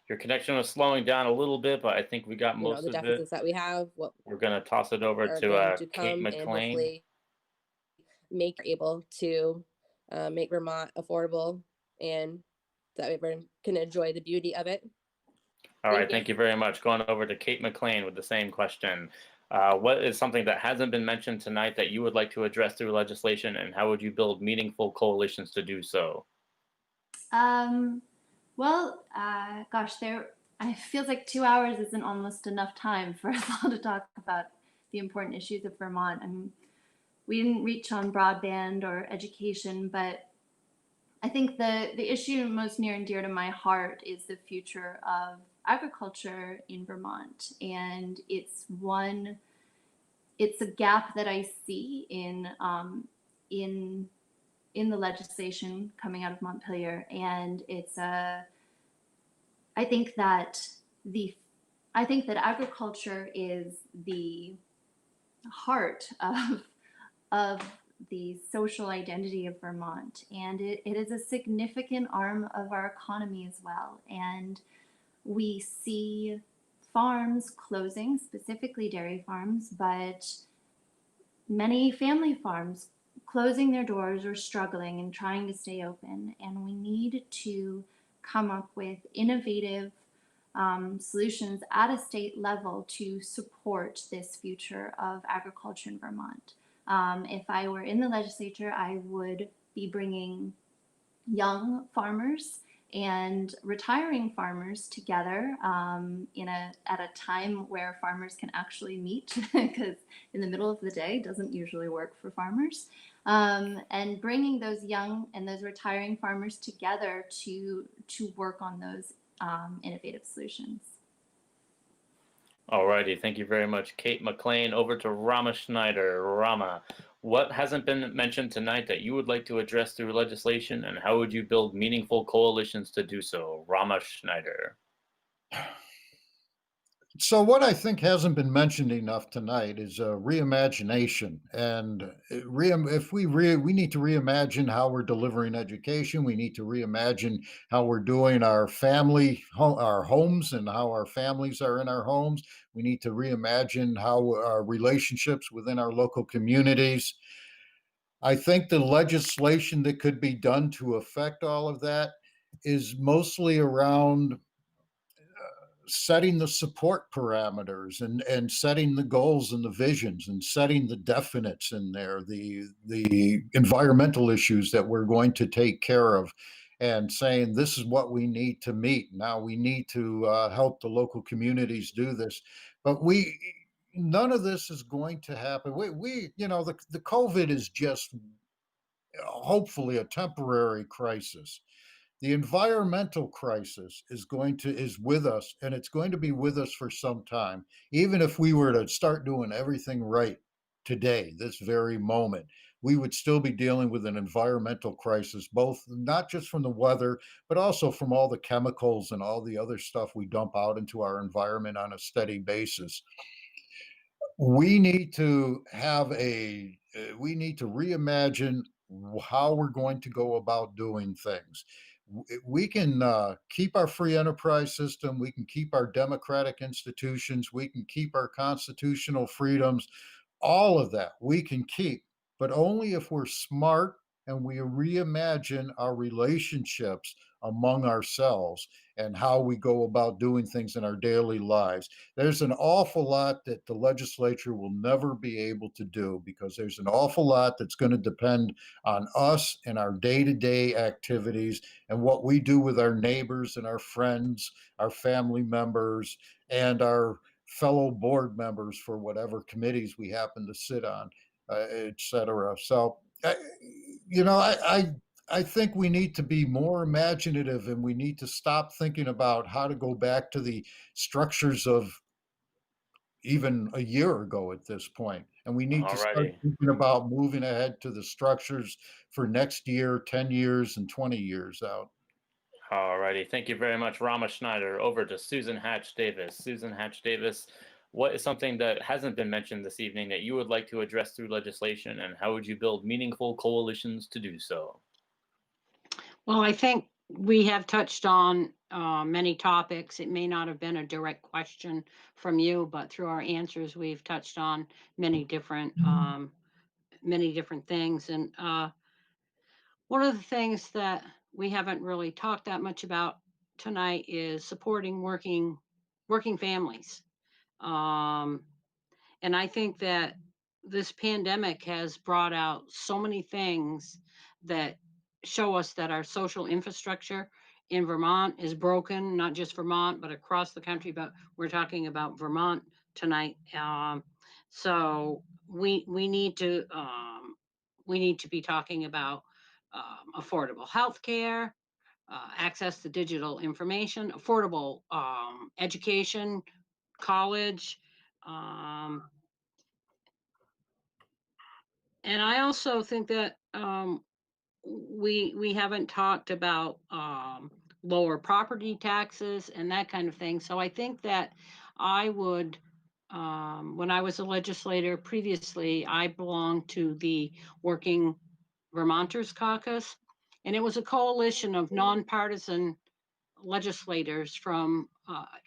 Your connection was slowing down a little bit, but I think we got most the of deficits it. that we have, what We're going to toss it over are to going to Kate come, and MacLean. hopefully make able to make Vermont affordable, and that everyone can enjoy the beauty of it. All right, thank you very much. Going over to Kate MacLean with the same question. What is something that hasn't been mentioned tonight that you would like to address through legislation, and how would you build meaningful coalitions to do so? Well, gosh, it feels like 2 hours isn't almost enough time for us all to talk about the important issues of Vermont. We didn't reach on broadband or education, but I think the issue most near and dear to my heart is the future of agriculture in Vermont. And it's a gap that I see in the legislation coming out of Montpelier. And I think that agriculture is the heart of the social identity of Vermont, and it is a significant arm of our economy as well. And we see farms closing, specifically dairy farms, but many family farms closing their doors or struggling and trying to stay open. And we need to come up with innovative solutions at a state level to support this future of agriculture in Vermont. If I were in the legislature, I would be bringing young farmers and retiring farmers together at a time where farmers can actually meet, because in the middle of the day doesn't usually work for farmers, and bringing those young and those retiring farmers together to work on those innovative solutions. All righty, thank you very much, Kate MacLean. Over to Rama Schneider. Rama, what hasn't been mentioned tonight that you would like to address through legislation, and how would you build meaningful coalitions to do so? Rama Schneider. So what I think hasn't been mentioned enough tonight is reimagination. And we need to reimagine how we're delivering education. We need to reimagine how we're doing our homes and how our families are in our homes. We need to reimagine how our relationships within our local communities. I think the legislation that could be done to affect all of that is mostly around setting the support parameters and setting the goals and the visions and setting the definites in there, the environmental issues that we're going to take care of, and saying this is what we need to meet. Now we need to help the local communities do this, but none of this is going to happen. The COVID is just hopefully a temporary crisis. The environmental crisis is with us, and it's going to be with us for some time. Even if we were to start doing everything right, today, this very moment, we would still be dealing with an environmental crisis, both not just from the weather, but also from all the chemicals and all the other stuff we dump out into our environment on a steady basis. We need to we need to reimagine how we're going to go about doing things. We can keep our free enterprise system, we can keep our democratic institutions, we can keep our constitutional freedoms, all of that we can keep, but only if we're smart and we reimagine our relationships among ourselves and how we go about doing things in our daily lives. There's an awful lot that the legislature will never be able to do because there's an awful lot that's going to depend on us and our day-to-day activities and what we do with our neighbors and our friends, our family members, and our fellow board members for whatever committees we happen to sit on, et cetera. So, you know, I think we need to be more imaginative and we need to stop thinking about how to go back to the structures of even a year ago at this point. And we need to start Alrighty. thinking about moving ahead to the structures for next year, 10 years, and 20 years out. Alrighty. Thank you very much, Rama Schneider. Over to Susan Hatch Davis. Susan Hatch Davis, what is something that hasn't been mentioned this evening that you would like to address through legislation, and how would you build meaningful coalitions to do so? Well, I think we have touched on many topics. It may not have been a direct question from you, but through our answers, we've touched on many different things. And one of the things that we haven't really talked that much about tonight is supporting working families. Um, and I think that this pandemic has brought out so many things that show us that our social infrastructure in Vermont is broken, not just Vermont, but across the country. But we're talking about Vermont tonight. So we need to be talking about affordable health care, access to digital information, affordable education, college. Um, and I also think that we haven't talked about lower property taxes and that kind of thing. So I think that I would, when I was a legislator previously, I belonged to the Working Vermonters Caucus, and it was a coalition of nonpartisan legislators from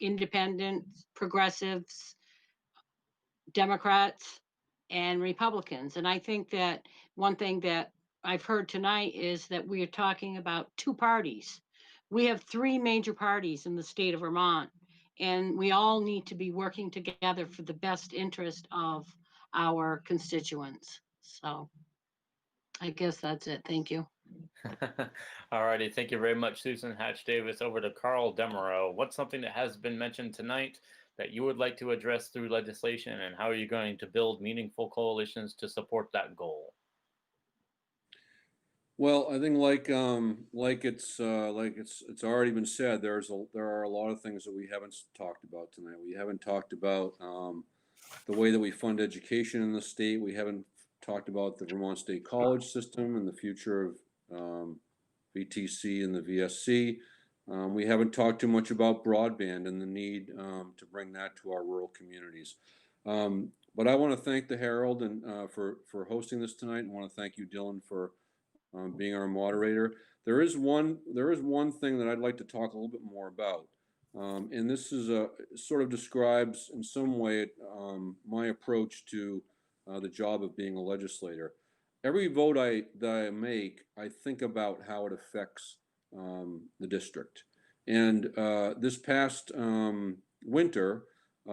independents, progressives, Democrats, and Republicans. And I think that one thing that I've heard tonight is that we are talking about two parties. We have three major parties in the state of Vermont, and we all need to be working together for the best interest of our constituents. So I guess that's it. Thank you. Alrighty. Thank you very much, Susan Hatch Davis. Over to Carl Demereau. What's something that has been mentioned tonight that you would like to address through legislation, and how are you going to build meaningful coalitions to support that goal? Well, I think like it's already been said. There are a lot of things that we haven't talked about tonight. We haven't talked about the way that we fund education in the state. We haven't talked about the Vermont State College system and the future of VTC and the VSC. We haven't talked too much about broadband and the need to bring that to our rural communities. But I want to thank the Herald and for hosting this tonight, and want to thank you, Dylan, for being our moderator. There is one thing that I'd like to talk a little bit more about, and this is sort of describes in some way my approach to the job of being a legislator. Every vote that I make, I think about how it affects the district. And this past winter,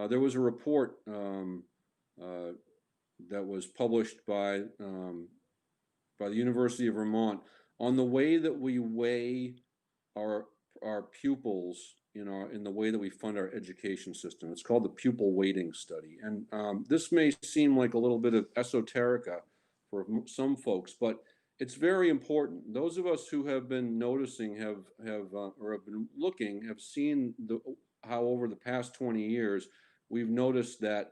there was a report that was published by the University of Vermont on the way that we weigh our pupils in the way that we fund our education system. It's called the Pupil Weighting Study. And this may seem like a little bit of esoterica for some folks, but it's very important. Those of us who have been noticing or have been looking have seen how over the past 20 years we've noticed that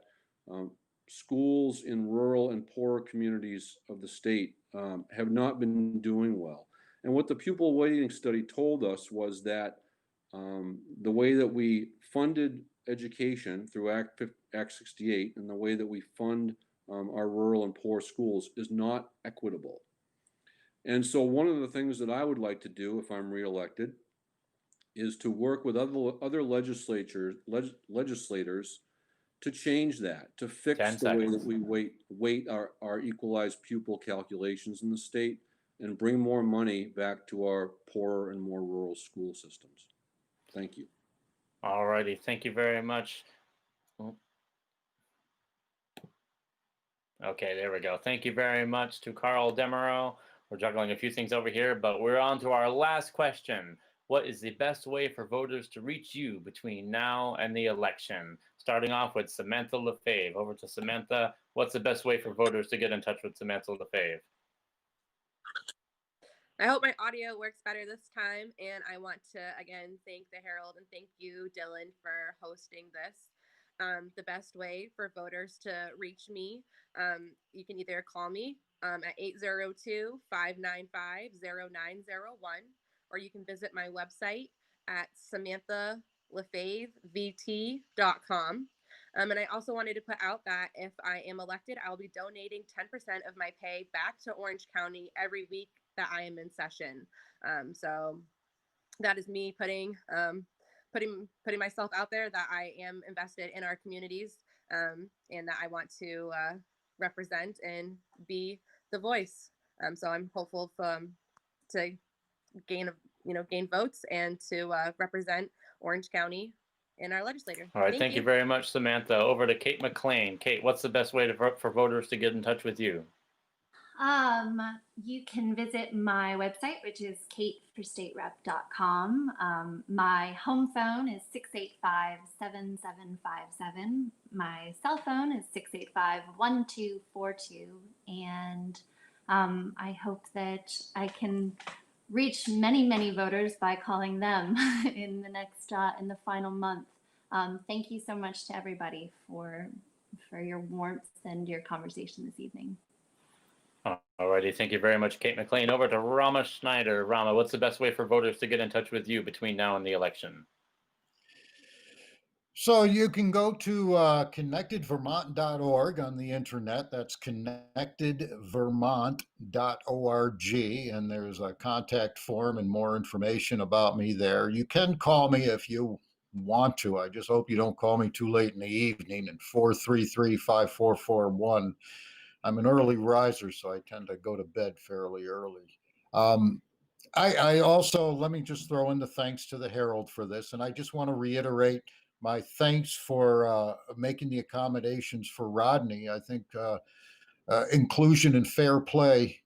schools in rural and poorer communities of the state have not been doing well. And what the pupil weighting study told us was that the way that we funded education through Act 68 and the way that we fund our rural and poor schools is not equitable. And so one of the things that I would like to do if I'm reelected is to work with other legislators to change that, to fix 10 the way that seconds. we weight our equalized pupil calculations in the state and bring more money back to our poorer and more rural school systems. Thank you. All righty. Thank you very much. Okay, there we go. Thank you very much to Carl Demeraux. We're juggling a few things over here, but we're on to our last question. What is the best way for voters to reach you between now and the election? Starting off with Samantha Lefebvre. Over to Samantha. What's the best way for voters to get in touch with Samantha Lefebvre? I hope my audio works better this time. And I want to, again, thank the Herald and thank you, Dylan, for hosting this. The best way for voters to reach me, you can either call me at 802-595-0901, or you can visit my website at SamanthaLefebvre.com. And I also wanted to put out that if I am elected, I will be donating 10% of my pay back to Orange County every week that I am in session. So that is me putting myself out there that I am invested in our communities, and that I want to represent and be the voice. So I'm hopeful to gain votes and to represent Orange County in our legislature. All right, thank you very much, Samantha. Over to Kate MacLean. Kate, what's the best way for voters to get in touch with you? You can visit my website, which is kateforstaterep.com. My home phone is 685-7757. My cell phone is 685-1242. And I hope that I can reach many, many voters by calling them in the final month. Thank you so much to everybody for your warmth and your conversation this evening. Alrighty, thank you very much, Kate MacLean. Over to Rama Schneider. Rama, what's the best way for voters to get in touch with you between now and the election? So you can go to connectedvermont.org on the internet. That's connectedvermont.org, and there's a contact form and more information about me there. You can call me if you want to. I just hope you don't call me too late in the evening at 433-5441. I'm an early riser, so I tend to go to bed fairly early. I also, let me just throw in the thanks to the Herald for this, and I just want to reiterate my thanks for making the accommodations for Rodney. I think inclusion and fair play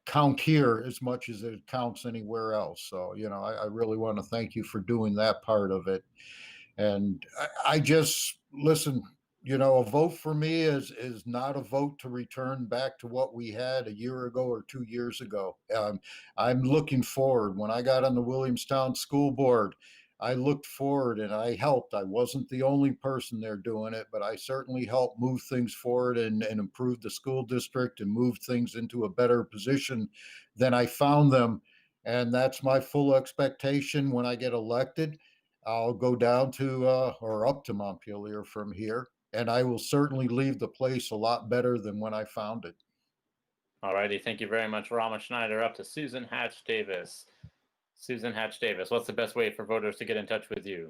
count here as much as it counts anywhere else. So, I really want to thank you for doing that part of it. And I just, listen, a vote for me is not a vote to return back to what we had a year ago or 2 years ago. I'm looking forward. When I got on the Williamstown School Board, I looked forward and I helped. I wasn't the only person there doing it, but I certainly helped move things forward and improve the school district and move things into a better position than I found them. And that's my full expectation when I get elected. I'll go down to or up to Montpelier from here, and I will certainly leave the place a lot better than when I found it. All righty, thank you very much, Rama Schneider. Up to Susan Hatch Davis. Susan Hatch Davis, what's the best way for voters to get in touch with you?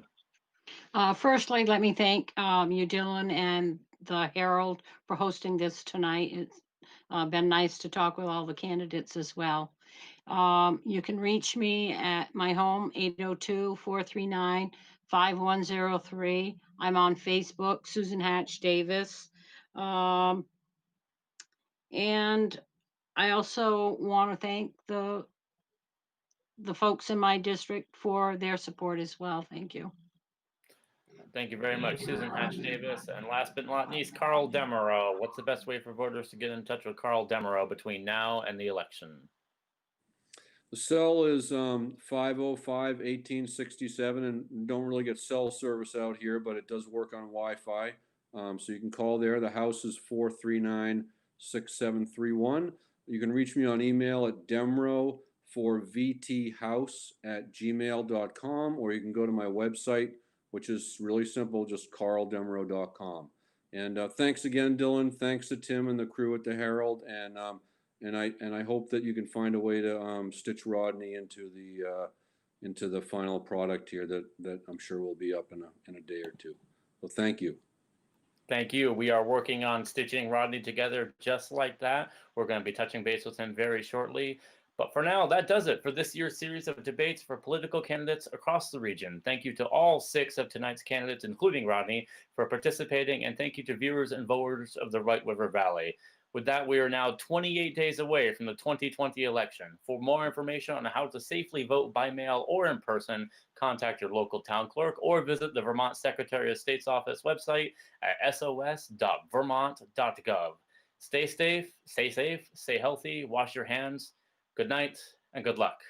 Firstly, let me thank you, Dylan, and the Herald for hosting this tonight. It's been nice to talk with all the candidates as well. You can reach me at my home, 802-439-5103. I'm on Facebook, Susan Hatch Davis. And I also want to thank the folks in my district for their support as well. Thank you. Thank you very much, Susan Hatch Davis. And last but not least, Carl Demeraux. What's the best way for voters to get in touch with Carl Demeraux between now and the election? The cell is 505-1867, and don't really get cell service out here, but it does work on Wi-Fi. So you can call there. The house is 439-6731. You can reach me on email at demro4vthouse@gmail.com, or you can go to my website, which is really simple, just carldemro.com. And thanks again, Dylan. Thanks to Tim and the crew at the Herald. And I hope that you can find a way to stitch Rodney into the final product here that I'm sure will be up in a day or two. So thank you. Thank you. We are working on stitching Rodney together just like that. We're going to be touching base with him very shortly. But for now, that does it for this year's series of debates for political candidates across the region. Thank you to all 6 of tonight's candidates, including Rodney, for participating, and thank you to viewers and voters of the White River Valley. With that, we are now 28 days away from the 2020 election. For more information on how to safely vote by mail or in person, contact your local town clerk or visit the Vermont Secretary of State's office website at sos.vermont.gov. Stay safe, stay healthy, wash your hands. Good night and good luck.